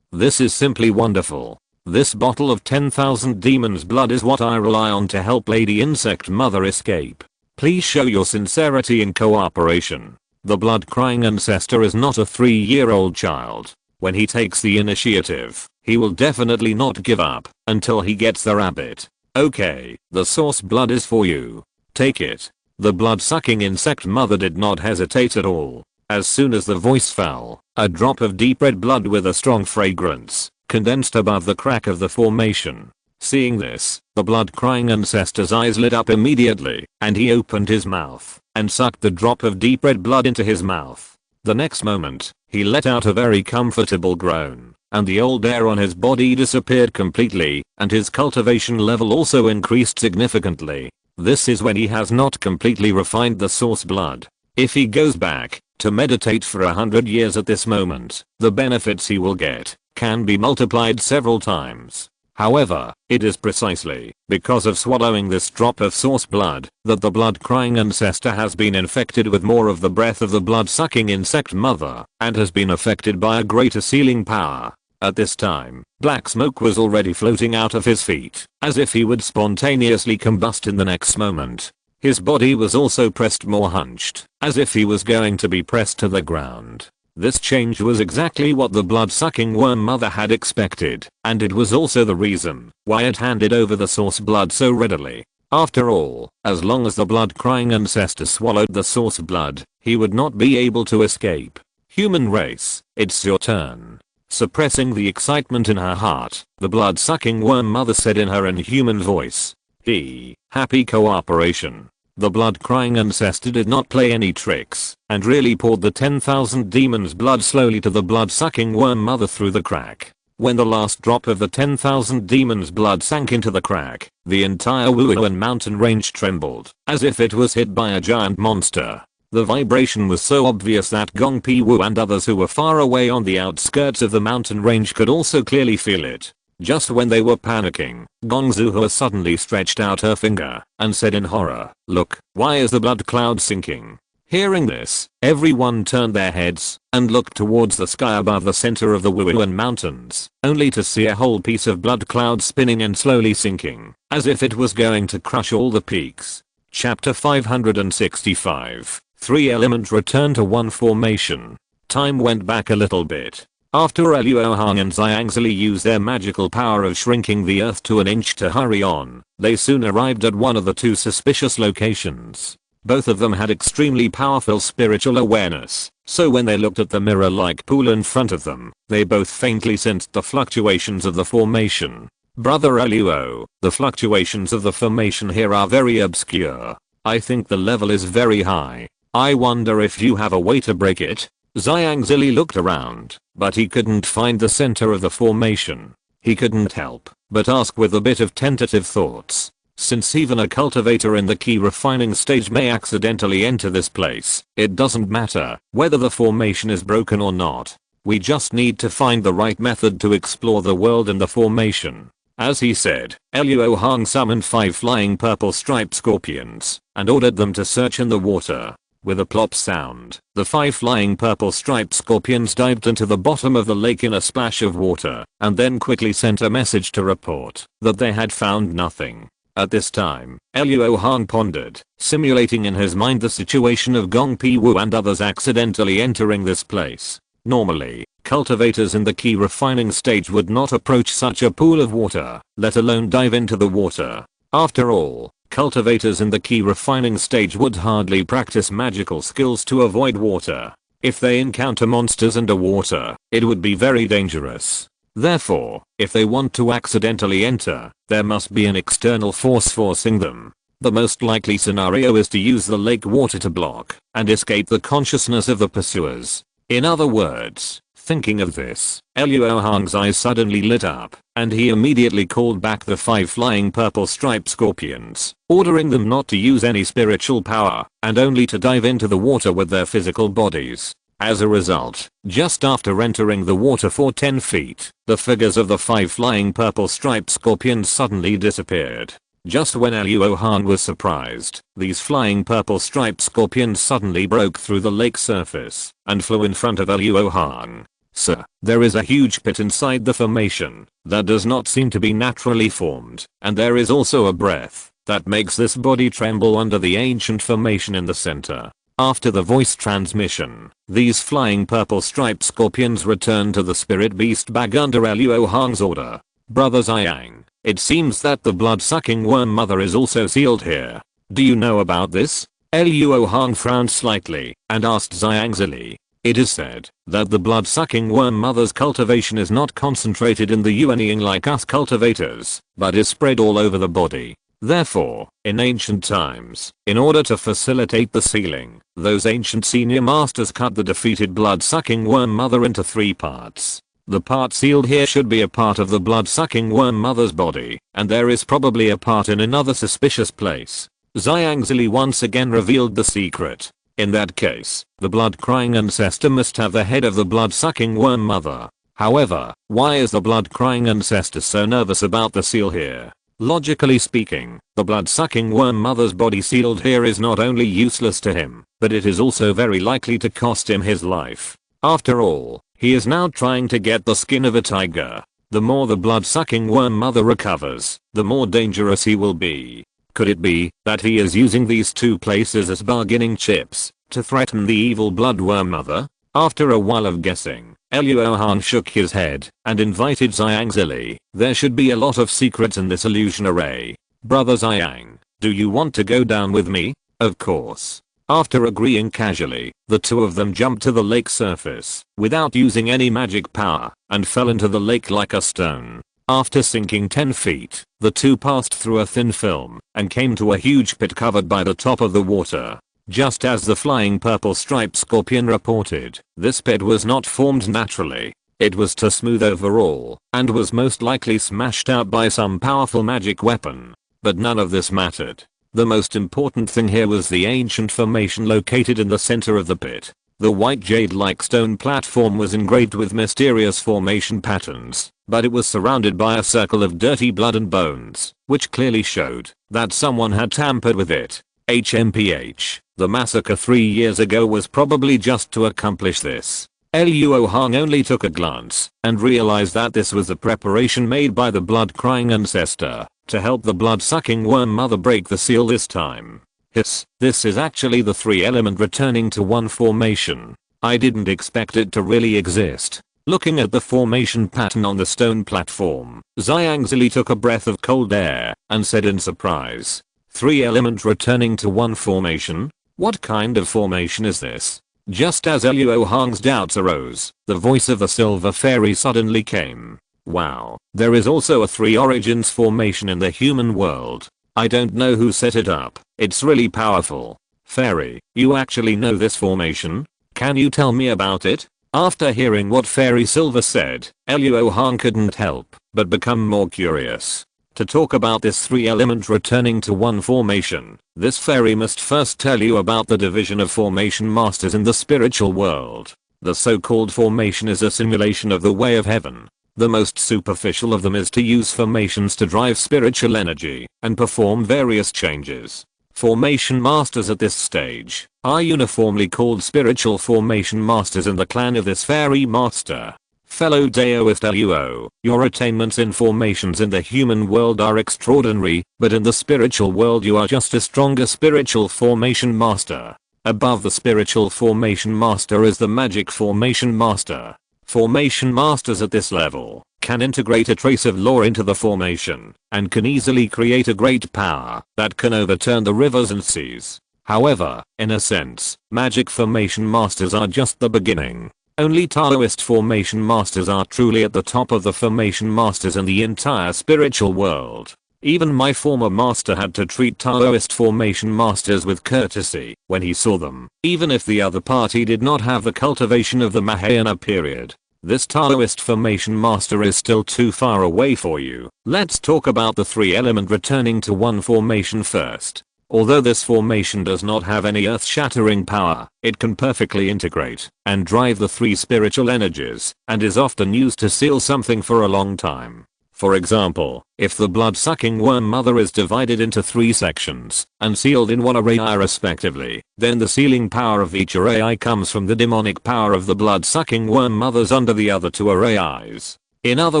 is simply wonderful. This bottle of 10,000 demons blood is what I rely on to help Lady Insect Mother escape. Please show your sincerity in cooperation. The blood crying ancestor is not a 3-year-old child. When he takes the initiative, he will definitely not give up until he gets the rabbit. Okay, the source blood is for you. Take it. The blood-sucking insect mother did not hesitate at all. As soon as the voice fell, a drop of deep red blood with a strong fragrance condensed above the crack of the formation. Seeing this, the blood-crying ancestor's eyes lit up immediately, and he opened his mouth and sucked the drop of deep red blood into his mouth. The next moment, he let out a very comfortable groan, and the old air on his body disappeared completely, and his cultivation level also increased significantly. This is when he has not completely refined the source blood. If he goes back to meditate for 100 years at this moment, the benefits he will get can be multiplied several times. However, it is precisely because of swallowing this drop of source blood that the blood-crying ancestor has been infected with more of the breath of the blood-sucking insect mother and has been affected by a greater sealing power. At this time, black smoke was already floating out of his feet, as if he would spontaneously combust in the next moment. His body was also pressed more hunched, as if he was going to be pressed to the ground. This change was exactly what the blood-sucking worm mother had expected, and it was also the reason why it handed over the source blood so readily. After all, as long as the blood-crying ancestor swallowed the source blood, he would not be able to escape. Human race, it's your turn. Suppressing the excitement in her heart, the blood-sucking worm mother said in her inhuman voice. Happy cooperation. The blood-crying ancestor did not play any tricks, and really poured the 10,000 demons blood slowly to the blood-sucking worm mother through the crack. When the last drop of the 10,000 demons blood sank into the crack, the entire Wuhan mountain range trembled, as if it was hit by a giant monster. The vibration was so obvious that Gong Pi Wu and others who were far away on the outskirts of the mountain range could also clearly feel it. Just when they were panicking, Gong Zuhua suddenly stretched out her finger and said in horror, "Look, why is the blood cloud sinking?" Hearing this, everyone turned their heads and looked towards the sky above the center of the Wuhan mountains, only to see a whole piece of blood cloud spinning and slowly sinking, as if it was going to crush all the peaks. Chapter 565. 3 elements return to one formation. Time went back a little bit. After Luo Hong and Zhangzili used their magical power of shrinking the earth to an inch to hurry on, they soon arrived at one of the two suspicious locations. Both of them had extremely powerful spiritual awareness, so when they looked at the mirror-like pool in front of them, they both faintly sensed the fluctuations of the formation. Brother Luo, the fluctuations of the formation here are very obscure. I think the level is very high. I wonder if you have a way to break it? Zhangzili looked around, but he couldn't find the center of the formation. He couldn't help but ask with a bit of tentative thoughts. Since even a cultivator in the key refining stage may accidentally enter this place, it doesn't matter whether the formation is broken or not. We just need to find the right method to explore the world and the formation. As he said, Luo Hong summoned 5 flying purple striped scorpions and ordered them to search in the water. With a plop sound, the 5 flying purple striped scorpions dived into the bottom of the lake in a splash of water and then quickly sent a message to report that they had found nothing. At this time, Luo Hong pondered, simulating in his mind the situation of Gong Pi Wu and others accidentally entering this place. Normally, cultivators in the key refining stage would not approach such a pool of water, let alone dive into the water. After all, cultivators in the key refining stage would hardly practice magical skills to avoid water. If they encounter monsters underwater, it would be very dangerous. Therefore, if they want to accidentally enter, there must be an external force forcing them. The most likely scenario is to use the lake water to block and escape the consciousness of the pursuers. In other words, thinking of this, Luo Hong's eyes suddenly lit up, and he immediately called back the 5 flying purple striped scorpions, ordering them not to use any spiritual power, and only to dive into the water with their physical bodies. As a result, just after entering the water for 10 feet, the figures of the 5 flying purple striped scorpions suddenly disappeared. Just when Luo Hong was surprised, these flying purple striped scorpions suddenly broke through the lake surface and flew in front of Luo Hong. Sir, there is a huge pit inside the formation that does not seem to be naturally formed, and there is also a breath that makes this body tremble under the ancient formation in the center. After the voice transmission, these flying purple striped scorpions returned to the spirit beast bag under Luo Hong's order. Brother Ziyang, it seems that the blood-sucking worm mother is also sealed here. Do you know about this? Luo Hong frowned slightly and asked Ziyang Zili. It is said that the blood-sucking worm mother's cultivation is not concentrated in the Yuanying like us cultivators, but is spread all over the body. Therefore, in ancient times, in order to facilitate the sealing, those ancient senior masters cut the defeated blood-sucking worm mother into 3 parts. The part sealed here should be a part of the blood-sucking worm mother's body, and there is probably a part in another suspicious place. Ziyang Zili once again revealed the secret. In that case, the blood-crying ancestor must have the head of the blood-sucking worm mother. However, why is the blood-crying ancestor so nervous about the seal here? Logically speaking, the blood-sucking worm mother's body sealed here is not only useless to him, but it is also very likely to cost him his life. After all, he is now trying to get the skin of a tiger. The more the blood-sucking worm mother recovers, the more dangerous he will be. Could it be that he is using these 2 places as bargaining chips to threaten the evil bloodworm mother? After a while of guessing, Luo Hong shook his head and invited Ziyang Zili. There should be a lot of secrets in this illusion array. Brother Ziyang, do you want to go down with me? Of course. After agreeing casually, the 2 of them jumped to the lake surface without using any magic power and fell into the lake like a stone. After sinking 10 feet, the 2 passed through a thin film and came to a huge pit covered by the top of the water. Just as the flying purple striped scorpion reported, this pit was not formed naturally. It was too smooth overall and was most likely smashed out by some powerful magic weapon. But none of this mattered. The most important thing here was the ancient formation located in the center of the pit. The white jade-like stone platform was engraved with mysterious formation patterns, but it was surrounded by a circle of dirty blood and bones, which clearly showed that someone had tampered with it. HMPH, the massacre 3 years ago was probably just to accomplish this. Luo Hong only took a glance and realized that this was a preparation made by the blood-crying ancestor to help the blood-sucking worm mother break the seal this time. Hiss, this is actually the 3-element returning to 1 formation. I didn't expect it to really exist. Looking at the formation pattern on the stone platform, Ziyang Zili took a breath of cold air and said in surprise, 3-element returning to 1 formation? What kind of formation is this? Just as Luo Hong's doubts arose, the voice of the silver fairy suddenly came. Wow, there is also a 3 origins formation in the human world. I don't know who set it up. It's really powerful. Fairy, you actually know this formation? Can you tell me about it? After hearing what Fairy Silver said, Luo Hong couldn't help but become more curious. To talk about this 3-element returning to 1 formation, this fairy must first tell you about the division of formation masters in the spiritual world. The so-called formation is a simulation of the way of heaven. The most superficial of them is to use formations to drive spiritual energy and perform various changes. Formation masters at this stage are uniformly called spiritual formation masters in the clan of this fairy master. Fellow Daoist Luo, your attainments in formations in the human world are extraordinary, but in the spiritual world you are just a stronger spiritual formation master. Above the spiritual formation master is the magic formation master. Formation masters at this level can integrate a trace of lore into the formation and can easily create a great power that can overturn the rivers and seas. However, in a sense, magic formation masters are just the beginning. Only Taoist formation masters are truly at the top of the formation masters in the entire spiritual world. Even my former master had to treat Taoist formation masters with courtesy when he saw them, even if the other party did not have the cultivation of the Mahayana period. This Taoist formation master is still too far away for you. Let's talk about the 3-element returning to 1 formation first. Although this formation does not have any earth-shattering power, it can perfectly integrate and drive the three spiritual energies and is often used to seal something for a long time. For example, if the blood-sucking worm mother is divided into 3 sections and sealed in one array respectively, then the sealing power of each array comes from the demonic power of the blood-sucking worm mothers under the other 2 arrays. In other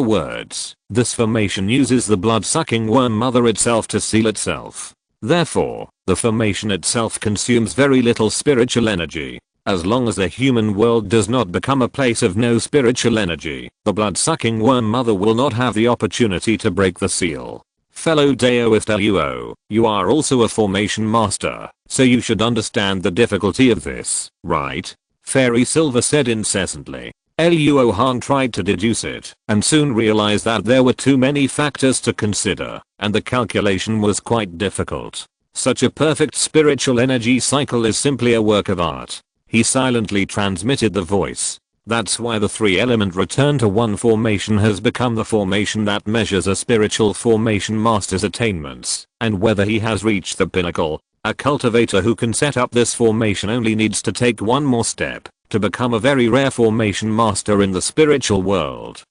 words, this formation uses the blood-sucking worm mother itself to seal itself. Therefore, the formation itself consumes very little spiritual energy. As long as the human world does not become a place of no spiritual energy, the blood-sucking worm mother will not have the opportunity to break the seal. Fellow Daoist Luo, you are also a formation master, so you should understand the difficulty of this, right? Fairy Silver said incessantly. Luo Hong tried to deduce it, and soon realized that there were too many factors to consider, and the calculation was quite difficult. Such a perfect spiritual energy cycle is simply a work of art. He silently transmitted the voice. That's why the 3-element return to one formation has become the formation that measures a spiritual formation master's attainments, and whether he has reached the pinnacle. A cultivator who can set up this formation only needs to take one more step to become a very rare formation master in the spiritual world.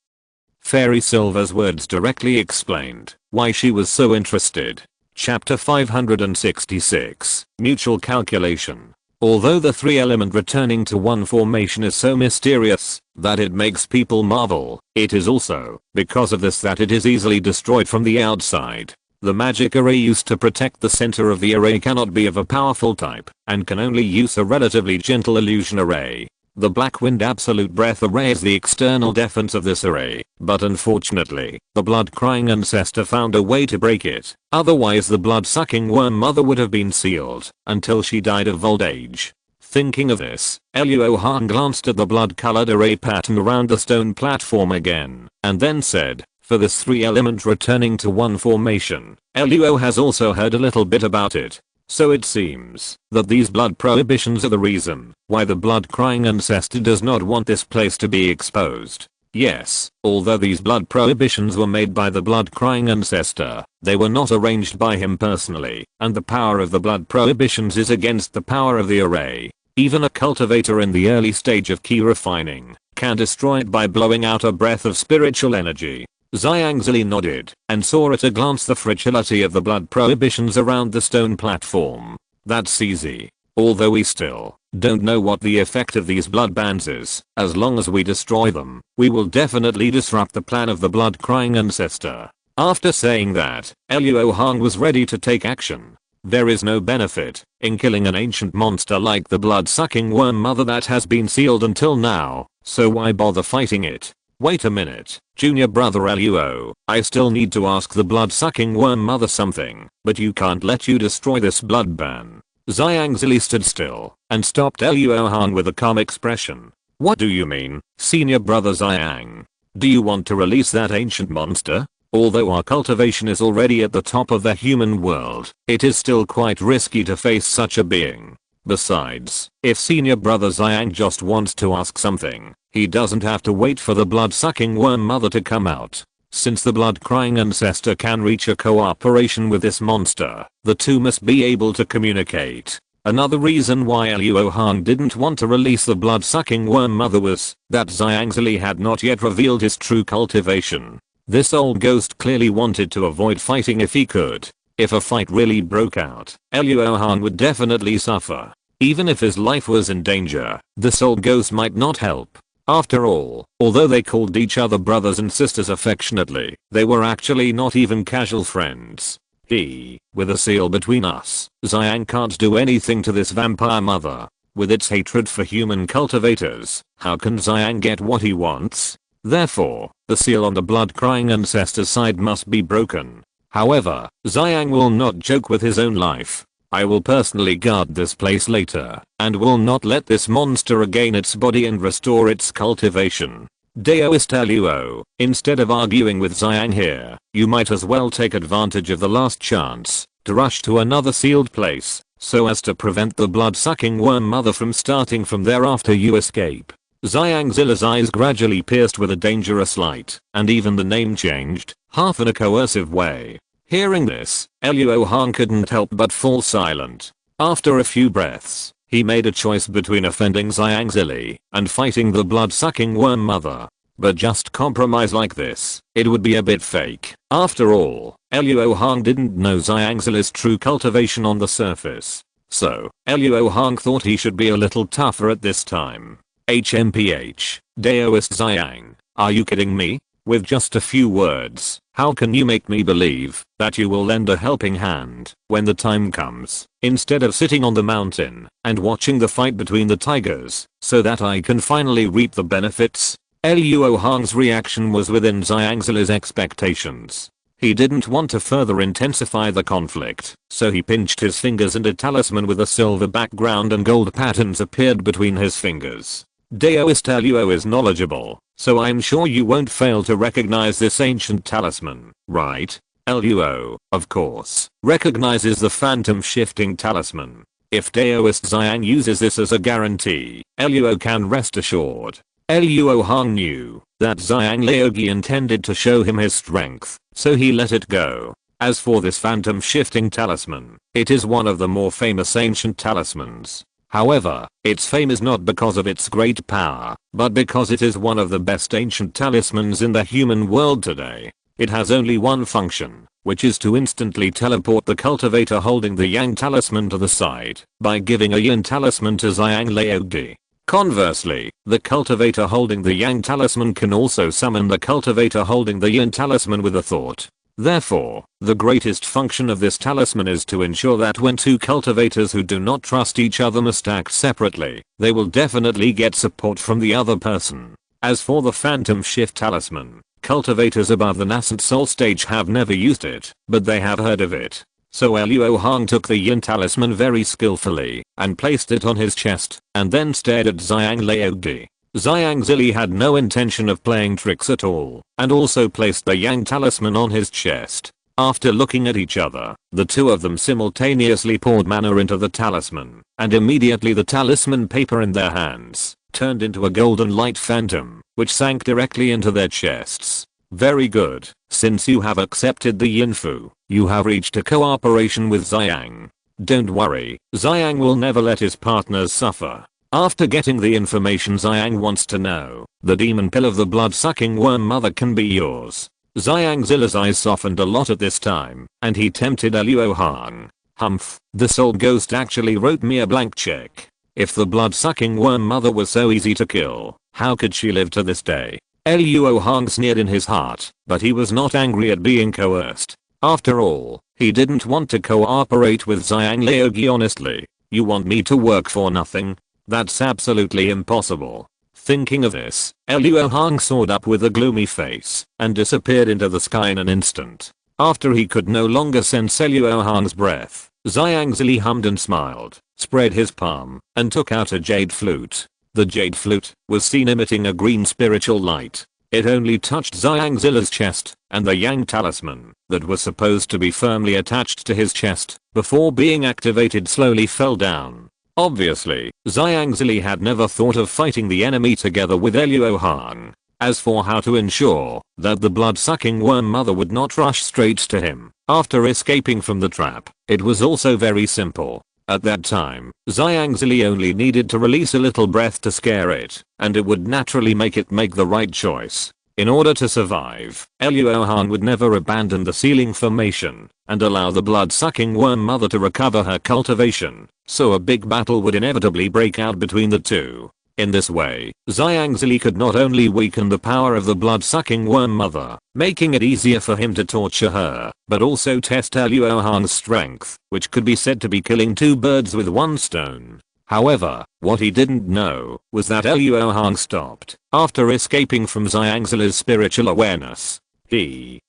Fairy Silver's words directly explained why she was so interested. Chapter 566, Mutual Calculation. Although the 3-element returning to one formation is so mysterious that it makes people marvel, it is also because of this that it is easily destroyed from the outside. The magic array used to protect the center of the array cannot be of a powerful type and can only use a relatively gentle illusion array. The Black Wind Absolute Breath array is the external defense of this array, but unfortunately, the blood-crying ancestor found a way to break it. Otherwise the blood-sucking worm mother would have been sealed until she died of old age. Thinking of this, Luo Hong glanced at the blood-colored array pattern around the stone platform again, and then said, for this 3-element returning to one formation, Luo has also heard a little bit about it. So it seems that these blood prohibitions are the reason why the blood-crying ancestor does not want this place to be exposed. Yes, although these blood prohibitions were made by the blood-crying ancestor, they were not arranged by him personally, and the power of the blood prohibitions is against the power of the array. Even a cultivator in the early stage of key refining can destroy it by blowing out a breath of spiritual energy. Zhang nodded and saw at a glance the fragility of the blood prohibitions around the stone platform. That's easy. Although we still don't know what the effect of these blood bans is, as long as we destroy them, we will definitely disrupt the plan of the blood-crying ancestor. After saying that, Luo Hong was ready to take action. There is no benefit in killing an ancient monster like the blood-sucking worm mother that has been sealed until now, so why bother fighting it? Wait a minute, junior brother Luo, I still need to ask the blood-sucking worm mother something, but you can't let you destroy this blood ban. Zhang stood still and stopped Luo Hong with a calm expression. What do you mean, senior brother Zhang? Do you want to release that ancient monster? Although our cultivation is already at the top of the human world, it is still quite risky to face such a being. Besides, if senior brother Zhang just wants to ask something, he doesn't have to wait for the blood-sucking worm mother to come out. Since the blood-crying ancestor can reach a cooperation with this monster, the two must be able to communicate. Another reason why Luo Hong didn't want to release the blood-sucking worm mother was that Zhang had not yet revealed his true cultivation. This old ghost clearly wanted to avoid fighting if he could. If a fight really broke out, Luo Hong would definitely suffer. Even if his life was in danger, this old ghost might not help. After all, although they called each other brothers and sisters affectionately, they were actually not even casual friends. With a seal between us, Zhang can't do anything to this vampire mother. With its hatred for human cultivators, how can Zhang get what he wants? Therefore, the seal on the blood-crying ancestor's side must be broken. However, Zhang will not joke with his own life. I will personally guard this place later, and will not let this monster regain its body and restore its cultivation. Daoist Luo, instead of arguing with Zhang here, you might as well take advantage of the last chance to rush to another sealed place, so as to prevent the blood-sucking worm mother from starting from there after you escape. Zhang's eyes gradually pierced with a dangerous light, and even the name changed, half in a coercive way. Hearing this, Luo Hong couldn't help but fall silent. After a few breaths, he made a choice between offending Zhang and fighting the blood-sucking worm mother. But just compromise like this, it would be a bit fake. After all, Luo Hong didn't know Zhang's true cultivation on the surface. So, Luo Hong thought he should be a little tougher at this time. HMPH, Daoist Zhang, are you kidding me? With just a few words, how can you make me believe that you will lend a helping hand when the time comes, instead of sitting on the mountain and watching the fight between the tigers so that I can finally reap the benefits? Luo Hong's reaction was within Zhang's expectations. He didn't want to further intensify the conflict, so he pinched his fingers and a talisman with a silver background and gold patterns appeared between his fingers. Daoist Luo is knowledgeable, so I'm sure you won't fail to recognize this ancient talisman, right? Luo, of course, recognizes the phantom shifting talisman. If Daoist Zhang uses this as a guarantee, Luo can rest assured. Luo Hong knew that Zhang Laogi intended to show him his strength, so he let it go. As for this phantom shifting talisman, it is one of the more famous ancient talismans. However, its fame is not because of its great power, but because it is one of the best ancient talismans in the human world today. It has only one function, which is to instantly teleport the cultivator holding the Yang talisman to the side by giving a Yin talisman to Zhang Laogi. Conversely, the cultivator holding the Yang talisman can also summon the cultivator holding the Yin talisman with a thought. Therefore, the greatest function of this talisman is to ensure that when two cultivators who do not trust each other must act separately, they will definitely get support from the other person. As for the phantom shift talisman, cultivators above the nascent soul stage have never used it, but they have heard of it. So Luo Hong took the Yin talisman very skillfully and placed it on his chest and then stared at Zhang Laogi. Zhang had no intention of playing tricks at all and also placed the Yang talisman on his chest. After looking at each other, the two of them simultaneously poured mana into the talisman, and immediately the talisman paper in their hands turned into a golden light phantom, which sank directly into their chests. Very good, since you have accepted the Yinfu, you have reached a cooperation with Zhang. Don't worry, Zhang will never let his partners suffer. After getting the information Zhang wants to know, the demon pill of the blood-sucking worm mother can be yours. Zhang's eyes softened a lot at this time, and he tempted Luo Hong. Humph, the soul ghost actually wrote me a blank check. If the blood-sucking worm mother was so easy to kill, how could she live to this day? Luo Hong sneered in his heart, but he was not angry at being coerced. After all, he didn't want to cooperate with Zhang Laogi honestly. You want me to work for nothing? That's absolutely impossible. Thinking of this, Luo Hong soared up with a gloomy face and disappeared into the sky in an instant. After he could no longer sense Luo Hong's breath, Zhang hummed and smiled, spread his palm, and took out a jade flute. The jade flute was seen emitting a green spiritual light. It only touched Zhang's chest, and the Yang talisman, that was supposed to be firmly attached to his chest, before being activated slowly fell down. Obviously, Zhang had never thought of fighting the enemy together with Luo Hong. As for how to ensure that the blood-sucking worm mother would not rush straight to him after escaping from the trap, it was also very simple. At that time, Zhang only needed to release a little breath to scare it, and it would naturally make it make the right choice. In order to survive, Luo Hong would never abandon the sealing formation and allow the blood-sucking worm mother to recover her cultivation, so a big battle would inevitably break out between the two. In this way, Zhang could not only weaken the power of the blood-sucking worm mother, making it easier for him to torture her, but also test Luo Hong's strength, which could be said to be killing two birds with one stone. However, what he didn't know was that Luo Hong stopped after escaping from Zhang's spiritual awareness.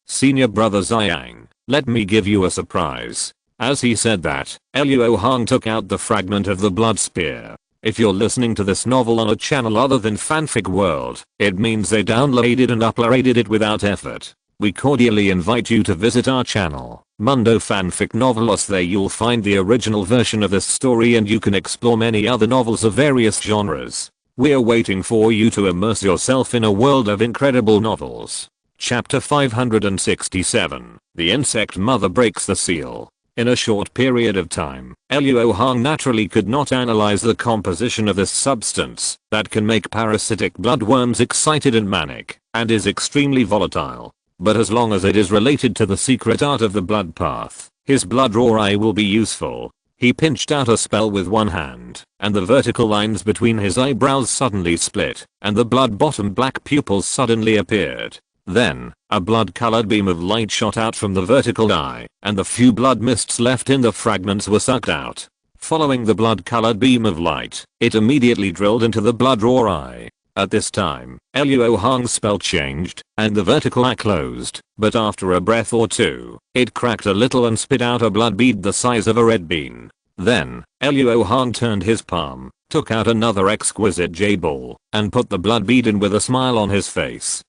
Senior brother Zhang, let me give you a surprise. As he said that, Luo Hong took out the fragment of the blood spear. If you're listening to this novel on a channel other than Fanfic World, it means they downloaded and uploaded it without effort. We cordially invite you to visit our channel, Mundo Fanfic Novelos. There you'll find the original version of this story and you can explore many other novels of various genres. We're waiting for you to immerse yourself in a world of incredible novels. Chapter 567. The insect mother breaks the seal. In a short period of time, Luo Hong naturally could not analyze the composition of this substance that can make parasitic bloodworms excited and manic, and is extremely volatile. But as long as it is related to the secret art of the blood path, his blood raw eye will be useful. He pinched out a spell with one hand, and the vertical lines between his eyebrows suddenly split, and the blood-bottom black pupils suddenly appeared. Then, a blood-colored beam of light shot out from the vertical eye, and the few blood mists left in the fragments were sucked out. Following the blood-colored beam of light, it immediately drilled into the blood-raw eye. At this time, Luo Hong's spell changed, and the vertical eye closed, but after a breath or two, it cracked a little and spit out a blood bead the size of a red bean. Then, Luo Hong turned his palm, took out another exquisite jade ball, and put the blood bead in with a smile on his face.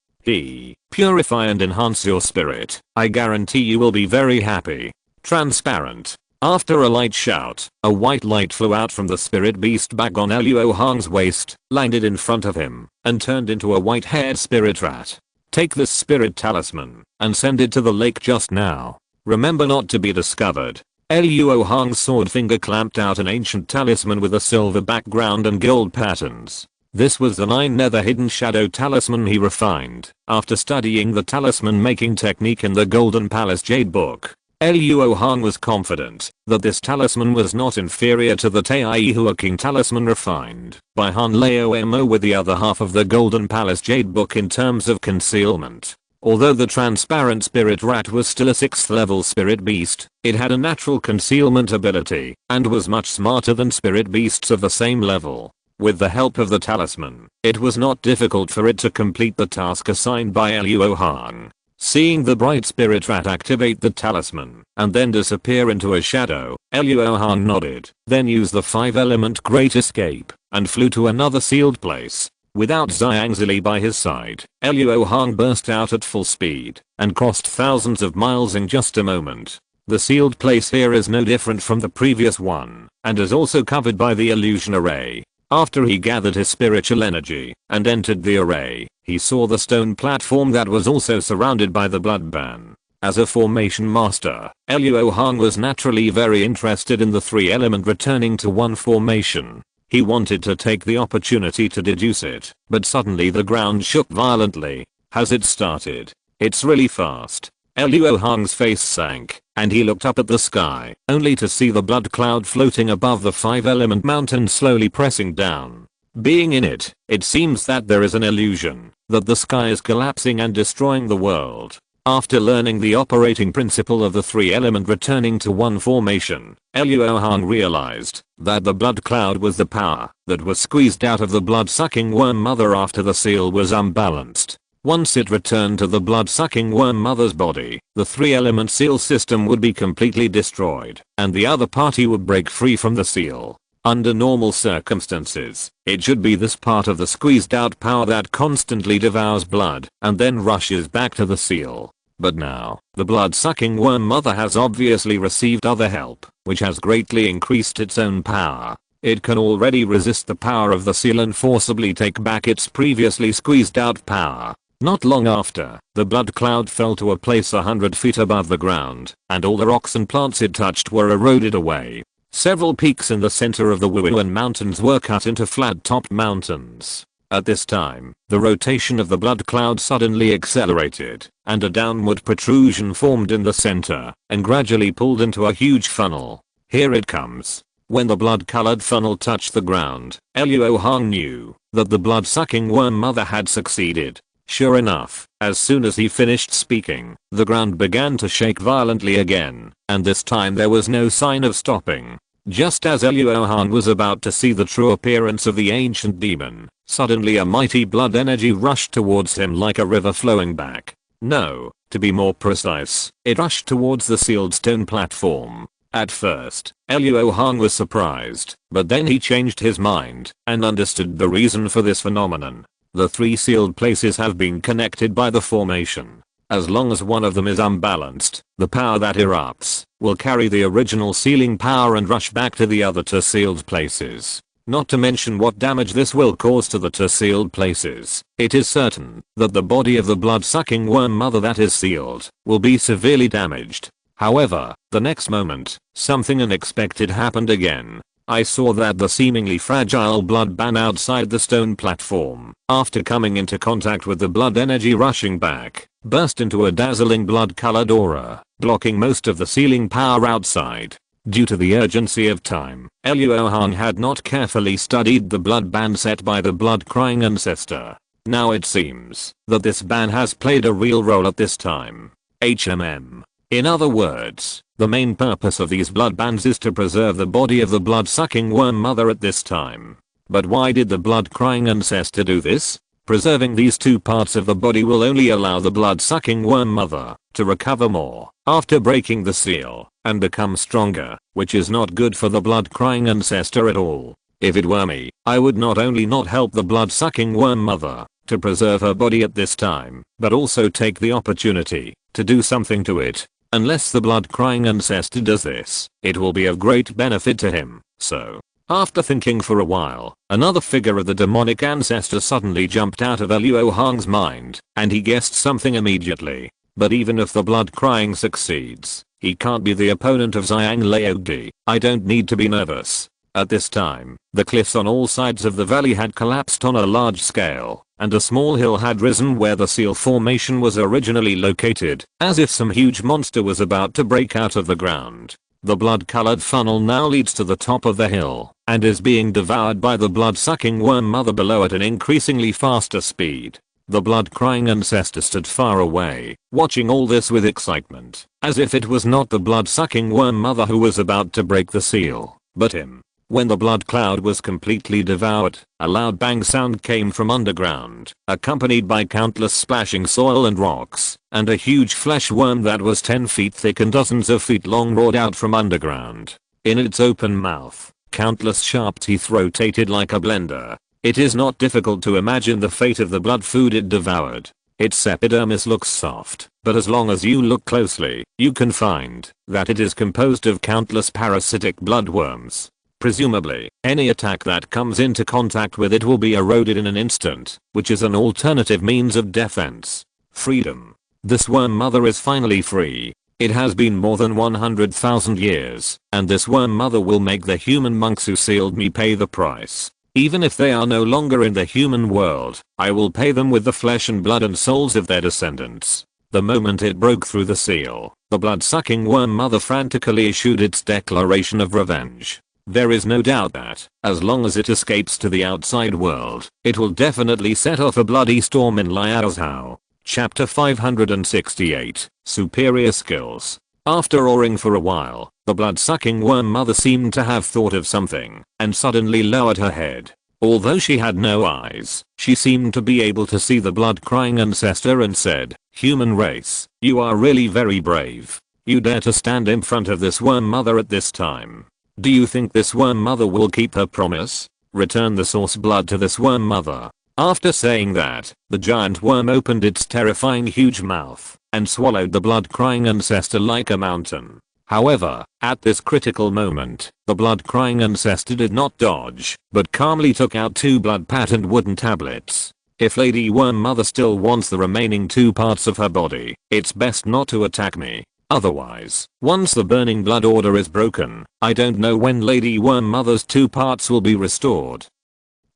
Purify and enhance your spirit. I guarantee you will be very happy. Transparent. After a light shout, a white light flew out from the spirit beast bag on Luo Hong's waist, landed in front of him, and turned into a white-haired spirit rat. Take this spirit talisman, and send it to the lake just now. Remember not to be discovered. Luo Hong's sword finger clamped out an ancient talisman with a silver background and gold patterns. This was the 9 nether hidden shadow talisman he refined after studying the talisman making technique in the Golden Palace Jade book. Luo Hong was confident that this talisman was not inferior to the Tei Hua King talisman refined by Han Lao Mo with the other half of the Golden Palace Jade book in terms of concealment. Although the transparent spirit rat was still a 6th level spirit beast, it had a natural concealment ability and was much smarter than spirit beasts of the same level. With the help of the talisman, it was not difficult for it to complete the task assigned by Luo Hong. Seeing the bright spirit rat activate the talisman and then disappear into a shadow, Luo Hong nodded, then used the 5-element Great Escape and flew to another sealed place. Without Xiang Zili by his side, Luo Hong burst out at full speed and crossed thousands of miles in just a moment. The sealed place here is no different from the previous one and is also covered by the illusion array. After he gathered his spiritual energy and entered the array, he saw the stone platform that was also surrounded by the blood ban. As a formation master, Luo Hong was naturally very interested in the 3-element returning to 1 formation. He wanted to take the opportunity to deduce it, but suddenly the ground shook violently. Has it started? It's really fast. Luo Hong's face sank, and he looked up at the sky, only to see the blood cloud floating above the 5-element mountain slowly pressing down. Being in it, it seems that there is an illusion that the sky is collapsing and destroying the world. After learning the operating principle of the 3-element returning to 1 formation, Luo Hong realized that the blood cloud was the power that was squeezed out of the blood-sucking worm mother after the seal was unbalanced. Once it returned to the blood-sucking worm mother's body, the 3-element seal system would be completely destroyed, and the other party would break free from the seal. Under normal circumstances, it should be this part of the squeezed out power that constantly devours blood and then rushes back to the seal. But now, the blood-sucking worm mother has obviously received other help, which has greatly increased its own power. It can already resist the power of the seal and forcibly take back its previously squeezed out power. Not long after, the blood cloud fell to a place 100 feet above the ground, and all the rocks and plants it touched were eroded away. Several peaks in the center of the Wuhan Mountains were cut into flat-topped mountains. At this time, the rotation of the blood cloud suddenly accelerated, and a downward protrusion formed in the center, and gradually pulled into a huge funnel. Here it comes. When the blood-colored funnel touched the ground, Luo Hong knew that the blood-sucking worm mother had succeeded. Sure enough, as soon as he finished speaking, the ground began to shake violently again, and this time there was no sign of stopping. Just as Luo Hong was about to see the true appearance of the ancient demon, suddenly a mighty blood energy rushed towards him like a river flowing back. No, to be more precise, it rushed towards the sealed stone platform. At first, Luo Hong was surprised, but then he changed his mind and understood the reason for this phenomenon. The 3 sealed places have been connected by the formation. As long as one of them is unbalanced, the power that erupts will carry the original sealing power and rush back to the other 2 sealed places. not to mention what damage this will cause to the sealed places. It is certain that the body of the blood-sucking worm mother that is sealed will be severely damaged. However, the next moment, something unexpected happened again. I saw that the seemingly fragile blood band outside the stone platform, after coming into contact with the blood energy rushing back, burst into a dazzling blood-colored aura, blocking most of the sealing power outside. Due to the urgency of time, Luo Hong had not carefully studied the blood band set by the blood-crying ancestor. Now it seems that this ban has played a real role at this time. In other words, the main purpose of these blood bands is to preserve the body of the blood-sucking worm mother at this time. But why did the blood-crying ancestor do this? Preserving these two parts of the body will only allow the blood-sucking worm mother to recover more after breaking the seal and become stronger, which is not good for the blood-crying ancestor at all. If it were me, I would not only not help the blood-sucking worm mother to preserve her body at this time, but also take the opportunity to do something to it. Unless the blood-crying ancestor does this, it will be of great benefit to him. So, after thinking for a while, another figure of the demonic ancestor suddenly jumped out of Luo Hong's mind, and he guessed something immediately. But even if the blood-crying succeeds, he can't be the opponent of Xiang Laodi. I don't need to be nervous. At this time, the cliffs on all sides of the valley had collapsed on a large scale, and a small hill had risen where the seal formation was originally located, as if some huge monster was about to break out of the ground. The blood-colored funnel now leads to the top of the hill, and is being devoured by the blood-sucking worm mother below at an increasingly faster speed. The blood-crying ancestor stood far away, watching all this with excitement, as if it was not the blood-sucking worm mother who was about to break the seal, but him. When the blood cloud was completely devoured, a loud bang sound came from underground, accompanied by countless splashing soil and rocks, and a huge flesh worm that was 10 feet thick and dozens of feet long roared out from underground. In its open mouth, countless sharp teeth rotated like a blender. It is not difficult to imagine the fate of the blood food it devoured. Its epidermis looks soft, but as long as you look closely, you can find that it is composed of countless parasitic bloodworms. Presumably, any attack that comes into contact with it will be eroded in an instant, which is an alternative means of defense. Freedom. This worm mother is finally free. It has been more than 100,000 years, and this worm mother will make the human monks who sealed me pay the price. Even if they are no longer in the human world, I will pay them with the flesh and blood and souls of their descendants. The moment it broke through the seal, the blood-sucking worm mother frantically issued its declaration of revenge. There is no doubt that, as long as it escapes to the outside world, it will definitely set off a bloody storm in Liaozhou. Chapter 568, Superior Skills. After roaring for a while, the blood-sucking worm mother seemed to have thought of something, and suddenly lowered her head. Although she had no eyes, she seemed to be able to see the blood-crying ancestor and said, "Human race, you are really very brave. You dare to stand in front of this worm mother at this time. Do you think this worm mother will keep her promise? Return the source blood to this worm mother." After saying that, the giant worm opened its terrifying huge mouth and swallowed the blood-crying ancestor like a mountain. However, at this critical moment, the blood-crying ancestor did not dodge, but calmly took out 2 blood-patterned wooden tablets. If Lady Worm Mother still wants the remaining 2 parts of her body, it's best not to attack me. Otherwise, once the burning blood order is broken, I don't know when Lady Worm Mother's 2 parts will be restored.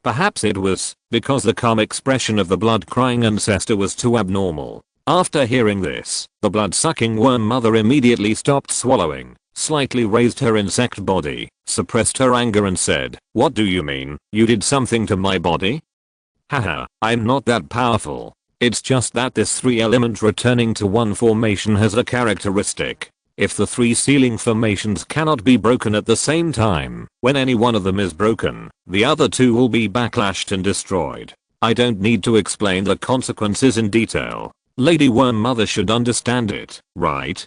Perhaps it was because the calm expression of the blood-crying ancestor was too abnormal. After hearing this, the blood-sucking worm mother immediately stopped swallowing, slightly raised her insect body, suppressed her anger and said, "What do you mean? You did something to my body?" Haha, I'm not that powerful. It's just that this 3-element returning to one formation has a characteristic. If the 3 sealing formations cannot be broken at the same time, when any one of them is broken, the other 2 will be backlashed and destroyed. I don't need to explain the consequences in detail. Lady Worm Mother should understand it, right?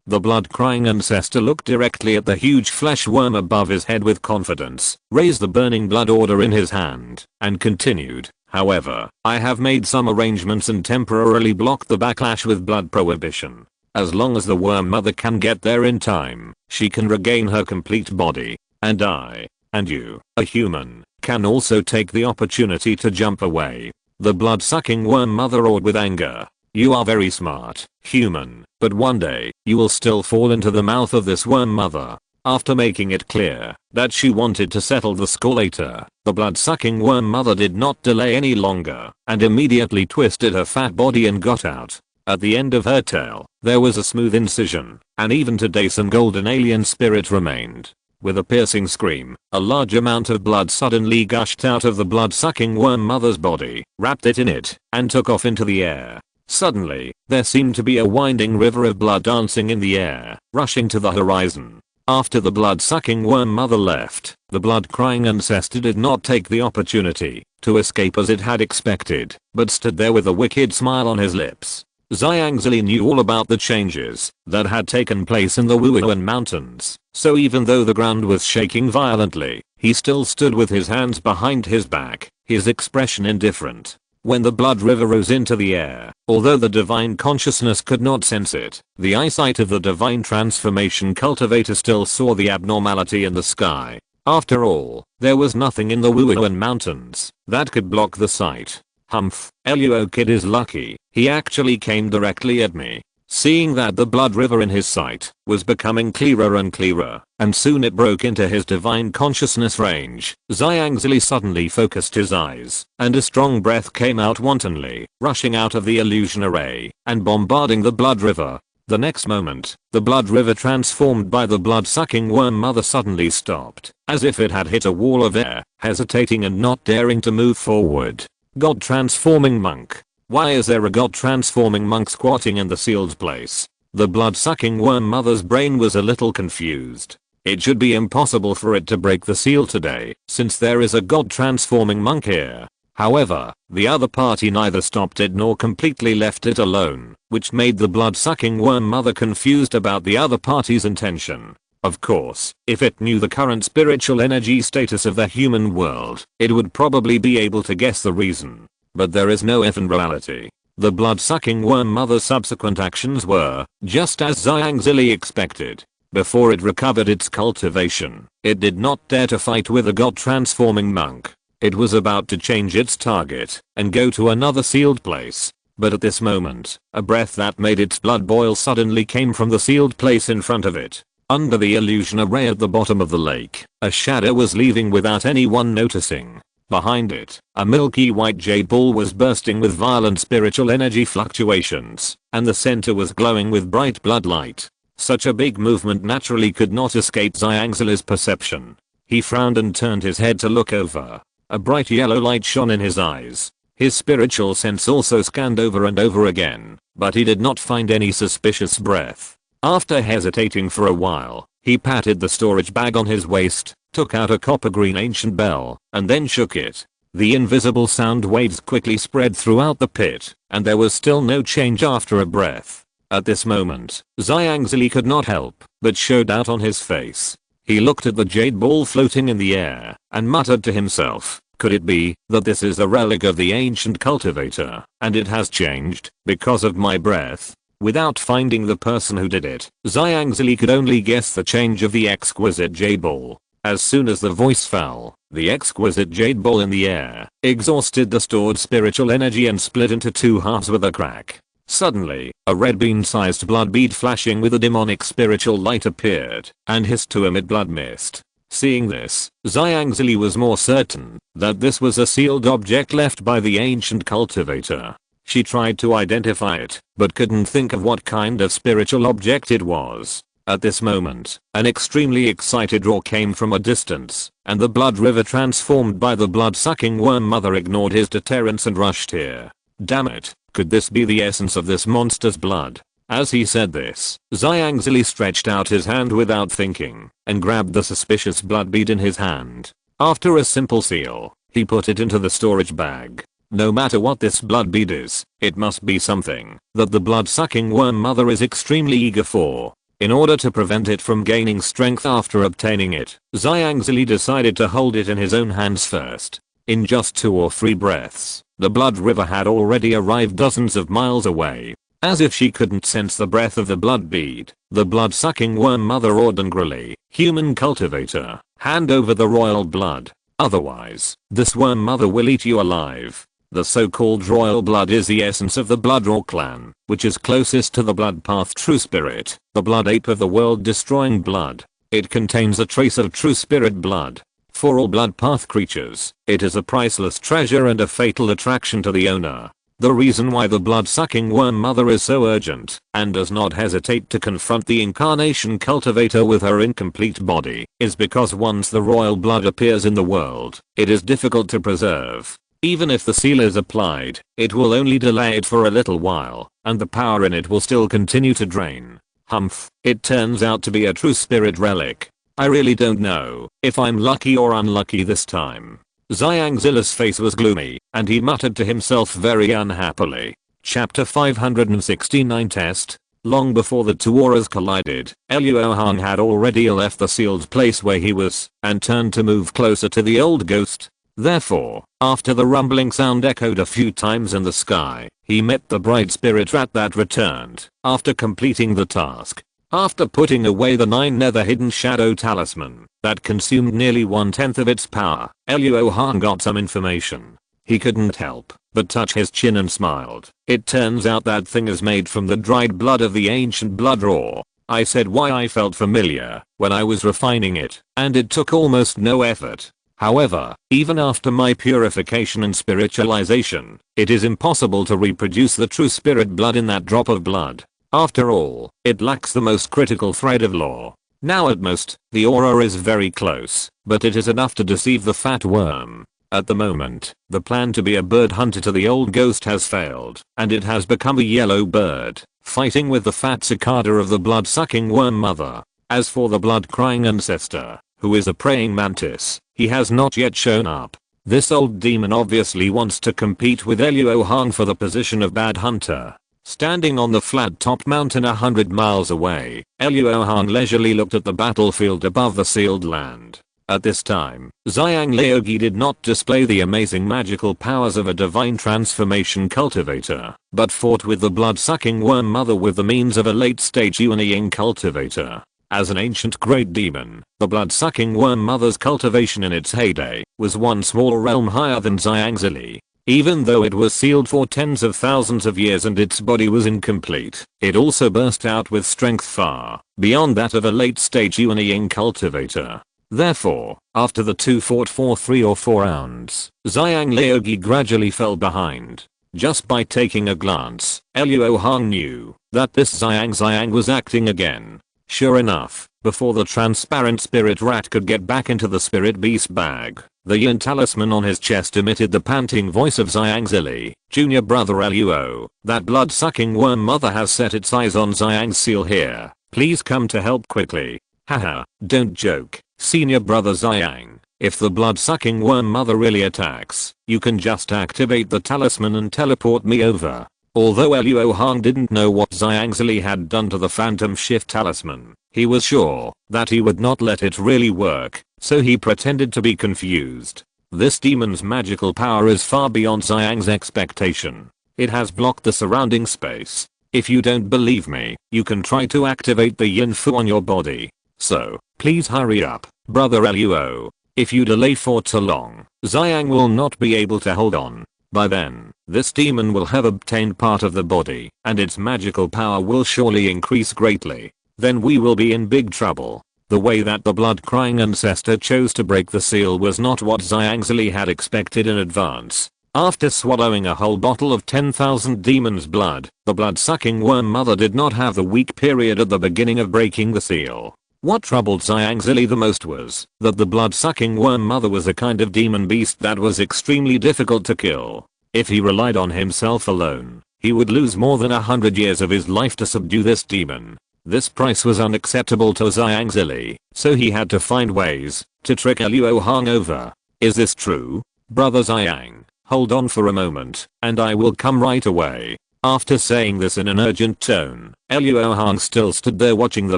The blood-crying ancestor looked directly at the huge flesh worm above his head with confidence, raised the burning blood order in his hand, and continued, "However, I have made some arrangements and temporarily blocked the backlash with blood prohibition. As long as the worm mother can get there in time, she can regain her complete body, and I and you, a human, can also take the opportunity to jump away. The blood-sucking worm mother roared with anger. You are very smart, human, but one day, you will still fall into the mouth of this worm mother. After making it clear that she wanted to settle the score later, the blood-sucking worm mother did not delay any longer and immediately twisted her fat body and got out. At the end of her tail, there was a smooth incision, and even today some golden alien spirit remained. With a piercing scream, a large amount of blood suddenly gushed out of the blood-sucking worm mother's body, wrapped it in it, and took off into the air. Suddenly, there seemed to be a winding river of blood dancing in the air, rushing to the horizon. After the blood-sucking worm mother left, the blood-crying ancestor did not take the opportunity to escape as it had expected, but stood there with a wicked smile on his lips. Xiangzi knew all about the changes that had taken place in the Wuhan Mountains, so even though the ground was shaking violently, he still stood with his hands behind his back, his expression indifferent. When the blood river rose into the air, although the divine consciousness could not sense it, the eyesight of the divine transformation cultivator still saw the abnormality in the sky. After all, there was nothing in the Wuhan Mountains that could block the sight. Humph, Luo kid is lucky, he actually came directly at me. Seeing that the blood river in his sight was becoming clearer and clearer, and soon it broke into his divine consciousness range, Xiangzi suddenly focused his eyes, and a strong breath came out wantonly, rushing out of the illusion array, and bombarding the blood river. The next moment, the blood river transformed by the blood-sucking worm mother suddenly stopped, as if it had hit a wall of air, hesitating and not daring to move forward. God transforming monk. Why is there a god transforming monk squatting in the sealed place? The blood-sucking worm mother's brain was a little confused. It should be impossible for it to break the seal today, since there is a god transforming monk here. However, the other party neither stopped it nor completely left it alone, which made the blood-sucking worm mother confused about the other party's intention. Of course, if it knew the current spiritual energy status of the human world, it would probably be able to guess the reason. But there is no if in reality. The blood-sucking worm mother's subsequent actions were just as Xiangzi expected. Before it recovered its cultivation, it did not dare to fight with a god-transforming monk. It was about to change its target and go to another sealed place. But at this moment, a breath that made its blood boil suddenly came from the sealed place in front of it. Under the illusion array at the bottom of the lake, a shadow was leaving without anyone noticing. Behind it, a milky white jade ball was bursting with violent spiritual energy fluctuations, and the center was glowing with bright blood light. Such a big movement naturally could not escape Xiangzi's perception. He frowned and turned his head to look over. A bright yellow light shone in his eyes. His spiritual sense also scanned over and over again, but he did not find any suspicious breath. After hesitating for a while, he patted the storage bag on his waist, took out a copper green ancient bell, and then shook it. The invisible sound waves quickly spread throughout the pit, and there was still no change after a breath. At this moment, Xiangzi could not help but show doubt on his face. He looked at the jade ball floating in the air, and muttered to himself, could it be that this is a relic of the ancient cultivator, and it has changed because of my breath? Without finding the person who did it, Xiangzi could only guess the change of the exquisite jade ball. As soon as the voice fell, the exquisite jade ball in the air exhausted the stored spiritual energy and split into two halves with a crack. Suddenly, a red bean-sized blood bead flashing with a demonic spiritual light appeared and hissed to emit blood mist. Seeing this, Xiangzi was more certain that this was a sealed object left by the ancient cultivator. She tried to identify it, but couldn't think of what kind of spiritual object it was. At this moment, an extremely excited roar came from a distance, and the blood river transformed by the blood-sucking worm mother ignored his deterrence and rushed here. Damn it, could this be the essence of this monster's blood? As he said this, Xiangzi stretched out his hand without thinking, and grabbed the suspicious blood bead in his hand. After a simple seal, he put it into the storage bag. No matter what this blood bead is, it must be something that the blood-sucking worm mother is extremely eager for. In order to prevent it from gaining strength after obtaining it, Xiangzi decided to hold it in his own hands first. In just 2 or 3 breaths, the blood river had already arrived dozens of miles away. As if she couldn't sense the breath of the blood bead, the blood-sucking worm mother roared angrily, "Human cultivator, Hand over the royal blood. Otherwise, this worm mother will eat you alive. The so-called royal blood is the essence of the blood or clan, which is closest to the blood path true spirit, the blood ape of the world destroying blood. It contains a trace of true spirit blood. For all blood path creatures, it is a priceless treasure and a fatal attraction to the owner. The reason why the blood-sucking worm mother is so urgent and does not hesitate to confront the incarnation cultivator with her incomplete body is because once the royal blood appears in the world, it is difficult to preserve. Even if the seal is applied, it will only delay it for a little while, and the power in it will still continue to drain. Humph, it turns out to be a true spirit relic. I really don't know if I'm lucky or unlucky this time. Xiangzila's face was gloomy, and he muttered to himself very unhappily. Chapter 569 Test. Long before the two auras collided, Luo Hong had already left the sealed place where he was, and turned to move closer to the old ghost. Therefore, after the rumbling sound echoed a few times in the sky, he met the bright spirit rat that returned, after completing the task. After putting away the 9 nether hidden shadow talisman that consumed nearly 1/10 of its power, Luo Hong got some information. He couldn't help but touch his chin and smiled. It turns out that thing is made from the dried blood of the ancient blood raw. I said why I felt familiar when I was refining it, and it took almost no effort. However, even after my purification and spiritualization, it is impossible to reproduce the true spirit blood in that drop of blood. After all, it lacks the most critical thread of law. Now at most, the aura is very close, but it is enough to deceive the fat worm. At the moment, the plan to be a bird hunter to the old ghost has failed, and it has become a yellow bird, fighting with the fat cicada of the blood-sucking worm mother. As for the blood-crying ancestor, who is a praying mantis, he has not yet shown up. This old demon obviously wants to compete with Luo Hong for the position of bad hunter. Standing on the flat-topped mountain 100 miles away, Luo Hong leisurely looked at the battlefield above the sealed land. At this time, Xiang Leogi did not display the amazing magical powers of a divine transformation cultivator, but fought with the blood-sucking worm mother with the means of a late-stage Yuanying cultivator. As an ancient great demon, the blood-sucking worm mother's cultivation in its heyday was one small realm higher than Xiangzili. Even though it was sealed for tens of thousands of years and its body was incomplete, it also burst out with strength far beyond that of a late-stage Yuanying cultivator. Therefore, after the two fought for 3 or 4 rounds, Xiang Leogi gradually fell behind. Just by taking a glance, Luo Hong knew that this Xiang was acting again. Sure enough, before the transparent spirit rat could get back into the spirit beast bag, the yin talisman on his chest emitted the panting voice of Xiangzili. Junior brother Luo, that blood-sucking worm mother has set its eyes on Xiang's seal here. Please come to help quickly. Haha, don't joke, senior brother Xiang. If the blood-sucking worm mother really attacks, you can just activate the talisman and teleport me over. Although Luo Hong didn't know what Xiangzili had done to the phantom shift talisman, he was sure that he would not let it really work, so he pretended to be confused. This demon's magical power is far beyond Xiang's expectation. It has blocked the surrounding space. If you don't believe me, you can try to activate the yin fu on your body. So, please hurry up, brother Luo. If you delay for too long, Xiang will not be able to hold on. By then, this demon will have obtained part of the body, and its magical power will surely increase greatly. Then we will be in big trouble. The way that the blood-crying ancestor chose to break the seal was not what Xiangzili had expected in advance. After swallowing a whole bottle of 10,000 demons' blood, the blood-sucking worm mother did not have the weak period at the beginning of breaking the seal. What troubled Xiangzili the most was that the blood-sucking worm mother was a kind of demon beast that was extremely difficult to kill. If he relied on himself alone, he would lose more than 100 years of his life to subdue this demon. This price was unacceptable to Xiangzili, so he had to find ways to trick Luo Hong over. Is this true? Brother Xiang, hold on for a moment, and I will come right away. After saying this in an urgent tone, Luo Hong still stood there watching the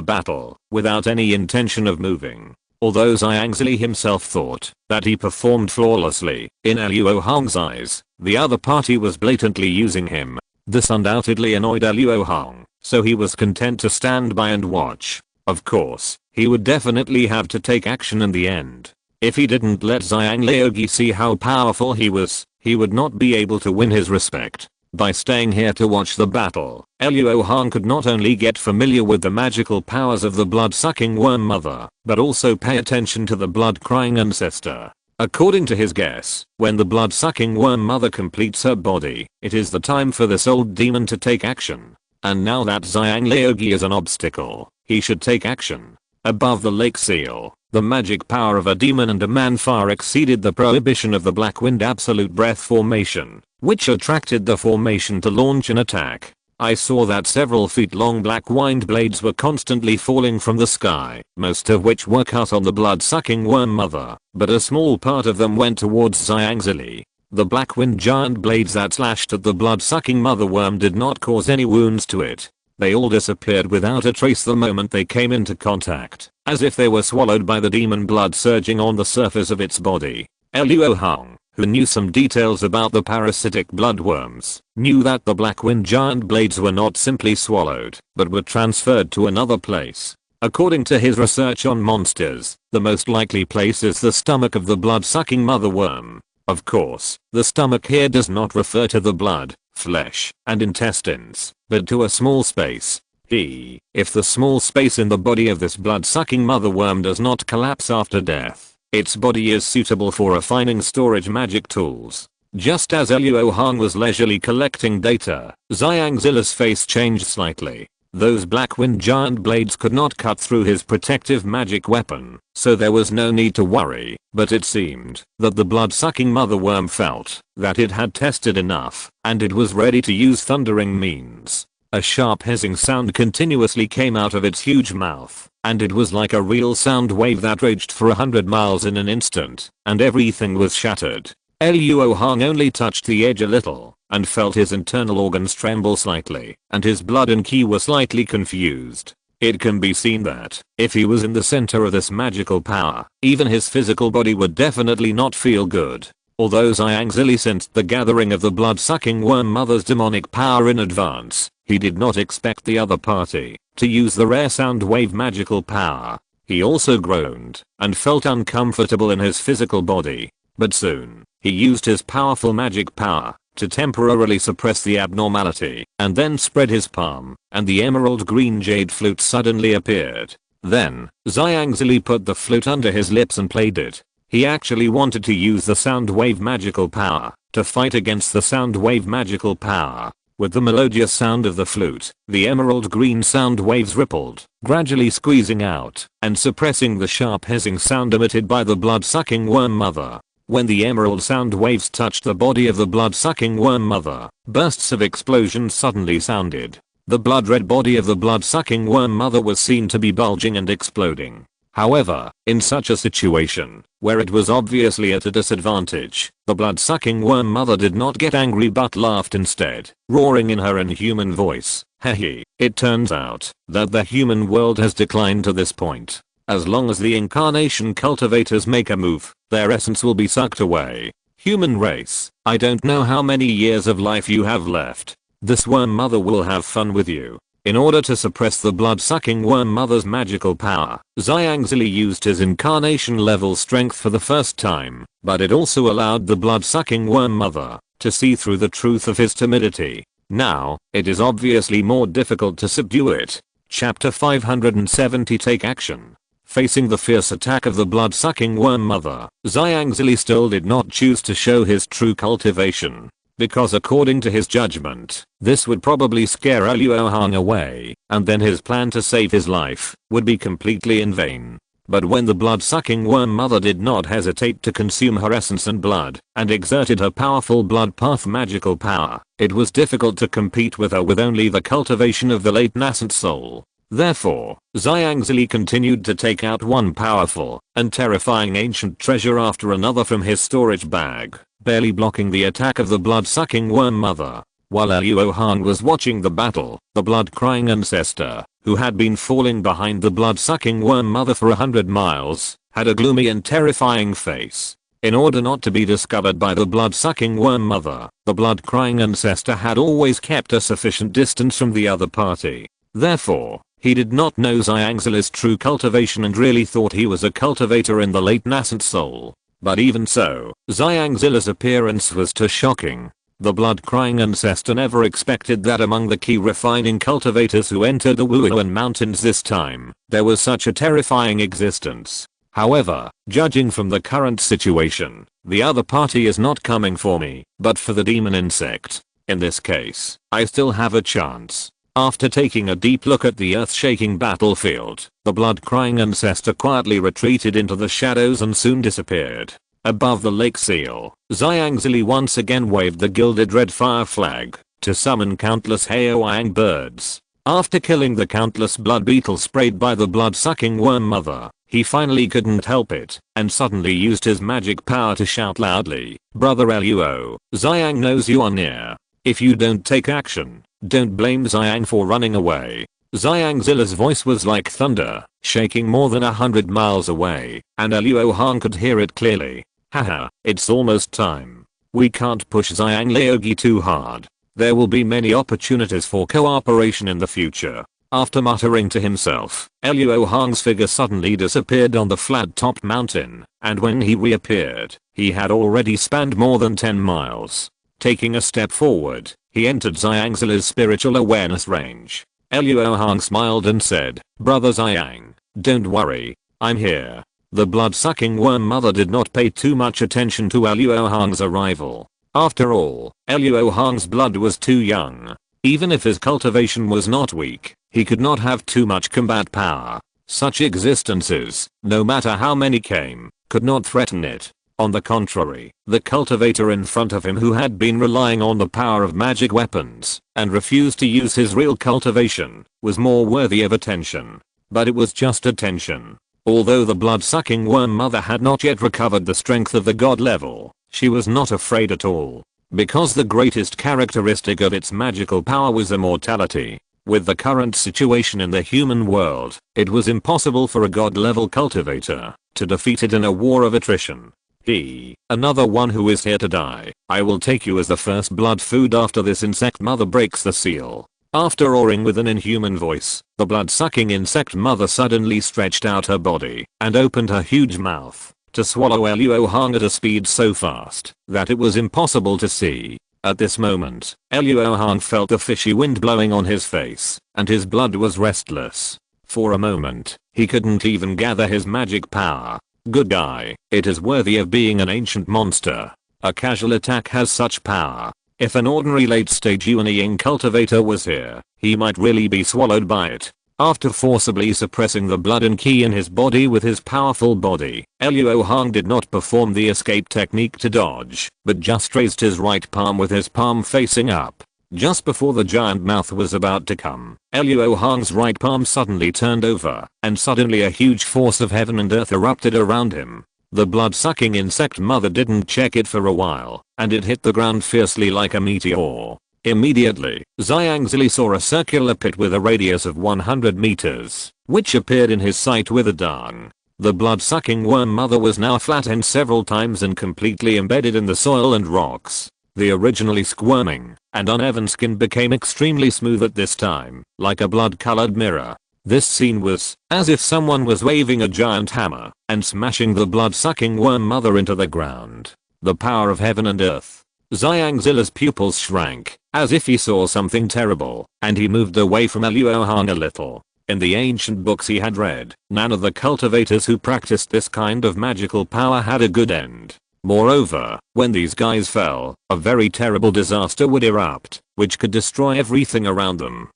battle, without any intention of moving. Although Xiangzili himself thought that he performed flawlessly, in Luo Hong's eyes, the other party was blatantly using him. This undoubtedly annoyed Luo Hong, so he was content to stand by and watch. Of course, he would definitely have to take action in the end. If he didn't let Xiang Leogi see how powerful he was, he would not be able to win his respect. By staying here to watch the battle, Luo Hong could not only get familiar with the magical powers of the blood-sucking worm mother, but also pay attention to the blood-crying ancestor. According to his guess, when the blood-sucking worm mother completes her body, it is the time for this old demon to take action. And now that Xiang Leogi is an obstacle, he should take action. Above the lake seal, the magic power of a demon and a man far exceeded the prohibition of the Black Wind Absolute Breath formation, which attracted the formation to launch an attack. I saw that several feet long black wind blades were constantly falling from the sky, most of which were cut on the blood-sucking worm mother, but a small part of them went towards Xiangzili. The black wind giant blades that slashed at the blood-sucking mother worm did not cause any wounds to it. They all disappeared without a trace the moment they came into contact, as if they were swallowed by the demon blood surging on the surface of its body. Luo Hong, who knew some details about the parasitic bloodworms, knew that the black wind giant blades were not simply swallowed, but were transferred to another place. According to his research on monsters, the most likely place is the stomach of the blood-sucking mother worm. Of course, the stomach here does not refer to the blood, flesh, and intestines, but to a small space. If the small space in the body of this blood-sucking mother worm does not collapse after death, its body is suitable for refining storage magic tools. Just as Luo Hong was leisurely collecting data, Xiangzila's face changed slightly. Those black wind giant blades could not cut through his protective magic weapon, so there was no need to worry, but it seemed that the blood-sucking mother worm felt that it had tested enough, and it was ready to use thundering means. A sharp hissing sound continuously came out of its huge mouth, and it was like a real sound wave that raged for 100 miles in an instant, and everything was shattered. Luo Hong only touched the edge a little, and felt his internal organs tremble slightly, and his blood and ki were slightly confused. It can be seen that, if he was in the center of this magical power, even his physical body would definitely not feel good. Although Xiangzili sensed the gathering of the blood-sucking worm mother's demonic power in advance, he did not expect the other party to use the rare sound wave magical power. He also groaned and felt uncomfortable in his physical body. But soon, he used his powerful magic power to temporarily suppress the abnormality, and then spread his palm, and the emerald green jade flute suddenly appeared. Then, Xiangzili put the flute under his lips and played it. He actually wanted to use the sound wave magical power to fight against the sound wave magical power. With the melodious sound of the flute, the emerald green sound waves rippled, gradually squeezing out and suppressing the sharp hissing sound emitted by the blood-sucking worm mother. When the emerald sound waves touched the body of the blood-sucking worm mother, bursts of explosions suddenly sounded. The blood-red body of the blood-sucking worm mother was seen to be bulging and exploding. However, in such a situation, where it was obviously at a disadvantage, the blood-sucking worm mother did not get angry but laughed instead, roaring in her inhuman voice. Hehe, it turns out that the human world has declined to this point. As long as the incarnation cultivators make a move, their essence will be sucked away. Human race, I don't know how many years of life you have left. This worm mother will have fun with you. In order to suppress the blood-sucking worm mother's magical power, Xiangzili used his incarnation level strength for the first time, but it also allowed the blood-sucking worm mother to see through the truth of his timidity. Now, it is obviously more difficult to subdue it. Chapter 570 Take Action. Facing the fierce attack of the blood-sucking worm mother, Xiangzili still did not choose to show his true cultivation. Because according to his judgment, this would probably scare Luo Hong away, and then his plan to save his life would be completely in vain. But when the blood-sucking worm mother did not hesitate to consume her essence and blood, and exerted her powerful blood path magical power, it was difficult to compete with her with only the cultivation of the late nascent soul. Therefore, Xiangzili continued to take out one powerful and terrifying ancient treasure after another from his storage bag, barely blocking the attack of the blood-sucking worm mother. While Luo Hong was watching the battle, the blood-crying ancestor, who had been falling behind the blood-sucking worm mother for 100 miles, had a gloomy and terrifying face. In order not to be discovered by the blood-sucking worm mother, the blood-crying ancestor had always kept a sufficient distance from the other party. Therefore, He did not know Xiangzila's true cultivation and really thought he was a cultivator in the late nascent soul. But even so, Xiangzila's appearance was too shocking. The blood-crying ancestor never expected that among the key refining cultivators who entered the Wuhan mountains this time, there was such a terrifying existence. However, judging from the current situation, the other party is not coming for me, but for the demon insect. In this case, I still have a chance. After taking a deep look at the earth-shaking battlefield, the blood-crying ancestor quietly retreated into the shadows and soon disappeared. Above the lake seal, Xiangzili once again waved the gilded red fire flag to summon countless Haoang birds. After killing the countless blood beetles sprayed by the blood-sucking worm mother, he finally couldn't help it and suddenly used his magic power to shout loudly, "Brother Luo, Xiang knows you are near. If you don't take action, don't blame Xiang for running away." Xiangzila's voice was like thunder, shaking more than 100 miles away, and Luo Hong could hear it clearly. "Haha, it's almost time. We can't push Xiang Leogi too hard. There will be many opportunities for cooperation in the future." After muttering to himself, Luo Hong's figure suddenly disappeared on the flat-topped mountain, and when he reappeared, he had already spanned more than 10 miles. Taking a step forward, he entered Xiangzila's spiritual awareness range. Luo Hong smiled and said, "Brother Xiang, don't worry, I'm here." The blood-sucking worm mother did not pay too much attention to Luo Hong's arrival. After all, Luo Hong's blood was too young. Even if his cultivation was not weak, he could not have too much combat power. Such existences, no matter how many came, could not threaten it. On the contrary, the cultivator in front of him who had been relying on the power of magic weapons and refused to use his real cultivation was more worthy of attention. But it was just attention. Although the blood-sucking worm mother had not yet recovered the strength of the god level, she was not afraid at all. Because the greatest characteristic of its magical power was immortality. With the current situation in the human world, it was impossible for a god-level cultivator to defeat it in a war of attrition. Another one who is here to die. I will take you as the first blood food after this insect mother breaks the seal. After roaring with an inhuman voice, the blood-sucking insect mother suddenly stretched out her body and opened her huge mouth to swallow Luo Hong at a speed so fast that it was impossible to see. At this moment, Luo Hong felt the fishy wind blowing on his face, and his blood was restless. For a moment, he couldn't even gather his magic power. Good guy, it is worthy of being an ancient monster. A casual attack has such power. If an ordinary late-stage Yuanying cultivator was here, he might really be swallowed by it. After forcibly suppressing the blood and ki in his body with his powerful body, Luo Hong did not perform the escape technique to dodge, but just raised his right palm with his palm facing up. Just before the giant mouth was about to come, Luo Hong's right palm suddenly turned over, and suddenly a huge force of heaven and earth erupted around him. The blood-sucking insect mother didn't check it for a while, and it hit the ground fiercely like a meteor. Immediately, Xiangzili saw a circular pit with a radius of 100 meters, which appeared in his sight with a dung. The blood-sucking worm mother was now flattened several times and completely embedded in the soil and rocks. The originally squirming and uneven skin became extremely smooth at this time, like a blood-colored mirror. This scene was as if someone was waving a giant hammer and smashing the blood-sucking worm mother into the ground. The power of heaven and earth. Xiangzila's pupils shrank, as if he saw something terrible, and he moved away from Luo Hong a little. In the ancient books he had read, none of the cultivators who practiced this kind of magical power had a good end. Moreover, when these guys fell, a very terrible disaster would erupt, which could destroy everything around them.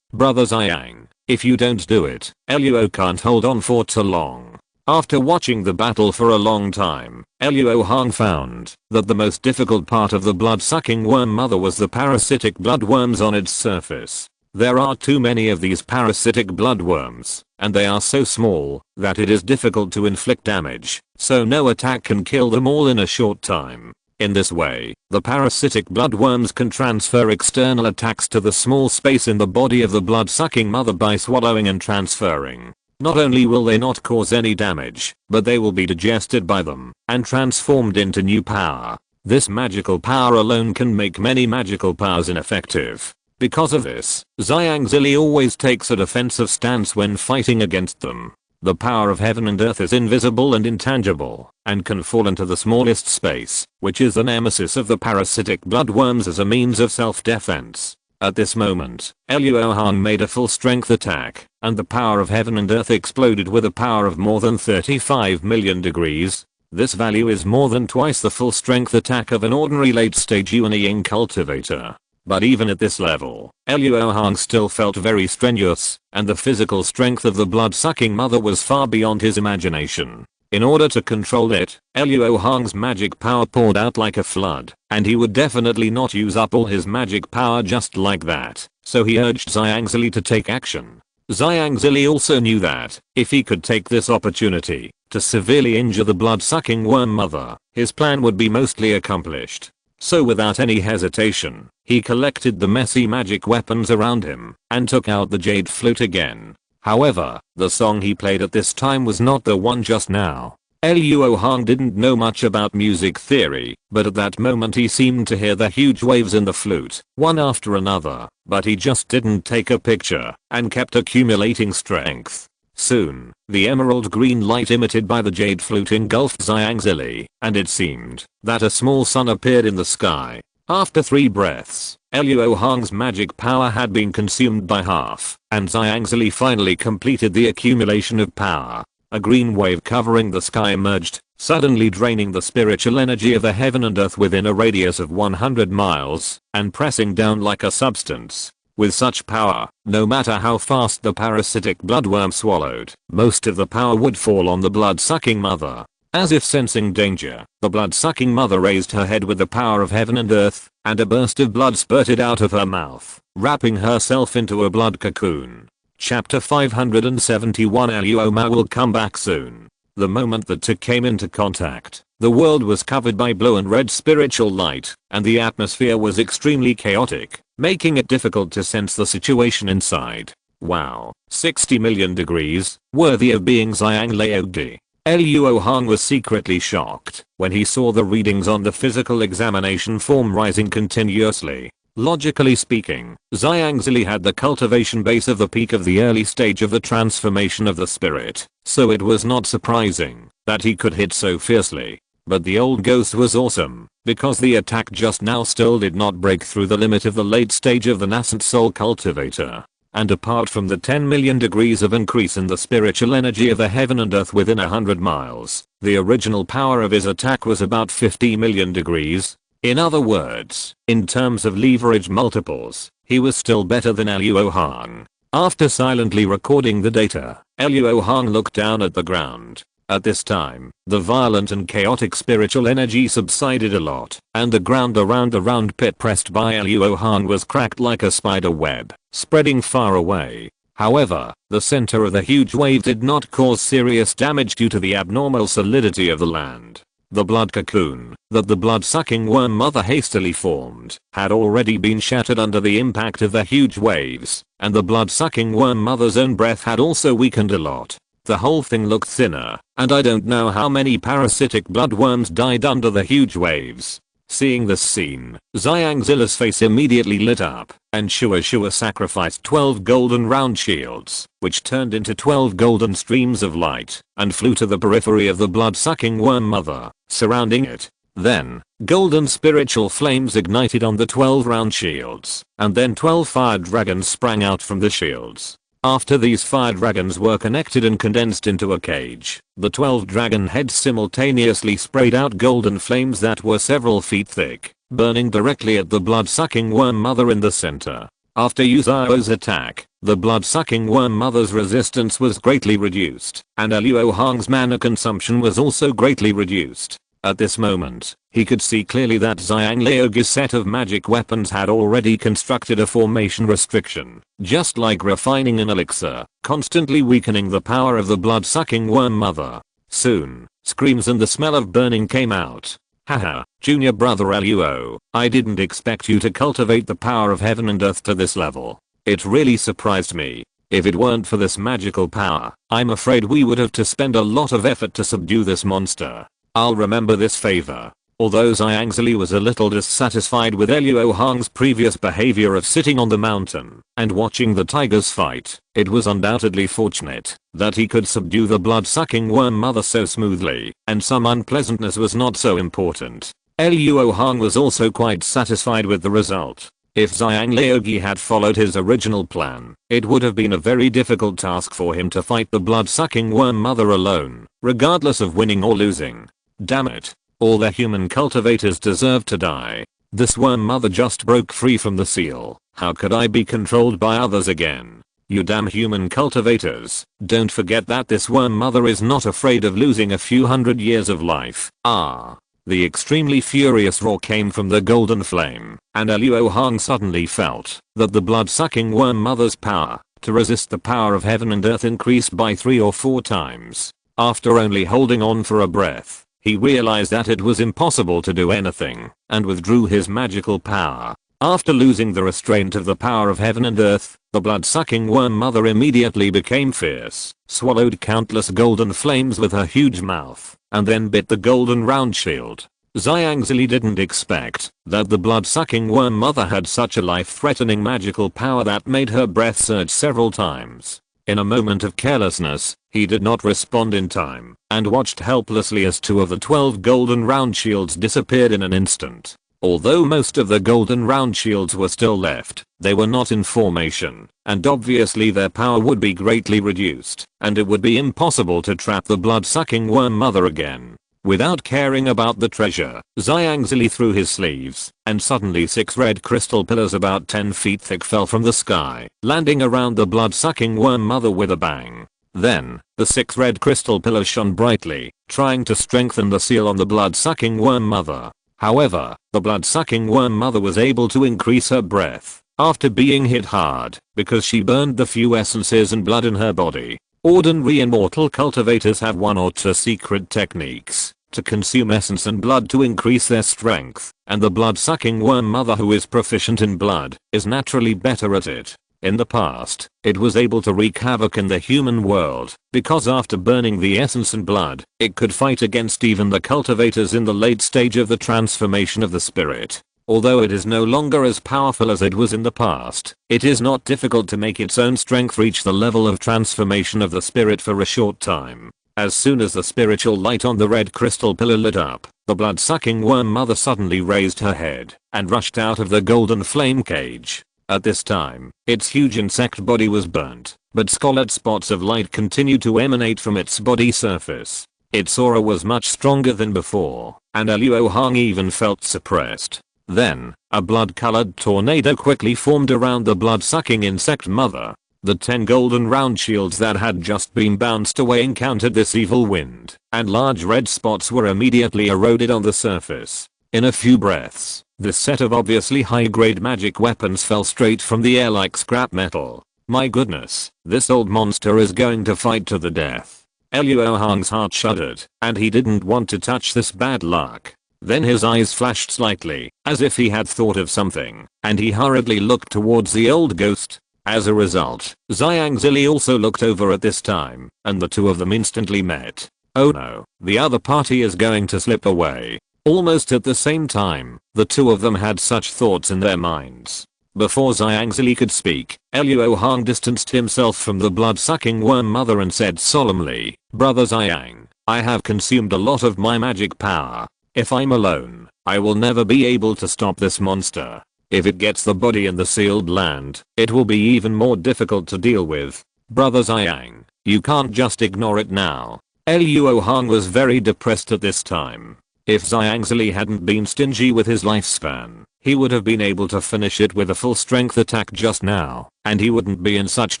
Brother Xiang, if you don't do it, Luo can't hold on for too long. After watching the battle for a long time, Luo Hong found that the most difficult part of the blood-sucking worm mother was the parasitic bloodworms on its surface. There are too many of these parasitic bloodworms, and they are so small that it is difficult to inflict damage, so no attack can kill them all in a short time. In this way, the parasitic bloodworms can transfer external attacks to the small space in the body of the blood-sucking mother by swallowing and transferring. Not only will they not cause any damage, but they will be digested by them and transformed into new power. This magical power alone can make many magical powers ineffective. Because of this, Zhang always takes a defensive stance when fighting against them. The power of heaven and earth is invisible and intangible, and can fall into the smallest space, which is the nemesis of the parasitic bloodworms as a means of self-defense. At this moment, Luo Hong made a full strength attack, and the power of heaven and earth exploded with a power of more than 35 million degrees. This value is more than twice the full strength attack of an ordinary late stage Yuan cultivator. But even at this level, Luo Hong still felt very strenuous, and the physical strength of the blood-sucking mother was far beyond his imagination. In order to control it, Luo Hong's magic power poured out like a flood, and he would definitely not use up all his magic power just like that, so he urged Zhang to take action. Zhang also knew that, if he could take this opportunity to severely injure the blood-sucking worm mother, his plan would be mostly accomplished. So without any hesitation, he collected the messy magic weapons around him and took out the jade flute again. However, the song he played at this time was not the one just now. Luo Hong didn't know much about music theory, but at that moment he seemed to hear the huge waves in the flute, one after another, but he just didn't take a picture and kept accumulating strength. Soon, the emerald green light emitted by the jade flute engulfed Zhang, and it seemed that a small sun appeared in the sky. After 3 breaths, Luo Hong's magic power had been consumed by half, and Zhang finally completed the accumulation of power. A green wave covering the sky emerged, suddenly draining the spiritual energy of the heaven and earth within a radius of 100 miles, and pressing down like a substance. With such power, no matter how fast the parasitic bloodworm swallowed, most of the power would fall on the blood-sucking mother. As if sensing danger, the blood-sucking mother raised her head with the power of heaven and earth, and a burst of blood spurted out of her mouth, wrapping herself into a blood cocoon. Chapter 571 Luo Ma will come back soon. The moment the two came into contact, the world was covered by blue and red spiritual light, and the atmosphere was extremely chaotic, making it difficult to sense the situation inside. Wow, 60 million degrees, worthy of being Zhang Laodi. Luo Hong was secretly shocked when he saw the readings on the physical examination form rising continuously. Logically speaking, Zhang had the cultivation base of the peak of the early stage of the transformation of the spirit, so it was not surprising that he could hit so fiercely. But the old ghost was awesome, because the attack just now still did not break through the limit of the late stage of the nascent soul cultivator. And apart from the 10 million degrees of increase in the spiritual energy of the heaven and earth within 100 miles, the original power of his attack was about 50 million degrees. In other words, in terms of leverage multiples, he was still better than Luo Hong. After silently recording the data, Luo Hong looked down at the ground. At this time, the violent and chaotic spiritual energy subsided a lot, and the ground around the round pit pressed by Luo Hong was cracked like a spider web, spreading far away. However, the center of the huge wave did not cause serious damage due to the abnormal solidity of the land. The blood cocoon that the blood-sucking worm mother hastily formed had already been shattered under the impact of the huge waves, and the blood-sucking worm mother's own breath had also weakened a lot. The whole thing looked thinner, and I don't know how many parasitic bloodworms died under the huge waves. Seeing this scene, Zhang's face immediately lit up, and Shua sacrificed 12 golden round shields, which turned into 12 golden streams of light, and flew to the periphery of the blood-sucking worm mother, surrounding it. Then, golden spiritual flames ignited on the 12 round shields, and then 12 fire dragons sprang out from the shields. After these fire dragons were connected and condensed into a cage, the 12 dragon heads simultaneously sprayed out golden flames that were several feet thick, burning directly at the blood-sucking worm mother in the center. After Yuzao's attack, the blood-sucking worm mother's resistance was greatly reduced, and Luo Hong's mana consumption was also greatly reduced. At this moment, he could see clearly that Zhang Laogi's set of magic weapons had already constructed a formation restriction, just like refining an elixir, constantly weakening the power of the blood-sucking worm mother. Soon, screams and the smell of burning came out. Haha, junior brother Luo, I didn't expect you to cultivate the power of heaven and earth to this level. It really surprised me. If it weren't for this magical power, I'm afraid we would have to spend a lot of effort to subdue this monster. I'll remember this favor. Although Zhang was a little dissatisfied with Luo Hong's previous behavior of sitting on the mountain and watching the tigers fight, it was undoubtedly fortunate that he could subdue the blood-sucking worm mother so smoothly, and some unpleasantness was not so important. Luo Hong was also quite satisfied with the result. If Zhang Liugi had followed his original plan, it would have been a very difficult task for him to fight the blood-sucking worm mother alone, regardless of winning or losing. Damn it. All the human cultivators deserve to die. This worm mother just broke free from the seal. How could I be controlled by others again? You damn human cultivators, don't forget that this worm mother is not afraid of losing a few hundred years of life. Ah. The extremely furious roar came from the golden flame, and Luo Hong suddenly felt that the blood-sucking worm mother's power to resist the power of heaven and earth increased by 3 or 4 times. After only holding on for a breath, he realized that it was impossible to do anything, and withdrew his magical power. After losing the restraint of the power of heaven and earth, the blood-sucking worm mother immediately became fierce, swallowed countless golden flames with her huge mouth, and then bit the golden round shield. Zhang didn't expect that the blood-sucking worm mother had such a life-threatening magical power that made her breath surge several times. In a moment of carelessness, he did not respond in time, and watched helplessly as 2 of the 12 golden round shields disappeared in an instant. Although most of the golden round shields were still left, they were not in formation, and obviously their power would be greatly reduced, and it would be impossible to trap the blood-sucking worm mother again. Without caring about the treasure, Zhang threw his sleeves, and suddenly 6 red crystal pillars about 10 feet thick fell from the sky, landing around the blood-sucking worm mother with a bang. Then, the 6 red crystal pillars shone brightly, trying to strengthen the seal on the blood-sucking worm mother. However, the blood-sucking worm mother was able to increase her breath after being hit hard because she burned the few essences and blood in her body. Ordinary immortal cultivators have 1 or 2 secret techniques to consume essence and blood to increase their strength, and the blood-sucking worm mother, who is proficient in blood, is naturally better at it. In the past, it was able to wreak havoc in the human world, because after burning the essence and blood, it could fight against even the cultivators in the late stage of the transformation of the spirit. Although it is no longer as powerful as it was in the past, it is not difficult to make its own strength reach the level of transformation of the spirit for a short time. As soon as the spiritual light on the red crystal pillar lit up, the blood-sucking worm mother suddenly raised her head and rushed out of the golden flame cage. At this time, its huge insect body was burnt, but scarlet spots of light continued to emanate from its body surface. Its aura was much stronger than before, and Luo Hong even felt suppressed. Then, a blood-colored tornado quickly formed around the blood-sucking insect mother. The 10 golden round shields that had just been bounced away encountered this evil wind, and large red spots were immediately eroded on the surface. In a few breaths, this set of obviously high-grade magic weapons fell straight from the air like scrap metal. My goodness, this old monster is going to fight to the death. Luo Hong's heart shuddered, and he didn't want to touch this bad luck. Then his eyes flashed slightly, as if he had thought of something, and he hurriedly looked towards the old ghost. As a result, Zhang also looked over at this time, and the 2 of them instantly met. Oh no, the other party is going to slip away. Almost at the same time, the 2 of them had such thoughts in their minds. Before Zhang could speak, Luo Hong distanced himself from the blood-sucking worm mother and said solemnly, "Brother Zhang, I have consumed a lot of my magic power. If I'm alone, I will never be able to stop this monster. If it gets the body in the sealed land, it will be even more difficult to deal with. Brother Zhang, you can't just ignore it now." Luo Hong was very depressed at this time. If Zhang hadn't been stingy with his lifespan, he would have been able to finish it with a full strength attack just now, and he wouldn't be in such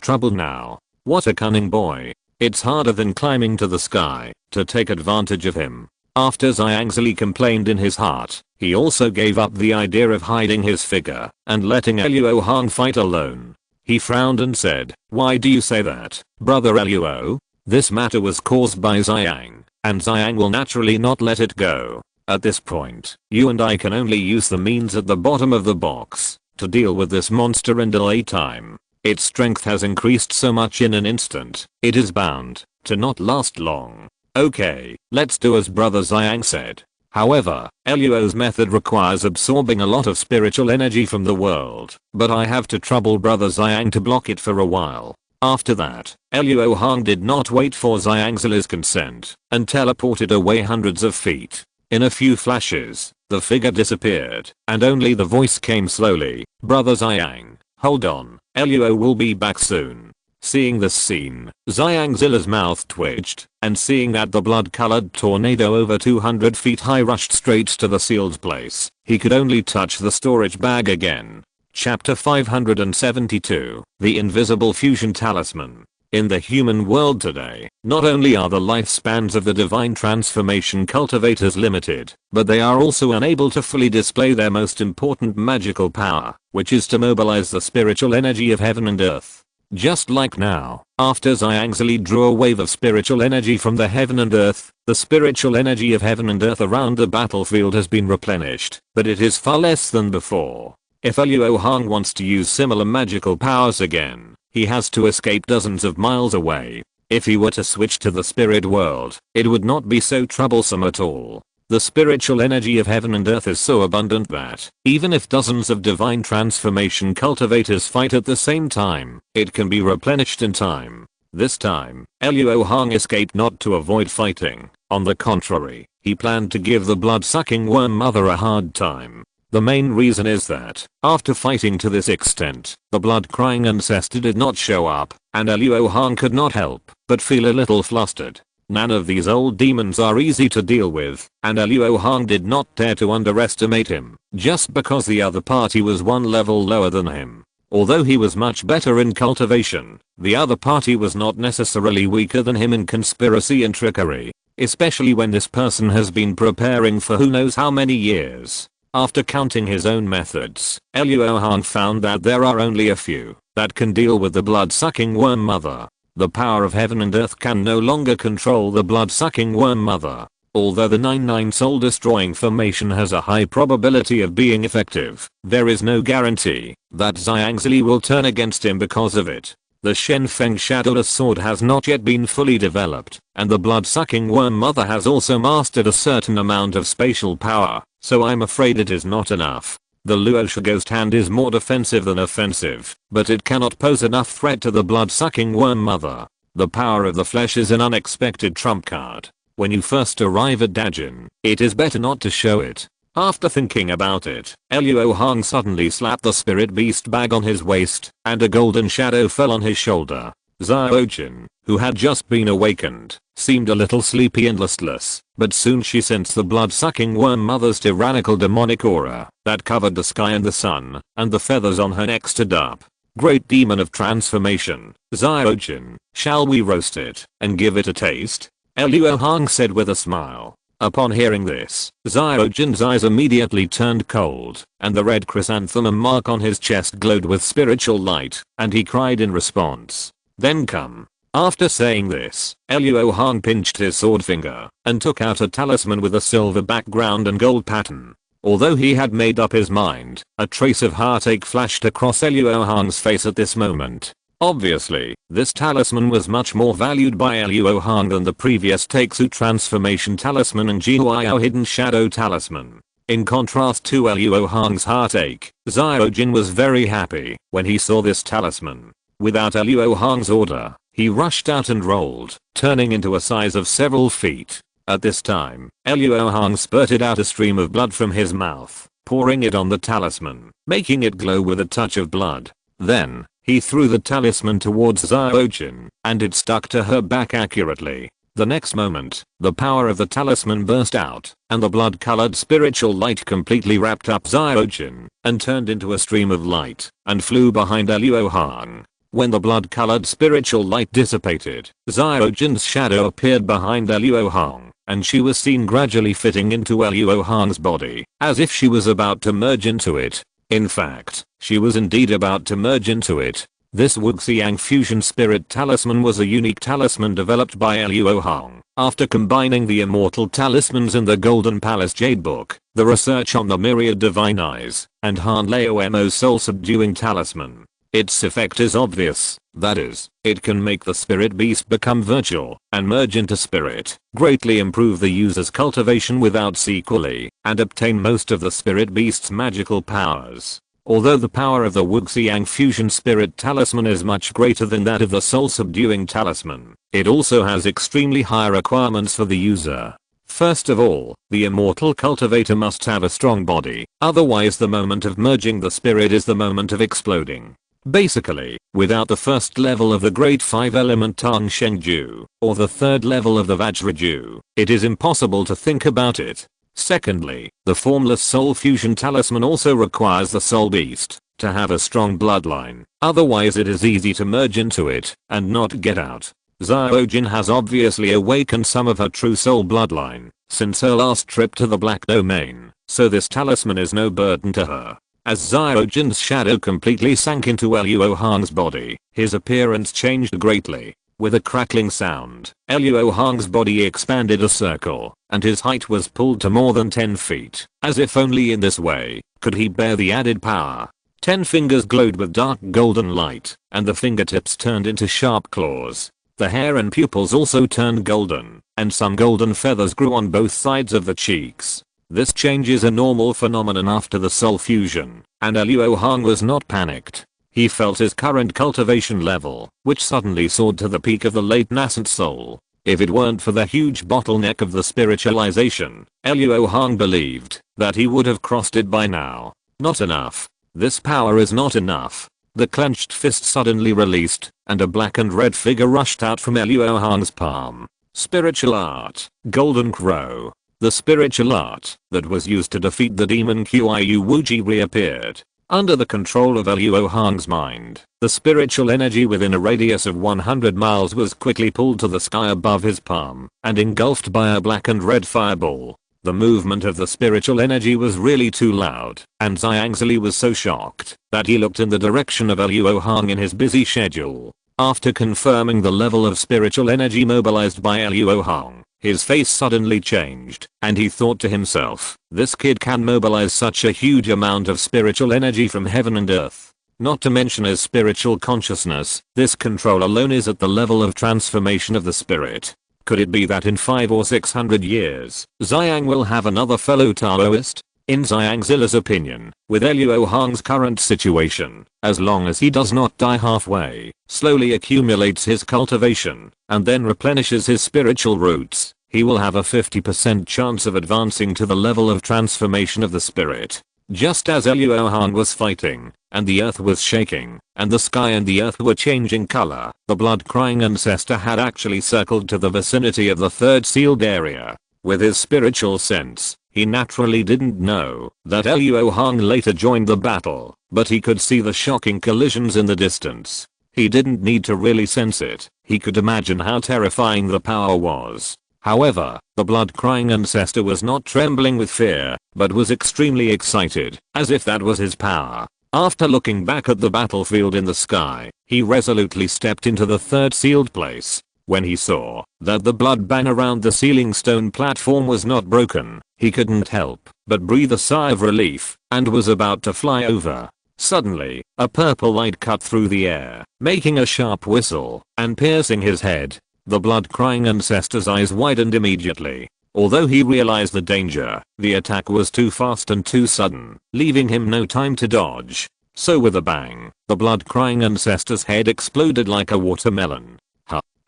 trouble now. What a cunning boy. It's harder than climbing to the sky to take advantage of him. After Zhang complained in his heart, he also gave up the idea of hiding his figure and letting Luo Hong fight alone. He frowned and said, "Why do you say that, Brother Luo? This matter was caused by Zhang, and Zhang will naturally not let it go. At this point, you and I can only use the means at the bottom of the box to deal with this monster and delay time. Its strength has increased so much in an instant, it is bound to not last long. Okay, let's do as Brother Zhang said." However, Luo's method requires absorbing a lot of spiritual energy from the world, but I have to trouble Brother Xiang to block it for a while. After that, Luo Hong did not wait for Xiangzila's consent and teleported away hundreds of feet. In a few flashes, the figure disappeared and only the voice came slowly, "Brother Xiang, hold on, Luo will be back soon." Seeing this scene, Xiangzila's mouth twitched, and seeing that the blood-colored tornado over 200 feet high rushed straight to the sealed place, he could only touch the storage bag again. Chapter 572, The Invisible Fusion Talisman. In the human world today, not only are the lifespans of the divine transformation cultivators limited, but they are also unable to fully display their most important magical power, which is to mobilize the spiritual energy of heaven and earth. Just like now, after Xiangzili drew a wave of spiritual energy from the heaven and earth, the spiritual energy of heaven and earth around the battlefield has been replenished, but it is far less than before. If Luo Hong wants to use similar magical powers again, he has to escape dozens of miles away. If he were to switch to the spirit world, it would not be so troublesome at all. The spiritual energy of heaven and earth is so abundant that, even if dozens of divine transformation cultivators fight at the same time, it can be replenished in time. This time, Luo Hong escaped not to avoid fighting. On the contrary, he planned to give the blood-sucking worm mother a hard time. The main reason is that, after fighting to this extent, the blood-crying ancestor did not show up, and Luo Hong could not help but feel a little flustered. None of these old demons are easy to deal with, and Luo Hong did not dare to underestimate him, just because the other party was one level lower than him. Although he was much better in cultivation, the other party was not necessarily weaker than him in conspiracy and trickery, especially when this person has been preparing for who knows how many years. After counting his own methods, Luo Hong found that there are only a few that can deal with the blood-sucking worm mother. The power of heaven and earth can no longer control the blood-sucking worm mother. Although the 9-9 soul-destroying formation has a high probability of being effective, there is no guarantee that Xiangzili will turn against him because of it. The Shenfeng Shadowless Sword has not yet been fully developed, and the blood-sucking worm mother has also mastered a certain amount of spatial power, so I'm afraid it is not enough. The Luo Ghost Hand is more defensive than offensive, but it cannot pose enough threat to the blood-sucking worm mother. The power of the flesh is an unexpected trump card. When you first arrive at Dajin, it is better not to show it. After thinking about it, Luo Hong suddenly slapped the spirit beast bag on his waist, and a golden shadow fell on his shoulder. Xiaojin, who had just been awakened, seemed a little sleepy and listless, but soon she sensed the blood-sucking worm mother's tyrannical demonic aura that covered the sky and the sun, and the feathers on her neck stood up. "Great demon of transformation, Xiaojin, shall we roast it and give it a taste?" Luo Hong said with a smile. Upon hearing this, Xiaojin's eyes immediately turned cold, and the red chrysanthemum mark on his chest glowed with spiritual light, and he cried in response, "Then come." After saying this, Luo Hong pinched his sword finger and took out a talisman with a silver background and gold pattern. Although he had made up his mind, a trace of heartache flashed across Luo Hong's face at this moment. Obviously, this talisman was much more valued by Luo Hong than the previous Takesu Transformation Talisman and Jihuao Hidden Shadow Talisman. In contrast to Luo Hong's heartache, Xiaojin was very happy when he saw this talisman. Without Luo Hong's order, he rushed out and rolled, turning into a size of several feet. At this time, Luo Hong spurted out a stream of blood from his mouth, pouring it on the talisman, making it glow with a touch of blood. Then, he threw the talisman towards Xiaojin, and it stuck to her back accurately. The next moment, the power of the talisman burst out, and the blood-colored spiritual light completely wrapped up Xiaojin, and turned into a stream of light, and flew behind Luo Hong. When the blood-colored spiritual light dissipated, Xiaojin's shadow appeared behind Luo Hong, and she was seen gradually fitting into Luo Hong's body, as if she was about to merge into it. In fact, she was indeed about to merge into it. This Wuxiang Fusion Spirit Talisman was a unique talisman developed by Luo Hong. After combining the immortal talismans in the Golden Palace Jade Book, the research on the Myriad Divine Eyes, and Han Lao Mo's soul-subduing talisman, Its effect is obvious, that is, it can make the spirit beast become virtual and merge into spirit, greatly improve the user's cultivation without sequelae, and obtain most of the spirit beast's magical powers. Although the power of the Wuxiang Fusion Spirit Talisman is much greater than that of the Soul Subduing Talisman, it also has extremely high requirements for the user. First of all, the immortal cultivator must have a strong body, otherwise the moment of merging the spirit is the moment of exploding. Basically, without the first level of the Great Five Element Tang Shengju, or the third level of the Vajraju, it is impossible to think about it. Secondly, the formless soul fusion talisman also requires the soul beast to have a strong bloodline, otherwise it is easy to merge into it and not get out. Xiaojin has obviously awakened some of her true soul bloodline since her last trip to the Black Domain, so this talisman is no burden to her. As Xiaojin's shadow completely sank into Luo Hong's body, his appearance changed greatly. With a crackling sound, Luo Hong's body expanded a circle, and his height was pulled to more than 10 feet, as if only in this way could he bear the added power. 10 fingers glowed with dark golden light, and the fingertips turned into sharp claws. The hair and pupils also turned golden, and some golden feathers grew on both sides of the cheeks. This change is a normal phenomenon after the soul fusion, and Luo Hong was not panicked. He felt his current cultivation level, which suddenly soared to the peak of the late nascent soul. If it weren't for the huge bottleneck of the spiritualization, Luo Hong believed that he would have crossed it by now. Not enough. This power is not enough. The clenched fist suddenly released, and a black and red figure rushed out from Luo Hong's palm. Spiritual art, Golden Crow. The spiritual art that was used to defeat the demon Qiu Wuji reappeared. Under the control of Luo Hong's mind, the spiritual energy within a radius of 100 miles was quickly pulled to the sky above his palm and engulfed by a black and red fireball. The movement of the spiritual energy was really too loud, and Xiangzi was so shocked that he looked in the direction of Luo Hong in his busy schedule. After confirming the level of spiritual energy mobilized by Luo Hong, his face suddenly changed, and he thought to himself, this kid can mobilize such a huge amount of spiritual energy from heaven and earth. Not to mention his spiritual consciousness, this control alone is at the level of transformation of the spirit. Could it be that in 500 or 600 years, Xiang will have another fellow Taoist? In Xiangzila's opinion, with Luo Hong's current situation, as long as he does not die halfway, slowly accumulates his cultivation, and then replenishes his spiritual roots, he will have a 50% chance of advancing to the level of transformation of the spirit. Just as Luo Hong was fighting, and the earth was shaking, and the sky and the earth were changing color, the blood-crying ancestor had actually circled to the vicinity of the third sealed area. With his spiritual sense, he naturally didn't know that Luo Hong later joined the battle, but he could see the shocking collisions in the distance. He didn't need to really sense it, he could imagine how terrifying the power was. However, the blood-crying ancestor was not trembling with fear, but was extremely excited, as if that was his power. After looking back at the battlefield in the sky, he resolutely stepped into the third sealed place. When he saw that the blood band around the ceiling stone platform was not broken, he couldn't help but breathe a sigh of relief, and was about to fly over. Suddenly, a purple light cut through the air, making a sharp whistle, and piercing his head. The blood-crying ancestor's eyes widened immediately. Although he realized the danger, the attack was too fast and too sudden, leaving him no time to dodge. So with a bang, the blood-crying ancestor's head exploded like a watermelon.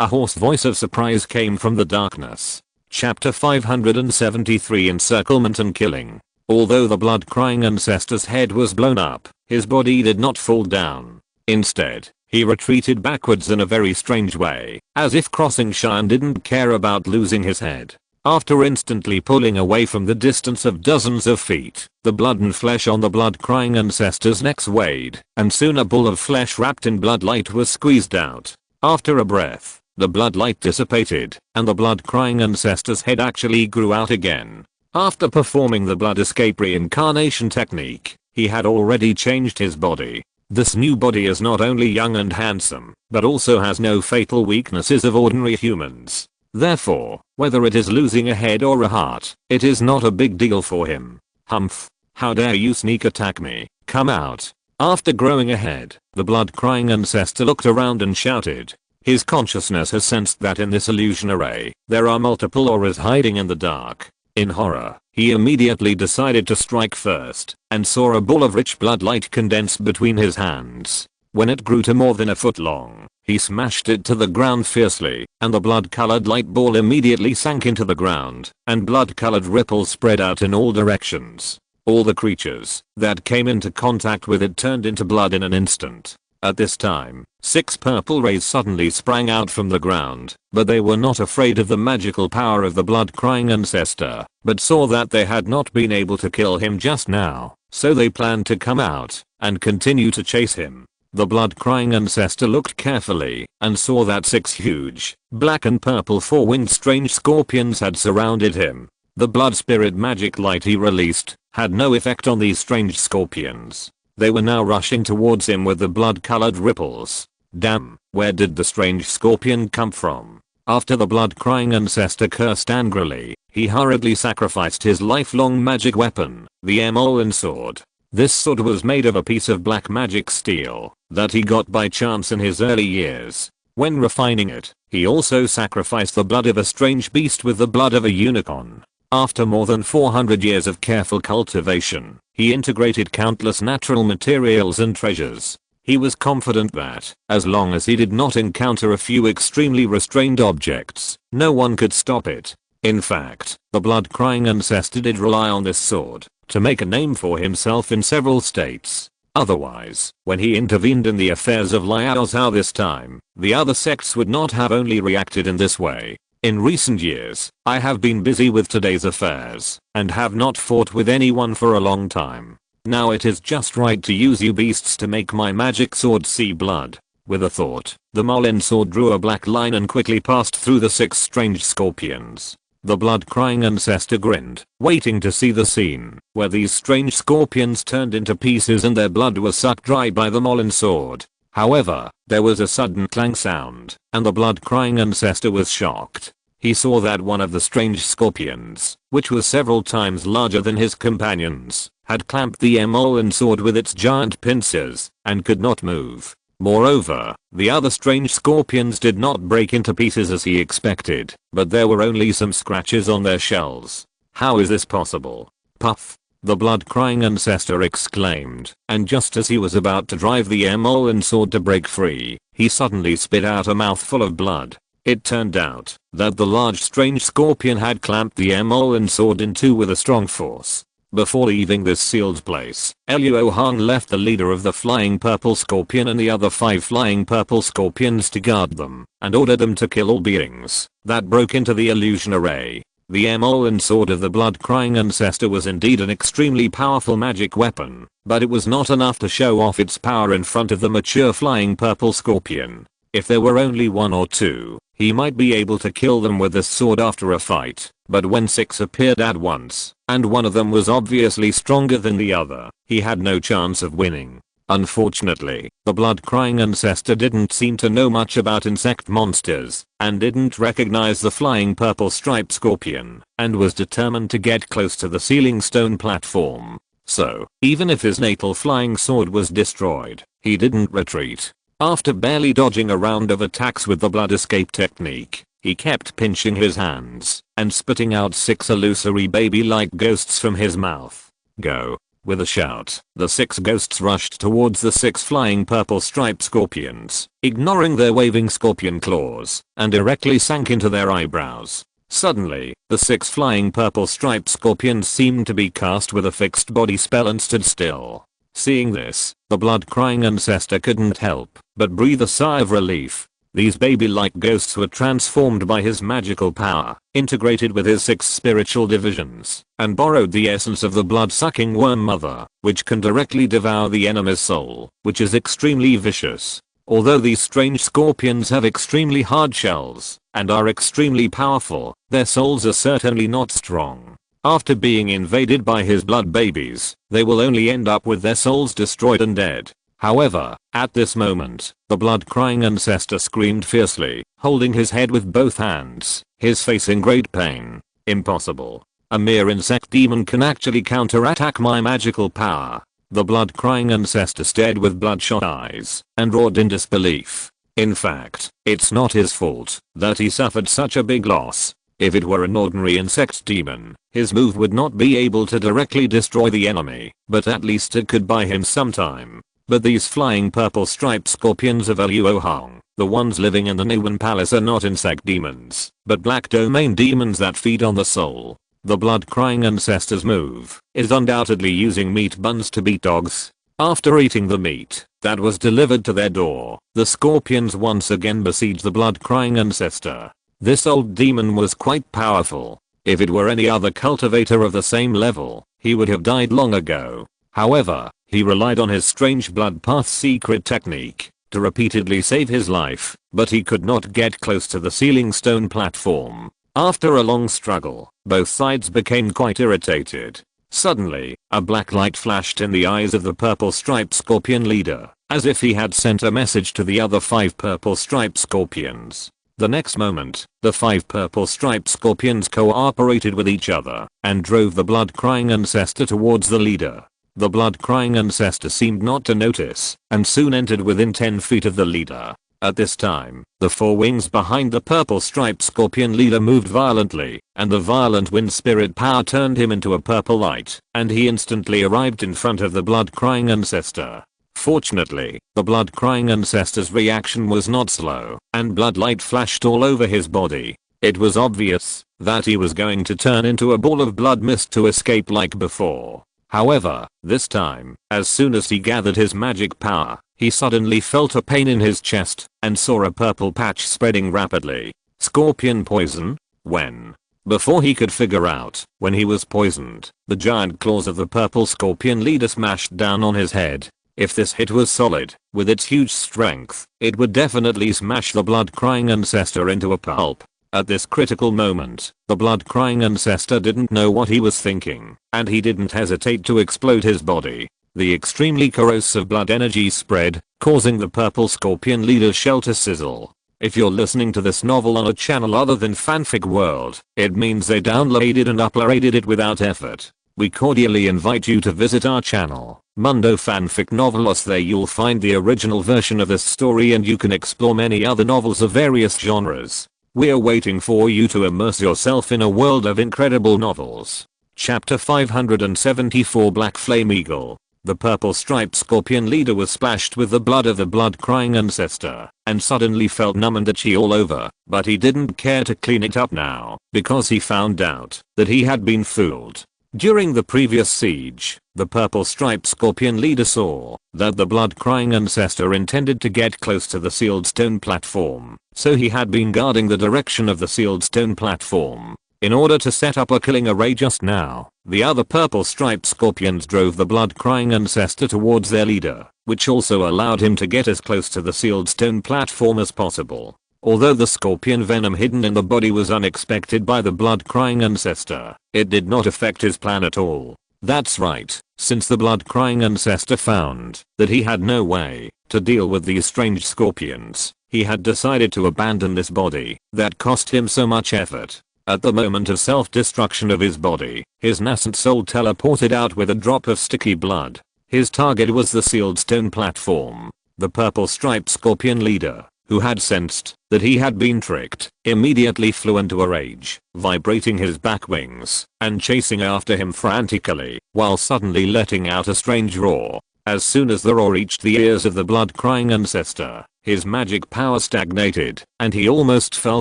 A hoarse voice of surprise came from the darkness. Chapter 573 Encirclement and Killing. Although the blood-crying ancestor's head was blown up, his body did not fall down. Instead, he retreated backwards in a very strange way, as if crossing Shan didn't care about losing his head. After instantly pulling away from the distance of dozens of feet, the blood and flesh on the blood-crying ancestor's neck swayed, and soon a ball of flesh wrapped in bloodlight was squeezed out. After a breath, the bloodlight dissipated, and the blood-crying ancestor's head actually grew out again. After performing the blood escape reincarnation technique, he had already changed his body. This new body is not only young and handsome, but also has no fatal weaknesses of ordinary humans. Therefore, whether it is losing a head or a heart, it is not a big deal for him. Humph! How dare you sneak attack me? Come out! After growing ahead, the blood-crying ancestor looked around and shouted. His consciousness has sensed that in this illusion array, there are multiple auras hiding in the dark. In horror, he immediately decided to strike first, and saw a ball of rich blood light condense between his hands. When it grew to more than a foot long, he smashed it to the ground fiercely, and the blood-colored light ball immediately sank into the ground, and blood-colored ripples spread out in all directions. All the creatures that came into contact with it turned into blood in an instant. At this time, 6 purple rays suddenly sprang out from the ground, but they were not afraid of the magical power of the blood-crying ancestor, but saw that they had not been able to kill him just now, so they planned to come out and continue to chase him. The blood-crying ancestor looked carefully and saw that 6 huge, black and purple 4-winged strange scorpions had surrounded him. The blood spirit magic light he released had no effect on these strange scorpions. They were now rushing towards him with the blood-colored ripples. Damn, where did the strange scorpion come from? After the blood-crying ancestor cursed angrily, he hurriedly sacrificed his lifelong magic weapon, the Emerald sword. This sword was made of a piece of black magic steel that he got by chance in his early years. When refining it, he also sacrificed the blood of a strange beast with the blood of a unicorn. After more than 400 years of careful cultivation, he integrated countless natural materials and treasures. He was confident that, as long as he did not encounter a few extremely restrained objects, no one could stop it. In fact, the blood-crying ancestor did rely on this sword to make a name for himself in several states. Otherwise, when he intervened in the affairs of Liao Zhao this time, the other sects would not have only reacted in this way. In recent years, I have been busy with today's affairs, and have not fought with anyone for a long time. Now it is just right to use you beasts to make my magic sword see blood. With a thought, the Molin sword drew a black line and quickly passed through the 6 strange scorpions. The blood-crying ancestor grinned, waiting to see the scene, where these strange scorpions turned into pieces and their blood was sucked dry by the Molin sword. However, there was a sudden clang sound, and the blood-crying ancestor was shocked. He saw that one of the strange scorpions, which was several times larger than his companions, had clamped the Emerald sword with its giant pincers, and could not move. Moreover, the other strange scorpions did not break into pieces as he expected, but there were only some scratches on their shells. How is this possible? Puff! The blood-crying ancestor exclaimed, and just as he was about to drive the Emerald sword to break free, he suddenly spit out a mouthful of blood. It turned out that the large strange scorpion had clamped the Emerald sword in two with a strong force. Before leaving this sealed place, Luo Hong left the leader of the flying purple scorpion and the other 5 flying purple scorpions to guard them, and ordered them to kill all beings that broke into the illusion array. The Emerald sword of the blood-crying ancestor was indeed an extremely powerful magic weapon, but it was not enough to show off its power in front of the mature flying purple scorpion. If there were only 1 or 2, he might be able to kill them with this sword after a fight, but when 6 appeared at once, and one of them was obviously stronger than the other, he had no chance of winning. Unfortunately, the blood-crying ancestor didn't seem to know much about insect monsters, and didn't recognize the flying purple striped scorpion, and was determined to get close to the ceiling stone platform. So, even if his natal flying sword was destroyed, he didn't retreat. After barely dodging a round of attacks with the blood escape technique, he kept pinching his hands and spitting out 6 illusory baby-like ghosts from his mouth. Go. With a shout, the 6 ghosts rushed towards the 6 flying purple striped scorpions, ignoring their waving scorpion claws, and directly sank into their eyebrows. Suddenly, the 6 flying purple striped scorpions seemed to be cast with a fixed body spell and stood still. Seeing this, the blood-crying ancestor couldn't help but breathe a sigh of relief. These baby-like ghosts were transformed by his magical power, integrated with his 6 spiritual divisions, and borrowed the essence of the blood-sucking worm mother, which can directly devour the enemy's soul, which is extremely vicious. Although these strange scorpions have extremely hard shells, and are extremely powerful, their souls are certainly not strong. After being invaded by his blood babies, they will only end up with their souls destroyed and dead. However, at this moment, the blood-crying ancestor screamed fiercely, holding his head with both hands, his face in great pain. Impossible. A mere insect demon can actually counterattack my magical power. The blood-crying ancestor stared with bloodshot eyes and roared in disbelief. In fact, it's not his fault that he suffered such a big loss. If it were an ordinary insect demon, his move would not be able to directly destroy the enemy, but at least it could buy him some time. But these flying purple striped scorpions of Luo Hong, the ones living in the Niwen Palace, are not insect demons, but black domain demons that feed on the soul. The blood-crying ancestor's move is undoubtedly using meat buns to beat dogs. After eating the meat that was delivered to their door, the scorpions once again besieged the blood-crying ancestor. This old demon was quite powerful. If it were any other cultivator of the same level, he would have died long ago. However, he relied on his strange blood path secret technique to repeatedly save his life, but he could not get close to the ceiling stone platform. After a long struggle, both sides became quite irritated. Suddenly, a black light flashed in the eyes of the purple striped scorpion leader, as if he had sent a message to the other 5 purple striped scorpions. The next moment, the 5 purple striped scorpions cooperated with each other and drove the blood-crying ancestor towards the leader. The blood-crying ancestor seemed not to notice and soon entered within 10 feet of the leader. At this time, the 4 wings behind the purple striped scorpion leader moved violently, and the violent wind spirit power turned him into a purple light, and he instantly arrived in front of the blood-crying ancestor. Fortunately, the blood-crying ancestor's reaction was not slow, and blood light flashed all over his body. It was obvious that he was going to turn into a ball of blood mist to escape like before. However, this time, as soon as he gathered his magic power, he suddenly felt a pain in his chest and saw a purple patch spreading rapidly. Scorpion poison? When? Before he could figure out when he was poisoned, the giant claws of the purple scorpion leader smashed down on his head. If this hit was solid, with its huge strength, it would definitely smash the blood-crying ancestor into a pulp. At this critical moment, the blood-crying ancestor didn't know what he was thinking, and he didn't hesitate to explode his body. The extremely corrosive blood energy spread, causing the purple scorpion leader's shell to sizzle. If you're listening to this novel on a channel other than Fanfic World, it means they downloaded and uploaded it without effort. We cordially invite you to visit our channel, Mundo Fanfic Novelos. There you'll find the original version of this story and you can explore many other novels of various genres. We're waiting for you to immerse yourself in a world of incredible novels. Chapter 574 Black Flame Eagle. The purple striped scorpion leader was splashed with the blood of the blood-crying ancestor and suddenly felt numb and itchy all over, but he didn't care to clean it up now because he found out that he had been fooled. During the previous siege, the purple striped scorpion leader saw that the blood-crying ancestor intended to get close to the sealed stone platform, so he had been guarding the direction of the sealed stone platform. In order to set up a killing array just now, the other purple striped scorpions drove the blood-crying ancestor towards their leader, which also allowed him to get as close to the sealed stone platform as possible. Although the scorpion venom hidden in the body was unexpected by the blood-crying ancestor, it did not affect his plan at all. That's right, since the blood-crying ancestor found that he had no way to deal with these strange scorpions, he had decided to abandon this body that cost him so much effort. At the moment of self-destruction of his body, his nascent soul teleported out with a drop of sticky blood. His target was the sealed stone platform. The purple striped scorpion leader, who had sensed that he had been tricked, immediately flew into a rage, vibrating his back wings and chasing after him frantically, while suddenly letting out a strange roar. As soon as the roar reached the ears of the blood-crying ancestor, his magic power stagnated and he almost fell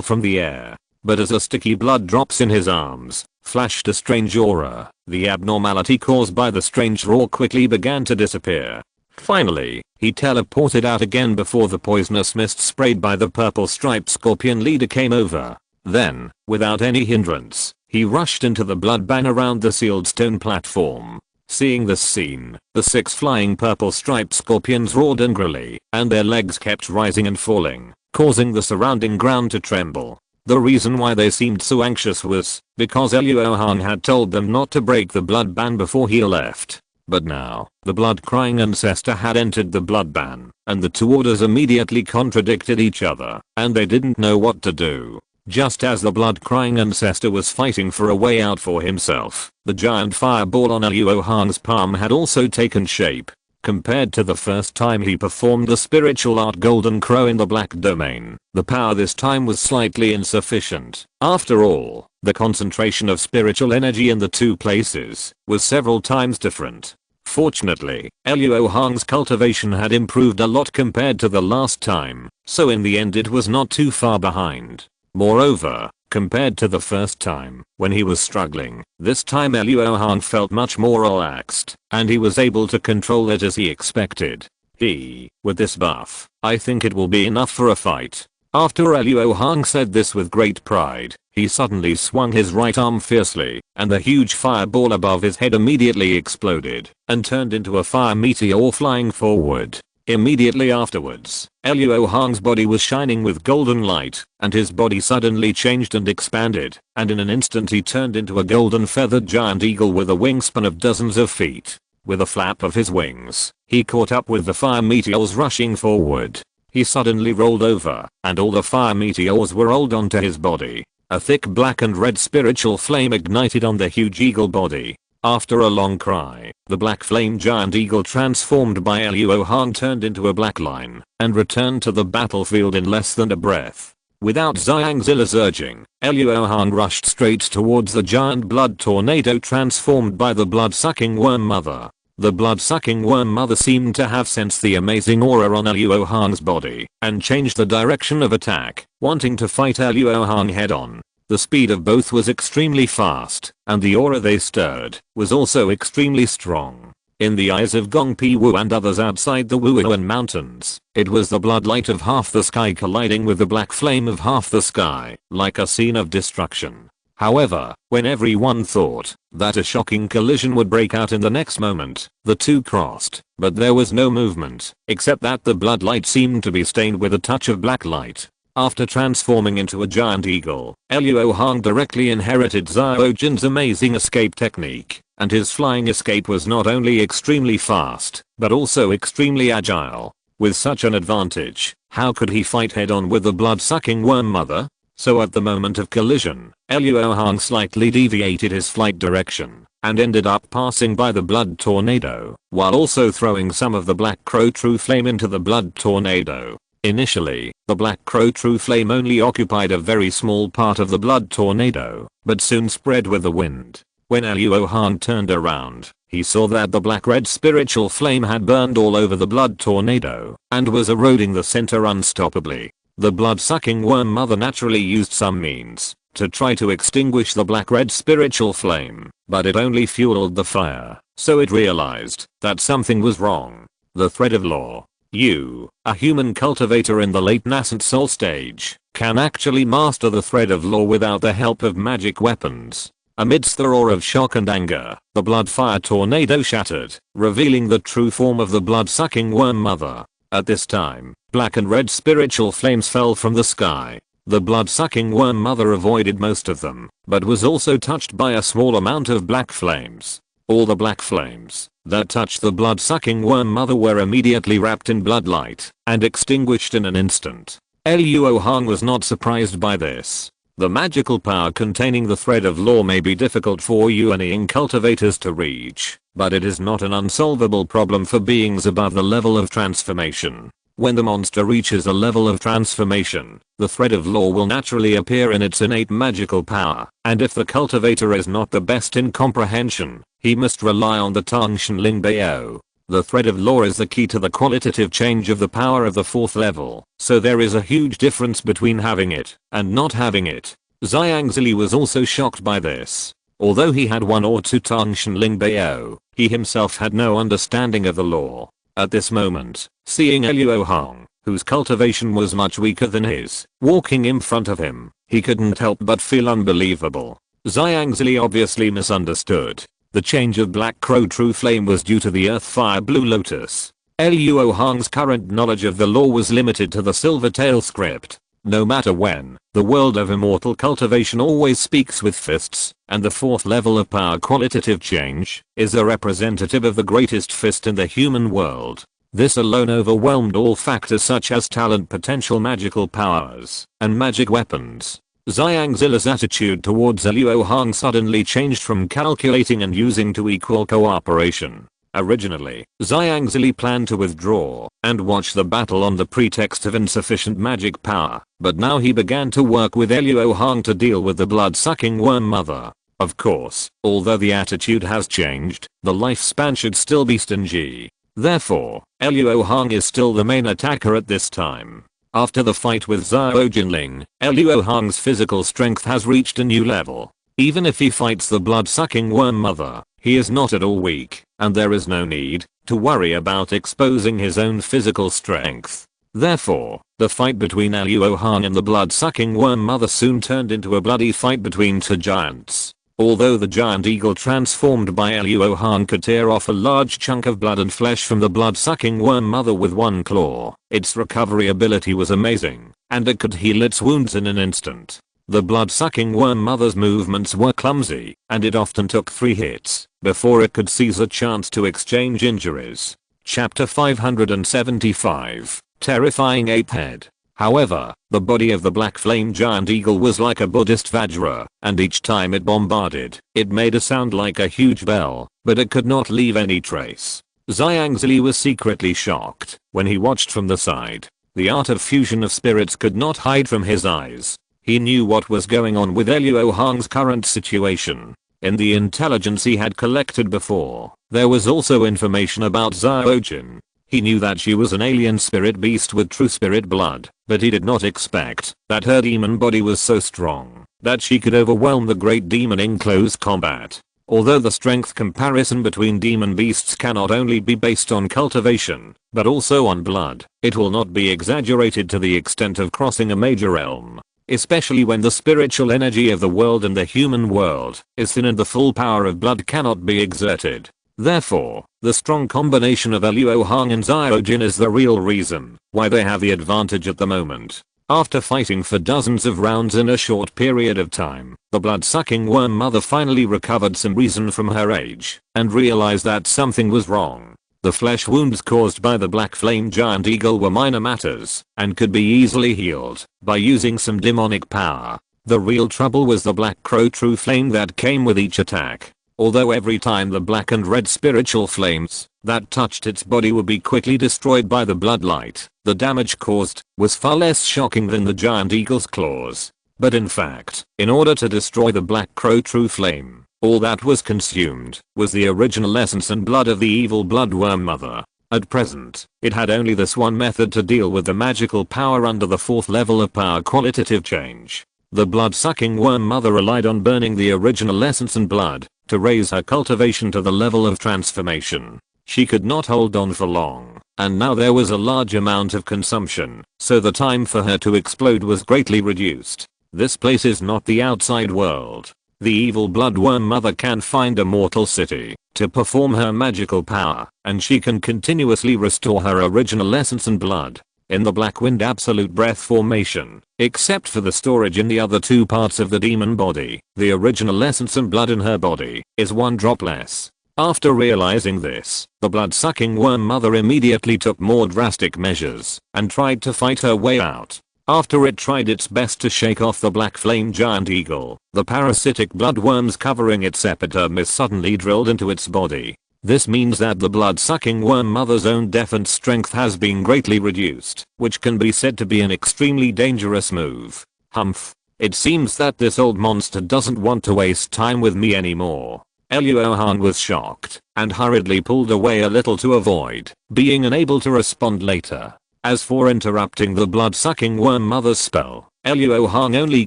from the air. But as a sticky blood drops in his arms flashed a strange aura, the abnormality caused by the strange roar quickly began to disappear. Finally, he teleported out again before the poisonous mist sprayed by the purple striped scorpion leader came over. Then, without any hindrance, he rushed into the blood ban around the sealed stone platform. Seeing this scene, the 6 flying purple striped scorpions roared angrily, and their legs kept rising and falling, causing the surrounding ground to tremble. The reason why they seemed so anxious was because Luo Hong had told them not to break the blood ban before he left. But now, the blood-crying ancestor had entered the blood ban, and the 2 orders immediately contradicted each other, and they didn't know what to do. Just as the blood-crying ancestor was fighting for a way out for himself, the giant fireball on Luo Hong's palm had also taken shape. Compared to the first time he performed the spiritual art Golden Crow in the black domain, the power this time was slightly insufficient. After all, the concentration of spiritual energy in the two places was several times different. Fortunately, Luo Hong's cultivation had improved a lot compared to the last time, so in the end it was not too far behind. Moreover, compared to the first time, when he was struggling, this time Luo Hong felt much more relaxed, and he was able to control it as he expected. With this buff, I think it will be enough for a fight. After Luo Hong said this with great pride, he suddenly swung his right arm fiercely, and the huge fireball above his head immediately exploded, and turned into a fire meteor flying forward. Immediately afterwards, Luo Hong's body was shining with golden light, and his body suddenly changed and expanded, and in an instant he turned into a golden feathered giant eagle with a wingspan of dozens of feet. With a flap of his wings, he caught up with the fire meteors rushing forward. He suddenly rolled over, and all the fire meteors were rolled onto his body. A thick black and red spiritual flame ignited on the huge eagle body. After a long cry, the black flame giant eagle transformed by Luo Hong turned into a black line and returned to the battlefield in less than a breath. Without Xiangzila's urging, Luo Hong rushed straight towards the giant blood tornado transformed by the blood-sucking worm mother. The blood-sucking worm mother seemed to have sensed the amazing aura on Luo Hong's body and changed the direction of attack, wanting to fight Luo Hong head-on. The speed of both was extremely fast, and the aura they stirred was also extremely strong. In the eyes of Gong Pi Wu and others outside the Wuhan mountains, it was the bloodlight of half the sky colliding with the black flame of half the sky, like a scene of destruction. However, when everyone thought that a shocking collision would break out in the next moment, the two crossed, but there was no movement, except that the bloodlight seemed to be stained with a touch of black light. After transforming into a giant eagle, Luo Hong directly inherited Xiao Jin's amazing escape technique, and his flying escape was not only extremely fast, but also extremely agile. With such an advantage, how could he fight head-on with the blood-sucking worm mother? So at the moment of collision, Luo Hong slightly deviated his flight direction, and ended up passing by the blood tornado, while also throwing some of the black crow true flame into the blood tornado. Initially, the black crow true flame only occupied a very small part of the blood tornado, but soon spread with the wind. When Luo Hong turned around, he saw that the black-red spiritual flame had burned all over the blood tornado, and was eroding the center unstoppably. The blood-sucking worm mother naturally used some means to try to extinguish the black-red spiritual flame, but it only fueled the fire, so it realized that something was wrong. The thread of law. You, a human cultivator in the late nascent soul stage, can actually master the thread of law without the help of magic weapons. Amidst the roar of shock and anger, the blood fire tornado shattered, revealing the true form of the blood-sucking worm mother. At this time, black and red spiritual flames fell from the sky. The blood-sucking worm mother avoided most of them, but was also touched by a small amount of black flames. All the black flames that touched the blood-sucking worm mother were immediately wrapped in bloodlight and extinguished in an instant. Luo Hong was not surprised by this. The magical power containing the thread of law may be difficult for Yuan cultivators to reach, but it is not an unsolvable problem for beings above the level of transformation. When the monster reaches a level of transformation, the thread of law will naturally appear in its innate magical power, and if the cultivator is not the best in comprehension, he must rely on the Tongshan Ling Bao. The thread of law is the key to the qualitative change of the power of the fourth level, so there is a huge difference between having it and not having it. Xiangzili was also shocked by this. Although he had one or two Tongshan Ling Bao, he himself had no understanding of the law. At this moment, seeing Luo Hong, whose cultivation was much weaker than his, walking in front of him, he couldn't help but feel unbelievable. Xiangzili obviously misunderstood. The change of Black Crow True Flame was due to the Earth Fire Blue Lotus. Luo Hong's current knowledge of the law was limited to the Silvertail script. No matter when, the world of immortal cultivation always speaks with fists, and the fourth level of power qualitative change is a representative of the greatest fist in the human world. This alone overwhelmed all factors such as talent, potential magical powers, and magic weapons. Xiangzila's attitude towards Luo Hong suddenly changed from calculating and using to equal cooperation. Originally, Xiangzili planned to withdraw and watch the battle on the pretext of insufficient magic power, but now he began to work with Luo Hong to deal with the blood-sucking worm mother. Of course, although the attitude has changed, the lifespan should still be stingy. Therefore, Luo Hong is still the main attacker at this time. After the fight with Zhao Jinling, Luo Hong's physical strength has reached a new level. Even if he fights the blood-sucking worm mother, he is not at all weak, and there is no need to worry about exposing his own physical strength. Therefore, the fight between Luo Hong and the blood-sucking worm mother soon turned into a bloody fight between two giants. Although the giant eagle transformed by Luo Hong could tear off a large chunk of blood and flesh from the blood-sucking worm mother with one claw, its recovery ability was amazing, and it could heal its wounds in an instant. The blood-sucking worm mother's movements were clumsy, and it often took 3 hits before it could seize a chance to exchange injuries. Chapter 575, Terrifying Ape Head. However, the body of the black flame giant eagle was like a Buddhist Vajra, and each time it bombarded, it made a sound like a huge bell, but it could not leave any trace. Xiangzili was secretly shocked when he watched from the side. The art of fusion of spirits could not hide from his eyes. He knew what was going on with Luo Hong's current situation. In the intelligence he had collected before, there was also information about Zhao Jin. He knew that she was an alien spirit beast with true spirit blood, but he did not expect that her demon body was so strong that she could overwhelm the great demon in close combat. Although the strength comparison between demon beasts cannot only be based on cultivation, but also on blood, it will not be exaggerated to the extent of crossing a major realm. Especially when the spiritual energy of the world and the human world is thin and the full power of blood cannot be exerted. Therefore, the strong combination of Luo Hong and Zhao Jin is the real reason why they have the advantage at the moment. After fighting for dozens of rounds in a short period of time, the blood-sucking worm mother finally recovered some reason from her age and realized that something was wrong. The flesh wounds caused by the black flame giant eagle were minor matters and could be easily healed by using some demonic power. The real trouble was the black crow true flame that came with each attack. Although every time the black and red spiritual flames that touched its body would be quickly destroyed by the bloodlight, the damage caused was far less shocking than the giant eagle's claws. But in fact, in order to destroy the black crow true flame, all that was consumed was the original essence and blood of the evil bloodworm mother. At present, it had only this one method to deal with the magical power under the 4th level of power qualitative change. The blood-sucking worm mother relied on burning the original essence and blood to raise her cultivation to the level of transformation. She could not hold on for long, and now there was a large amount of consumption, so the time for her to explode was greatly reduced. This place is not the outside world. The evil bloodworm mother can find a mortal city to perform her magical power, and she can continuously restore her original essence and blood in the black wind absolute breath formation, except for the storage in the other 2 parts of the demon body. The original essence and blood in her body is 1 drop less. After realizing this, the blood-sucking worm mother immediately took more drastic measures and tried to fight her way out. After it tried its best to shake off the black flame giant eagle, the parasitic bloodworms covering its epidermis suddenly drilled into its body. This means that the blood-sucking worm mother's own defense strength has been greatly reduced, which can be said to be an extremely dangerous move. Humph. It seems that this old monster doesn't want to waste time with me anymore. Luo Hong was shocked and hurriedly pulled away a little to avoid being unable to respond later. As for interrupting the blood-sucking worm mother's spell, Luo Hong only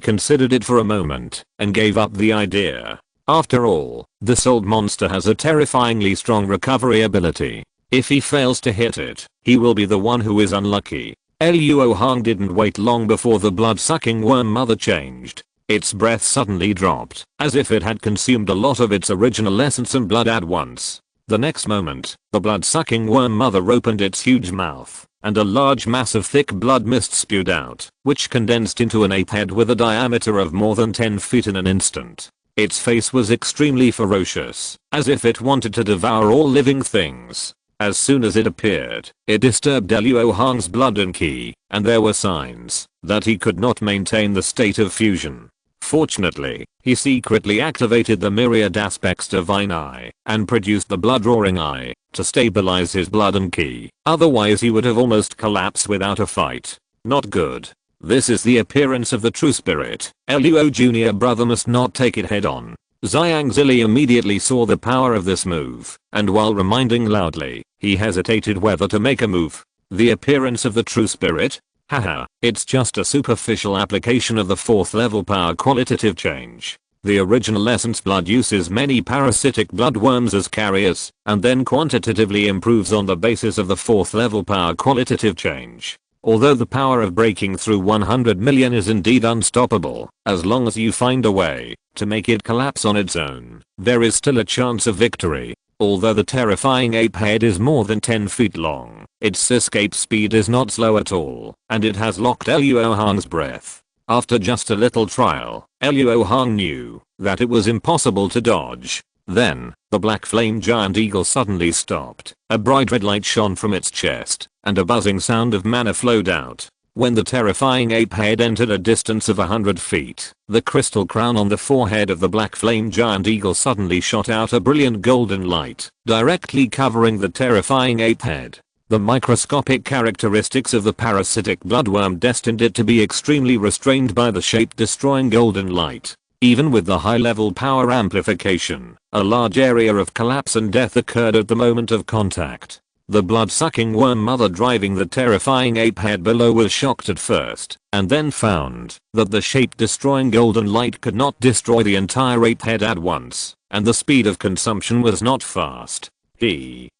considered it for a moment and gave up the idea. After all, this old monster has a terrifyingly strong recovery ability. If he fails to hit it, he will be the one who is unlucky. Luo Hong didn't wait long before the blood-sucking worm mother changed. Its breath suddenly dropped, as if it had consumed a lot of its original essence and blood at once. The next moment, the blood-sucking worm mother opened its huge mouth, and a large mass of thick blood mist spewed out, which condensed into an ape head with a diameter of more than 10 feet in an instant. Its face was extremely ferocious, as if it wanted to devour all living things. As soon as it appeared, it disturbed Luo Hong's blood and ki, and there were signs that he could not maintain the state of fusion. Fortunately, he secretly activated the myriad aspects divine eye and produced the blood roaring eye to stabilize his blood and ki, otherwise he would have almost collapsed without a fight. Not good. This is the appearance of the true spirit. Luo junior brother must not take it head on. Zhang immediately saw the power of this move, and while reminding loudly, he hesitated whether to make a move. The appearance of the true spirit? Haha, it's just a superficial application of the 4th level power qualitative change. The original essence blood uses many parasitic bloodworms as carriers, and then quantitatively improves on the basis of the 4th level power qualitative change. Although the power of breaking through 100 million is indeed unstoppable, as long as you find a way to make it collapse on its own, there is still a chance of victory. Although the terrifying ape head is more than 10 feet long, its escape speed is not slow at all, and it has locked Luo Hong's breath. After just a little trial, Luo Hong knew that it was impossible to dodge. Then, the black flame giant eagle suddenly stopped. A bright red light shone from its chest, and a buzzing sound of mana flowed out. When the terrifying ape head entered a distance of 100 feet, the crystal crown on the forehead of the black flame giant eagle suddenly shot out a brilliant golden light, directly covering the terrifying ape head. The microscopic characteristics of the parasitic bloodworm destined it to be extremely restrained by the shape-destroying golden light. Even with the high-level power amplification, a large area of collapse and death occurred at the moment of contact. The blood-sucking worm mother driving the terrifying ape head below was shocked at first, and then found that the shape-destroying golden light could not destroy the entire ape head at once, and the speed of consumption was not fast.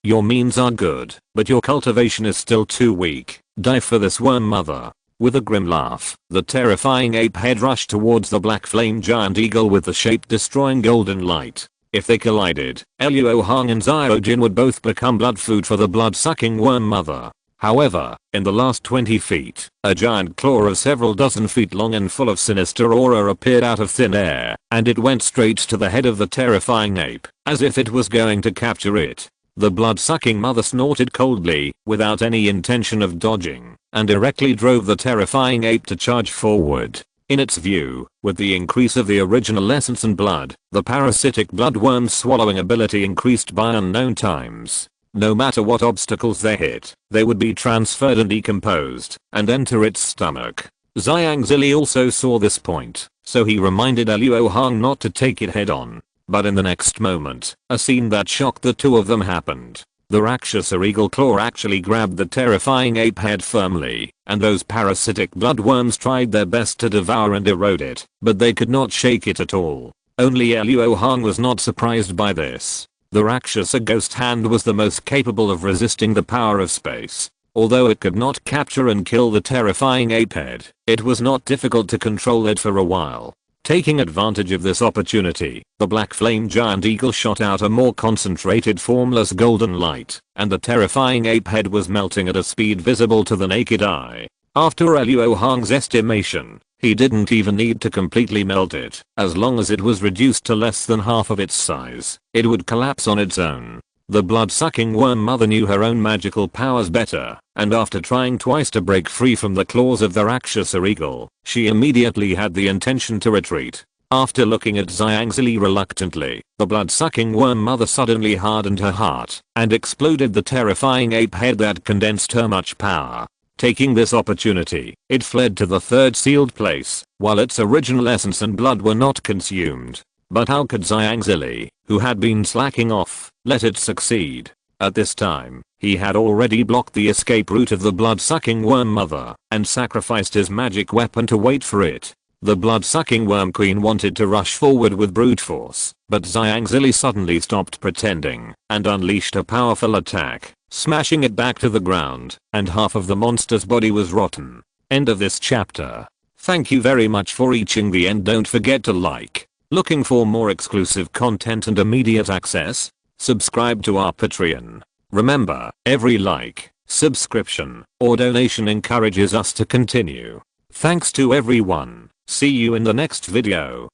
Your means are good, but your cultivation is still too weak. Die for this worm mother. With a grim laugh, the terrifying ape head rushed towards the black flame giant eagle with the shape-destroying golden light. If they collided, Luo Hong and Xiaojin would both become blood food for the blood-sucking worm mother. However, in the last 20 feet, a giant claw of several dozen feet long and full of sinister aura appeared out of thin air, and it went straight to the head of the terrifying ape, as if it was going to capture it. The blood-sucking mother snorted coldly, without any intention of dodging, and directly drove the terrifying ape to charge forward. In its view, with the increase of the original essence and blood, the parasitic bloodworm's swallowing ability increased by unknown times. No matter what obstacles they hit, they would be transferred and decomposed, and enter its stomach. Zhang also saw this point, so he reminded Luo Hong not to take it head on. But in the next moment, a scene that shocked the two of them happened. The Rakshasa eagle claw actually grabbed the terrifying ape head firmly, and those parasitic bloodworms tried their best to devour and erode it, but they could not shake it at all. Only Luo Hong was not surprised by this. The Rakshasa ghost hand was the most capable of resisting the power of space. Although it could not capture and kill the terrifying ape head, it was not difficult to control it for a while. Taking advantage of this opportunity, the black flame giant eagle shot out a more concentrated formless golden light, and the terrifying ape head was melting at a speed visible to the naked eye. After Luo Hong's estimation, he didn't even need to completely melt it. As long as it was reduced to less than half of its size, it would collapse on its own. The blood-sucking worm mother knew her own magical powers better, and after trying twice to break free from the claws of the Rakshasa eagle, she immediately had the intention to retreat. After looking at Zhang reluctantly, the blood-sucking worm mother suddenly hardened her heart and exploded the terrifying ape head that condensed her much power. Taking this opportunity, it fled to the third sealed place, while its original essence and blood were not consumed. But how could Zhang, who had been slacking off, let it succeed? At this time, he had already blocked the escape route of the blood-sucking worm mother, and sacrificed his magic weapon to wait for it. The blood-sucking worm queen wanted to rush forward with brute force, but Zhang suddenly stopped pretending, and unleashed a powerful attack, smashing it back to the ground, and half of the monster's body was rotten. End of this chapter. Thank you very much for reaching the end. Don't forget to like. Looking for more exclusive content and immediate access? Subscribe to our Patreon. Remember, every like, subscription, or donation encourages us to continue. Thanks to everyone. See you in the next video.